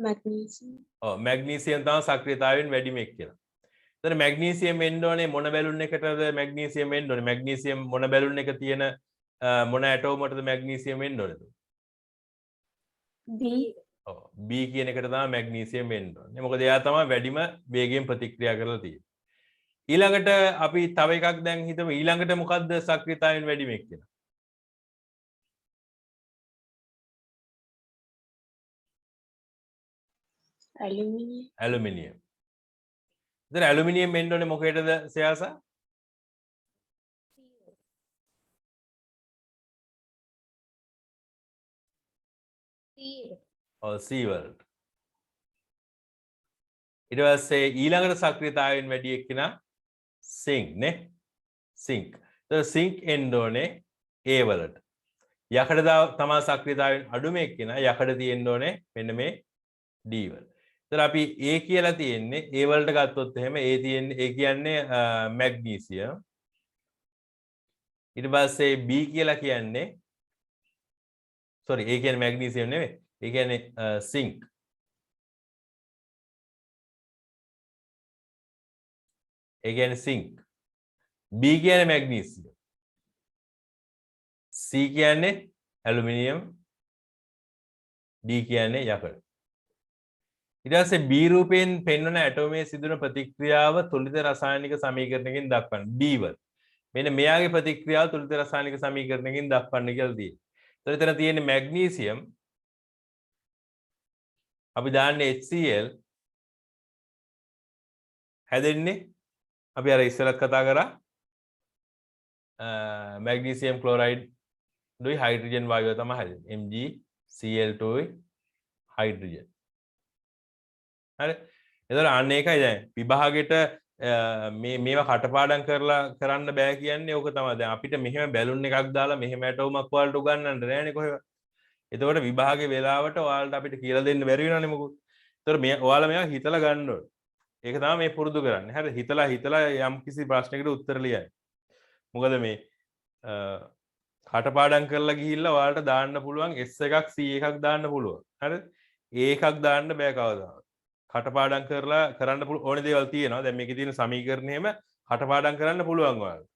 මැග්නීසියම්. ඔව් මැග්නීසියම් තමයි සක්‍රියතාවයෙන් වැඩිම එක කියලා. එතන මැග්නීසියම් වෙන්න ඕනේ මොන බැලුන් එකටද මැග්නීසියම් වෙන්න ඕනේ? මැග්නීසියම් මොන බැලුන් එක තියෙන මොන ඇටෝමකටද මැග්නීසියම් වෙන්න ඕනේද? B. ඔව් B කියන එකට තමයි මැග්නීසියම් වෙන්න ඕනේ. මොකද එයා තමයි වැඩිම වේගයෙන් ප්‍රතික්‍රියා කරලා තියෙන්නේ. ඊළඟට අපි තව එකක් දැන් හිතමු ඊළඟට මොකද්ද සක්‍රියතාවයෙන් වැඩිම එක කියලා? ඇලුමිනියම්. ඇලුමිනියම්. ඉතින් ඇලුමිනියම් වෙන්න ඕනේ මොකේටද සයාසා? ඔව් C වලට. ඊට පස්සේ ඊළඟට සක්‍රියතාවයෙන් වැඩි එක්කිනා සිංක් නේ. සිංක්. ඒතර සිංක් එන්න ඕනේ A වලට. යකඩ තමයි සක්‍රියතාවයෙන් අඩුම එක්කිනා යකඩ තියෙන්න ඕනේ මෙන්න මේ D වල. ඒතර අපි A කියලා තියෙන්නේ A වලට ගත්තොත් එහෙම A තියෙන්නේ A කියන්නේ මැග්නීසියම්. ඊට පස්සේ B කියලා කියන්නේ sorry A කියන්නේ මැග්නීසියම් නෙවෙයි. ඒ කියන්නේ සිංක්. ඒ කියන්නේ සිංක්. B කියන්නේ මැග්නීසියම්. C කියන්නේ ඇලුමිනියම්. D කියන්නේ යකඩ. ඊට පස්සේ B රූපයෙන් පෙන්වන ඇටෝමයේ සිදුවන ප්‍රතික්‍රියාව තුලිත රසායනික සමීකරණයකින් දක්වන්න. B වල. මෙන්න මෙයාගේ ප්‍රතික්‍රියාව තුලිත රසායනික සමීකරණයකින් දක්වන්න කියලා තියෙනවා. ඒතර එතන තියෙන්නේ මැග්නීසියම්. අපි දාන්නේ HCl හැදෙන්නේ අපි අර ඉස්සෙල්ලත් කතා කරා මැග්නීසියම් ක්ලෝරයිඩ් දුයි හයිඩ්‍රජන් වායුව තමයි හැදෙන්නේ. MgCl2 hydrogen. හරි. එතකොට අන්න ඒකයි දැන් විභාගෙට මේවා කටපාඩම් කරලා කරන්න බෑ කියන්නේ ඕක තමයි. දැන් අපිට මෙහෙම බැලුන් එකක් දාලා මෙහෙම ඇටෝමක් වලට උගන්වන්න නෑනේ කොහෙවත්. එතකොට විභාගේ වෙලාවට ඔයාලට අපිට කියලා දෙන්න බැරි වෙනවනේ මොකද. එතකොට ඔයාලා මේවා හිතලා ගන්න ඕනේ. ඒක තමයි මේ පුරුදු කරන්නේ. හරිද? හිතලා යම් කිසි ප්‍රශ්නයකට උත්තර ලියන්න. මොකද මේ කටපාඩම් කරලා ගිහිල්ලා ඔයාලට දාන්න පුළුවන් S එකක් C එකක් දාන්න පුළුවන්. හරිද? A එකක් දාන්න බෑ කවදාවත්. කටපාඩම් කරලා කරන්න ඕනේ දේවල් තියෙනවා. දැන් මේකේ තියෙන සමීකරණ එහෙම කටපාඩම් කරන්න පුළුවන් ඔයාලට.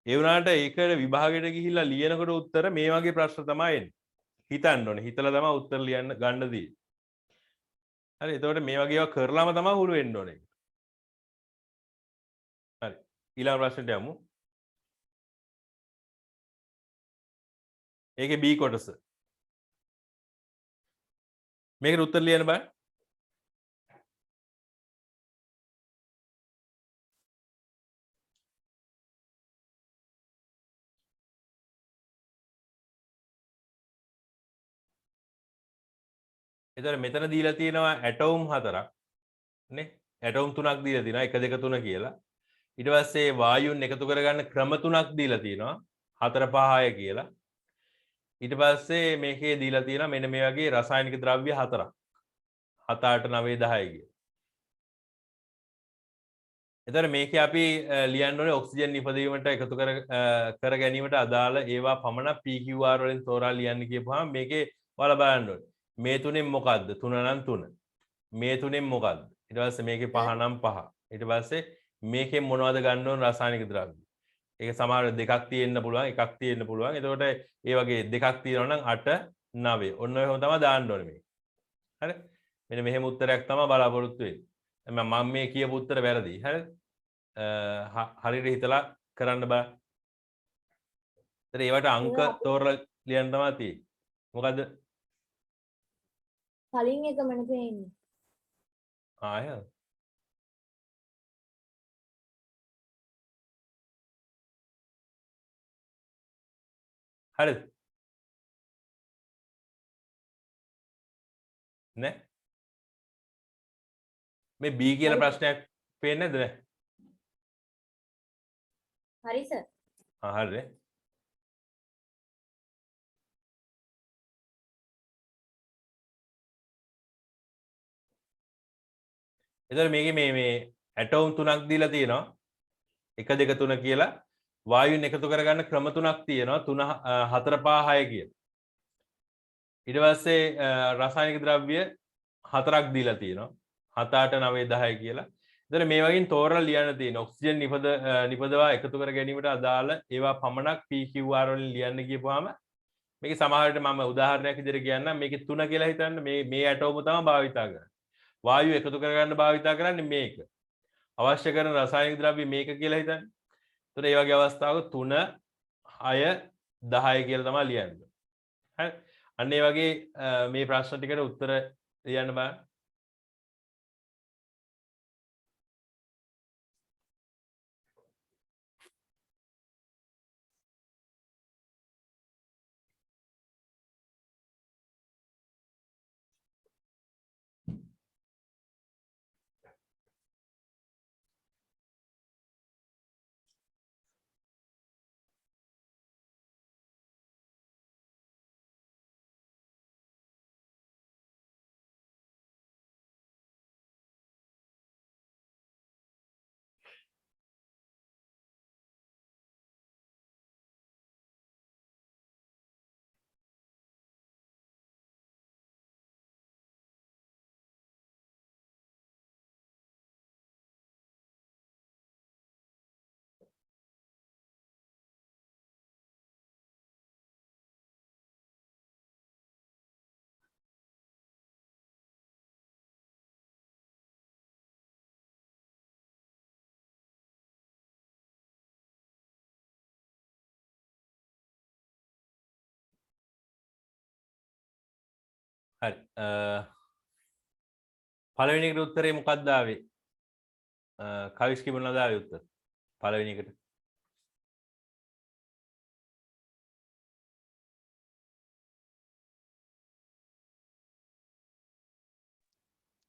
ඒ වුණාට ඒක විභාගයට ගිහිල්ලා ලියනකොට උත්තර මේ වගේ ප්‍රශ්න තමයි එන්නේ. හිතන්න ඕනේ. හිතලා තමයි උත්තර ලියන්න ගන්න දී. හරි. එතකොට මේ වගේ ඒවා කරලාම තමයි හුරු වෙන්න ඕනේ. හරි. ඊළඟ ප්‍රශ්නට යමු. ඒකේ B කොටස. මේකට උත්තර ලියන්න බෑ. එතකොට මෙතන දීලා තියෙනවා ඇටෝම් 4ක් නේ. ඇටෝම් 3ක් දීලා තියෙනවා 1 2 3 කියලා. ඊට පස්සේ වායුන් එකතු කරගන්න ක්‍රම 3ක් දීලා තියෙනවා 4 5 6 කියලා. ඊට පස්සේ මේකේ දීලා තියෙනවා මෙන්න මේ වගේ රසායනික ද්‍රව්‍ය 4ක් 7 8 9 10 කියලා. එතකොට මේකේ අපි ලියන්න ඕනේ ඔක්සිජන් නිපදවීමට එකතු කර ගැනීමට අදාළ ඒවා පමණ PQR වලින් තෝරා ලියන්න කියපුවාම මේකේ ඔයාලා බලන්න ඕනේ. මේ තුනෙන් මොකද්ද? 3 නම් 3. මේ තුනෙන් මොකද්ද? ඊට පස්සේ මේකේ 5 නම් 5. ඊට පස්සේ මේකෙන් මොනවද ගන්න ඕන රසායනික ද්‍රව්‍ය? ඒක සමහර දෙකක් තියෙන්න පුළුවන්, එකක් තියෙන්න පුළුවන්. එතකොට ඒ වගේ දෙකක් තියෙනවා නම් 8 9. ඔන්න ඔයම තමයි දාන්න ඕනේ මේක. හරි? මෙන්න මෙහෙම උත්තරයක් තමයි බලාපොරොත්තු වෙන්නේ. මම මේ කියපු උත්තර වැරදි. හරිද? හරියට හිතලා කරන්න බෑ. ඒවට අංක තෝරලා ලියන්න තමයි තියෙන්නේ. මොකද්ද? කලින් එකමනේ පේන්නේ. ආය. හරිද? නේ? මේ B කියලා ප්‍රශ්නයක් පේන්නේ නැද්ද නේ? හරි සර්. හරිනේ. එතකොට මේකේ මේ ඇටෝම් 3ක් දීලා තියෙනවා 1 2 3 කියලා වායුන් එකතු කරගන්න ක්‍රම 3ක් තියෙනවා 3 4 5 6 කියලා. ඊට පස්සේ රසායනික ද්‍රව්‍ය 4ක් දීලා තියෙනවා 7 8 9 10 කියලා. එතකොට මේ වගේ තෝරලා ලියන්න තියෙන ඔක්සිජන් නිපදවා එකතු කර ගැනීමට අදාළ ඒවා පමණක් PQR වලින් ලියන්න කියපුවාම මේකේ සමහරවිට මම උදාහරණයක් විදිහට කියන්නම් මේකේ 3 කියලා හිතන්න මේ ඇටෝම තමයි භාවිතා කරන්නේ. වායුව එකතු කරගන්න භාවිතා කරන්නේ මේක. අවශ්‍ය කරන රසායනික ද්‍රව්‍ය මේක කියලා හිතන්න. එතකොට මේ වගේ අවස්ථාවක 3 6 10 කියලා තමයි ලියන්නේ. හරි. අන්න ඒ වගේ මේ ප්‍රශ්න ටිකට උත්තර ලියන්න බෑ. හරි. පළවෙනි එකට උත්තරේ මොකක්ද ආවේ? කවිස් කිව්වනද ආවේ උත්තර? පළවෙනි එකට.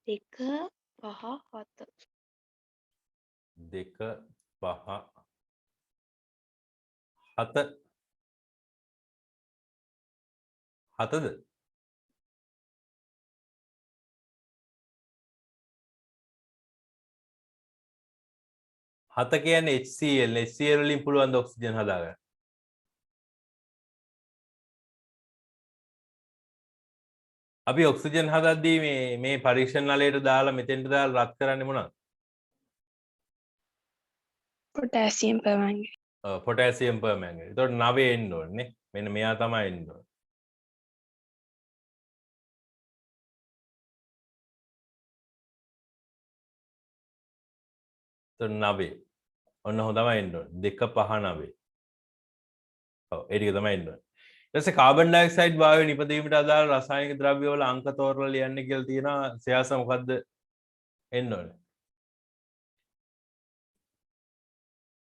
දෙක පහ හත. 2 5 7 7ද? හත කියන්නේ HCl. HCl වලින් පුළුවන් ද ඔක්සිජන් හදාගන්න? අපි ඔක්සිජන් හදද්දී මේ පරීක්ෂණ නලයට දාලා මෙතෙන්ට දාලා රත් කරන්නේ මොනවද? පොටෑසියම් පර්මැංගනේට්. පොටෑසියම් පර්මැංගනේට්. ඒතකොට 9 එන්න ඕනේ නේ. මෙන්න මෙයා තමයි එන්න ඕනේ. ඒතකොට 9. ඔන්න හොඳම එන්න ඕනේ. 2 5 9. ඔව් ඒ ටික තමයි එන්න ඕනේ. ඊට කාබන් ඩයොක්සයිඩ් වායුව නිපදවීමට අදාළ රසායනික ද්‍රව්‍ය වල අංක තෝරලා ලියන්න කියලා තියෙනවා. සයාස මොකද්ද එන්න ඕනේ?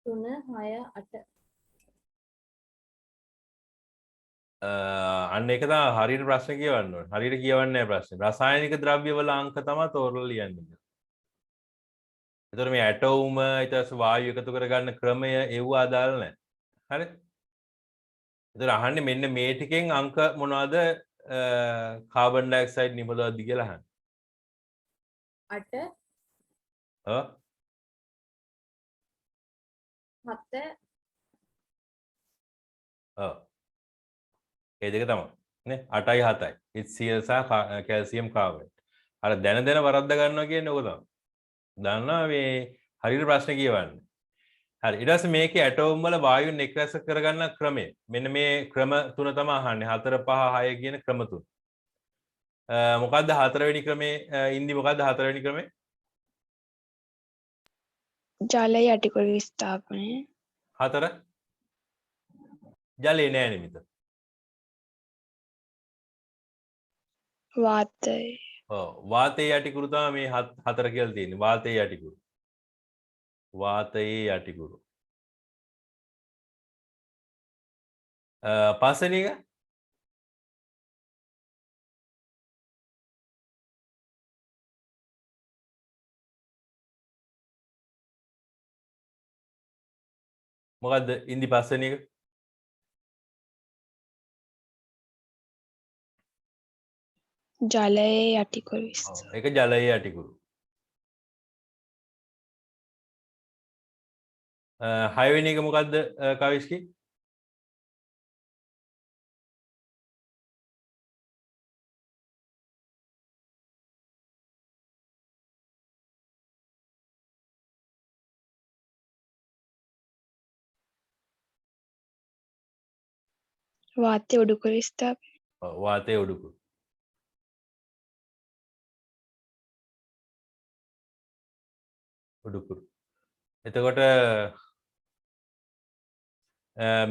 3 6 8 අන්න ඒක තමයි හරියට ප්‍රශ්න කියවන්න ඕනේ. හරියට කියවන්නේ නැහැ ප්‍රශ්නේ. රසායනික ද්‍රව්‍ය වල අංක තමයි තෝරලා ලියන්නේ. එතකොට මේ ඇටෝම ඊට පස්සේ වායු එකතු කරගන්න ක්‍රමය ඒව අදාළ නැහැ. හරිද? එතකොට අහන්නේ මෙන්න මේ ටිකෙන් අංක මොනවද කාබන් ඩයොක්සයිඩ් නිපදවද්දි කියලා අහන්නේ. 8 ඔව් 7 ඔව් ඒ දෙක තමයි නේ 8යි 7යි HCl සහ කැල්සියම් කාබනේට්. අර දැන වරද්ද ගන්නවා කියන්නේ ඕක තමයි. දන්නවා මේ හරියට ප්‍රශ්න කියවන්නේ. හරි ඊට පස්සේ මේකේ ඇටෝම් වල වායුන් එක්රැස් කරගන්න ක්‍රමය. මෙන්න මේ ක්‍රම තුන තමයි අහන්නේ. 4 5 6 කියන ක්‍රම තුන. මොකද්ද හතරවෙනි ක්‍රමේ ඉන්දි මොකද්ද හතරවෙනි ක්‍රමේ? ජලය යටිකුරු විස්ථාපනය. 4 ජලේ නෑ නෙමිත. වාතය. ඔව් වාතයේ යටිකුරු තමයි මේ 4 කියලා තියෙන්නේ. වාතයේ යටිකුරු. වාතයේ යටිකුරු. පස්වෙනි එක මොකද්ද ඉන්දි පස්වෙනි එක? ජලයේ යටිකුරු ඔව් විස්ථාපනය. ඒක ජලයේ යටිකුරු. හයවෙනි එක මොකද්ද කවිස්කි? වාතයේ උඩුකුරු විස්ථාපනය. ඔව් වාතයේ උඩුකුරු. උඩුකුරු. එතකොට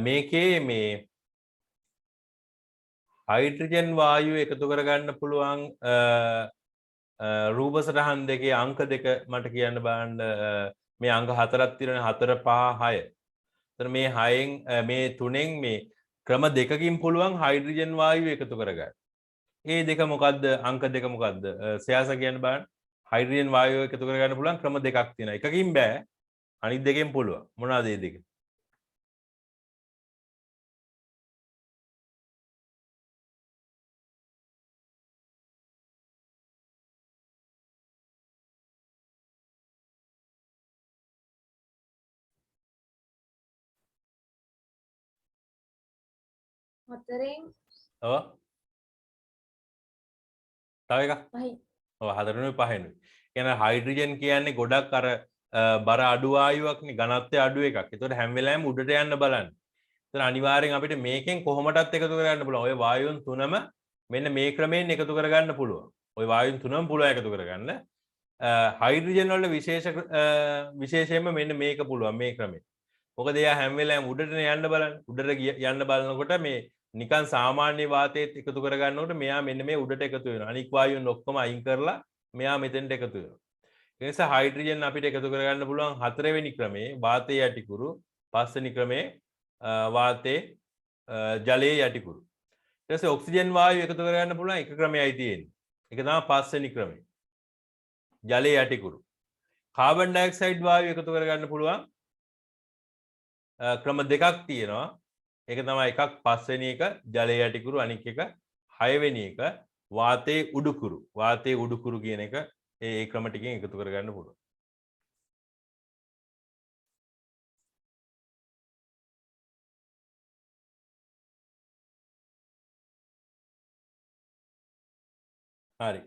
මේකේ මේ හයිඩ්‍රජන් වායුව එකතු කරගන්න පුළුවන් රූප සටහන් දෙකේ අංක දෙක මට කියන්න බලන්න. මේ අංක හතරක් තියෙනනේ 4 5 6. එතන මේ 6න් මේ 3න් මේ ක්‍රම දෙකකින් පුළුවන් හයිඩ්‍රජන් වායුව එකතු කරගන්න. ඒ දෙක මොකද්ද? අංක දෙක මොකද්ද? සයාස කියන්න බලන්න. හයිඩ්‍රජන් වායුව එකතු කරගන්න පුළුවන් ක්‍රම දෙකක් තියෙනවා. එකකින් බෑ. අනිත් දෙකෙන් පුළුවන්. මොනවාද මේ දෙක? හතරෙන් ඔව්. තව එකක්. පහයි ඔව් හතරෙනුයි පහෙනුයි. කියන්නේ හයිඩ්‍රජන් කියන්නේ ගොඩක් අර බර අඩු වායුවක්නේ ඝනත්වය අඩු එකක්. ඒතකොට හැම වෙලාවෙම උඩට යන්න බලන්න. ඒතර අනිවාර්යෙන් අපිට මේකෙන් කොහොමදත් එකතු කරගන්න පුළුවන්. ඔය වායුන් තුනම මෙන්න මේ ක්‍රමයෙන් එකතු කරගන්න පුළුවන්. ඔය වායුන් තුනම පුළුවන් එකතු කරගන්න. හයිඩ්‍රජන් වල විශේෂයෙන්ම මෙන්න මේක පුළුවන් මේ ක්‍රමය. මොකද එයා හැම වෙලාවෙම උඩට යන්න බලන්න. උඩට යන්න බලනකොට මේ නිකන් සාමාන්‍ය වාතයේත් එකතු කරගන්නකොට මෙයා මෙන්න මේ උඩට එකතු වෙනවා. අනික් වායුන් ඔක්කොම අයින් කරලා මෙයා මෙතෙන්ට එකතු වෙනවා. ඒ නිසා හයිඩ්‍රජන් අපිට එකතු කරගන්න පුළුවන් හතරවෙනි ක්‍රමේ වාතයේ යටිකුරු, පස්වෙනි ක්‍රමේ වාතයේ ජලයේ යටිකුරු. ඊට පස්සේ ඔක්සිජන් වායුව එකතු කරගන්න පුළුවන් එක ක්‍රමයයි තියෙන්නේ. ඒක තමයි පස්වෙනි ක්‍රමය. ජලයේ යටිකුරු. කාබන් ඩයොක්සයිඩ් වායුව එකතු කරගන්න පුළුවන් ක්‍රම දෙකක් තියෙනවා. ඒක තමයි එකක් පස්වෙනි එක ජලයේ යටිකුරු, අනික් එක හයවෙනි එක වාතයේ උඩුකුරු. වාතයේ උඩුකුරු කියන එක ඒ ක්‍රම ටිකෙන් එකතු කරගන්න පුළුවන්. හරි.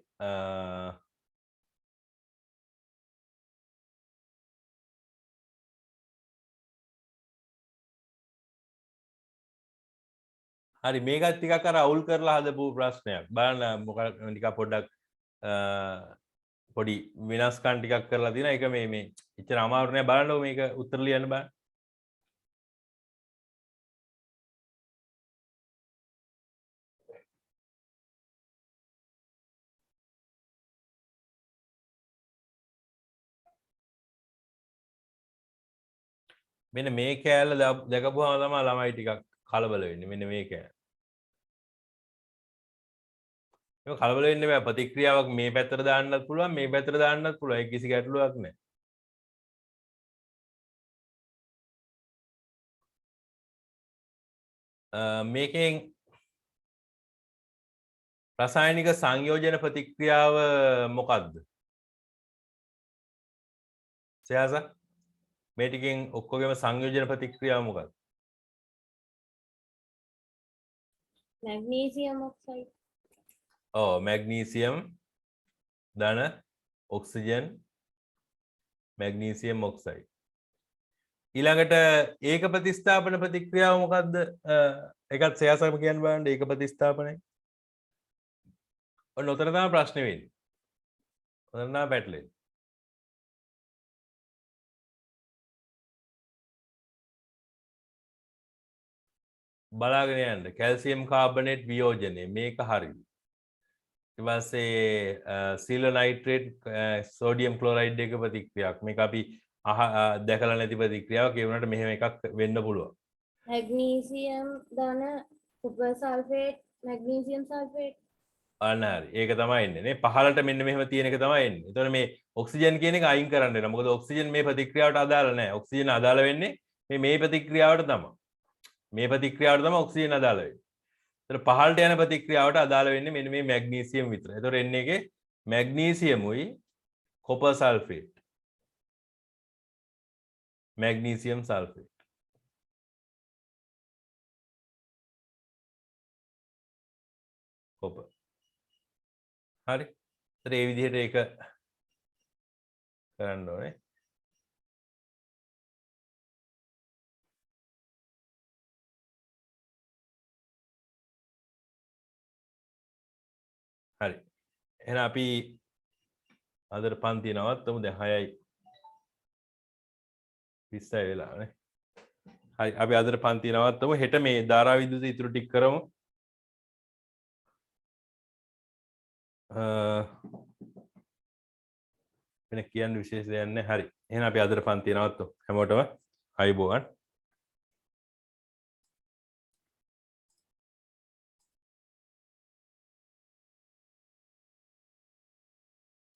හරි මේකත් ටිකක් අර අවුල් කරලා හදපු ප්‍රශ්නයක්. බලන්න මොකක් ටිකක් පොඩ්ඩක් පොඩි වෙනස්කම් ටිකක් කරලා තියෙනවා. ඒක මේ එච්චර අමාරු නෑ. බලන්නකො මේක උත්තර ලියන්න බලන්න. මෙන්න මේ කෑල්ල දැකපුවාම තමයි ළමයි ටිකක් කලබල වෙන්නේ. මෙන්න මේ කෑල්ල. ඒක කලබල වෙන්න බෑ. ප්‍රතික්‍රියාවක් මේ පැත්තට දාන්නත් පුළුවන්, මේ පැත්තට දාන්නත් පුළුවන්. ඒක කිසි ගැටලුවක් නැහැ. මේකෙන් රසායනික සංයෝජන ප්‍රතික්‍රියාව මොකක්ද? සයාස මේ ටිකෙන් ඔක්කොගෙම සංයෝජන ප්‍රතික්‍රියාව මොකක්ද? magnesium oxide. ඔව් මැග්නීසියම් ධන ඔක්සිජන් මැග්නීසියම් ඔක්සයිඩ්. ඊළඟට ඒක ප්‍රතිස්ථාපන ප්‍රතික්‍රියාව මොකක්ද? ඒකත් සයාසම කියන්න බලන්න ඒක ප්‍රතිස්ථාපනය. ඔන්න උතර තමයි ප්‍රශ්නේ වෙන්නේ. උතර තමයි පැටලෙන්නේ. බලාගෙන යන්න කැල්සියම් කාබනේට් වියෝජනය මේක හරියි. ඊට පස්සේ සීල නයිට්‍රේට් සෝඩියම් ක්ලෝරයිඩ් එක ප්‍රතික්‍රියාවක්. මේක අපි දැකලා නැති ප්‍රතික්‍රියාවක්. ඒ වුණාට මෙහෙම එකක් වෙන්න පුළුවන්. magnesium ධන copper sulfate magnesium sulfate. අන්න හරි. ඒක තමයි එන්නේ නේ. පහළට මෙන්න මෙහෙම තියෙන එක තමයි එන්නේ. එතකොට මේ ඔක්සිජන් කියන එක අයින් කරන්න වෙනවා. මොකද ඔක්සිජන් මේ ප්‍රතික්‍රියාවට අදාළ නැහැ. ඔක්සිජන් අදාළ වෙන්නේ මේ ප්‍රතික්‍රියාවට තමයි. මේ ප්‍රතික්‍රියාවට තමයි ඔක්සිජන් අදාළ වෙන්නේ. එතකොට පහළට යන ප්‍රතික්‍රියාවට අදාළ වෙන්නේ මෙන්න මේ මැග්නීසියම් විතරයි. එතකොට එන්නේ එකේ මැග්නීසියමුයි copper sulphate. Magnesium sulphate. Copper. හරි. එතකොට මේ විදිහට ඒක කරන්න ඕනේ. හරි. එහෙනම් අපි අදට පන්ති නවත්තමු. දැන් 6:20 වෙලානේ. හරි. අපි අදට පන්ති නවත්තමු. හෙට මේ ධාරා විද්‍යුත ඉතුරු ටික කරමු. වෙන කියන්න විශේෂ දෙයක් නැහැ. හරි. එහෙනම් අපි අදට පන්ති නවත්තමු. හැමෝටම අයුබෝවන්.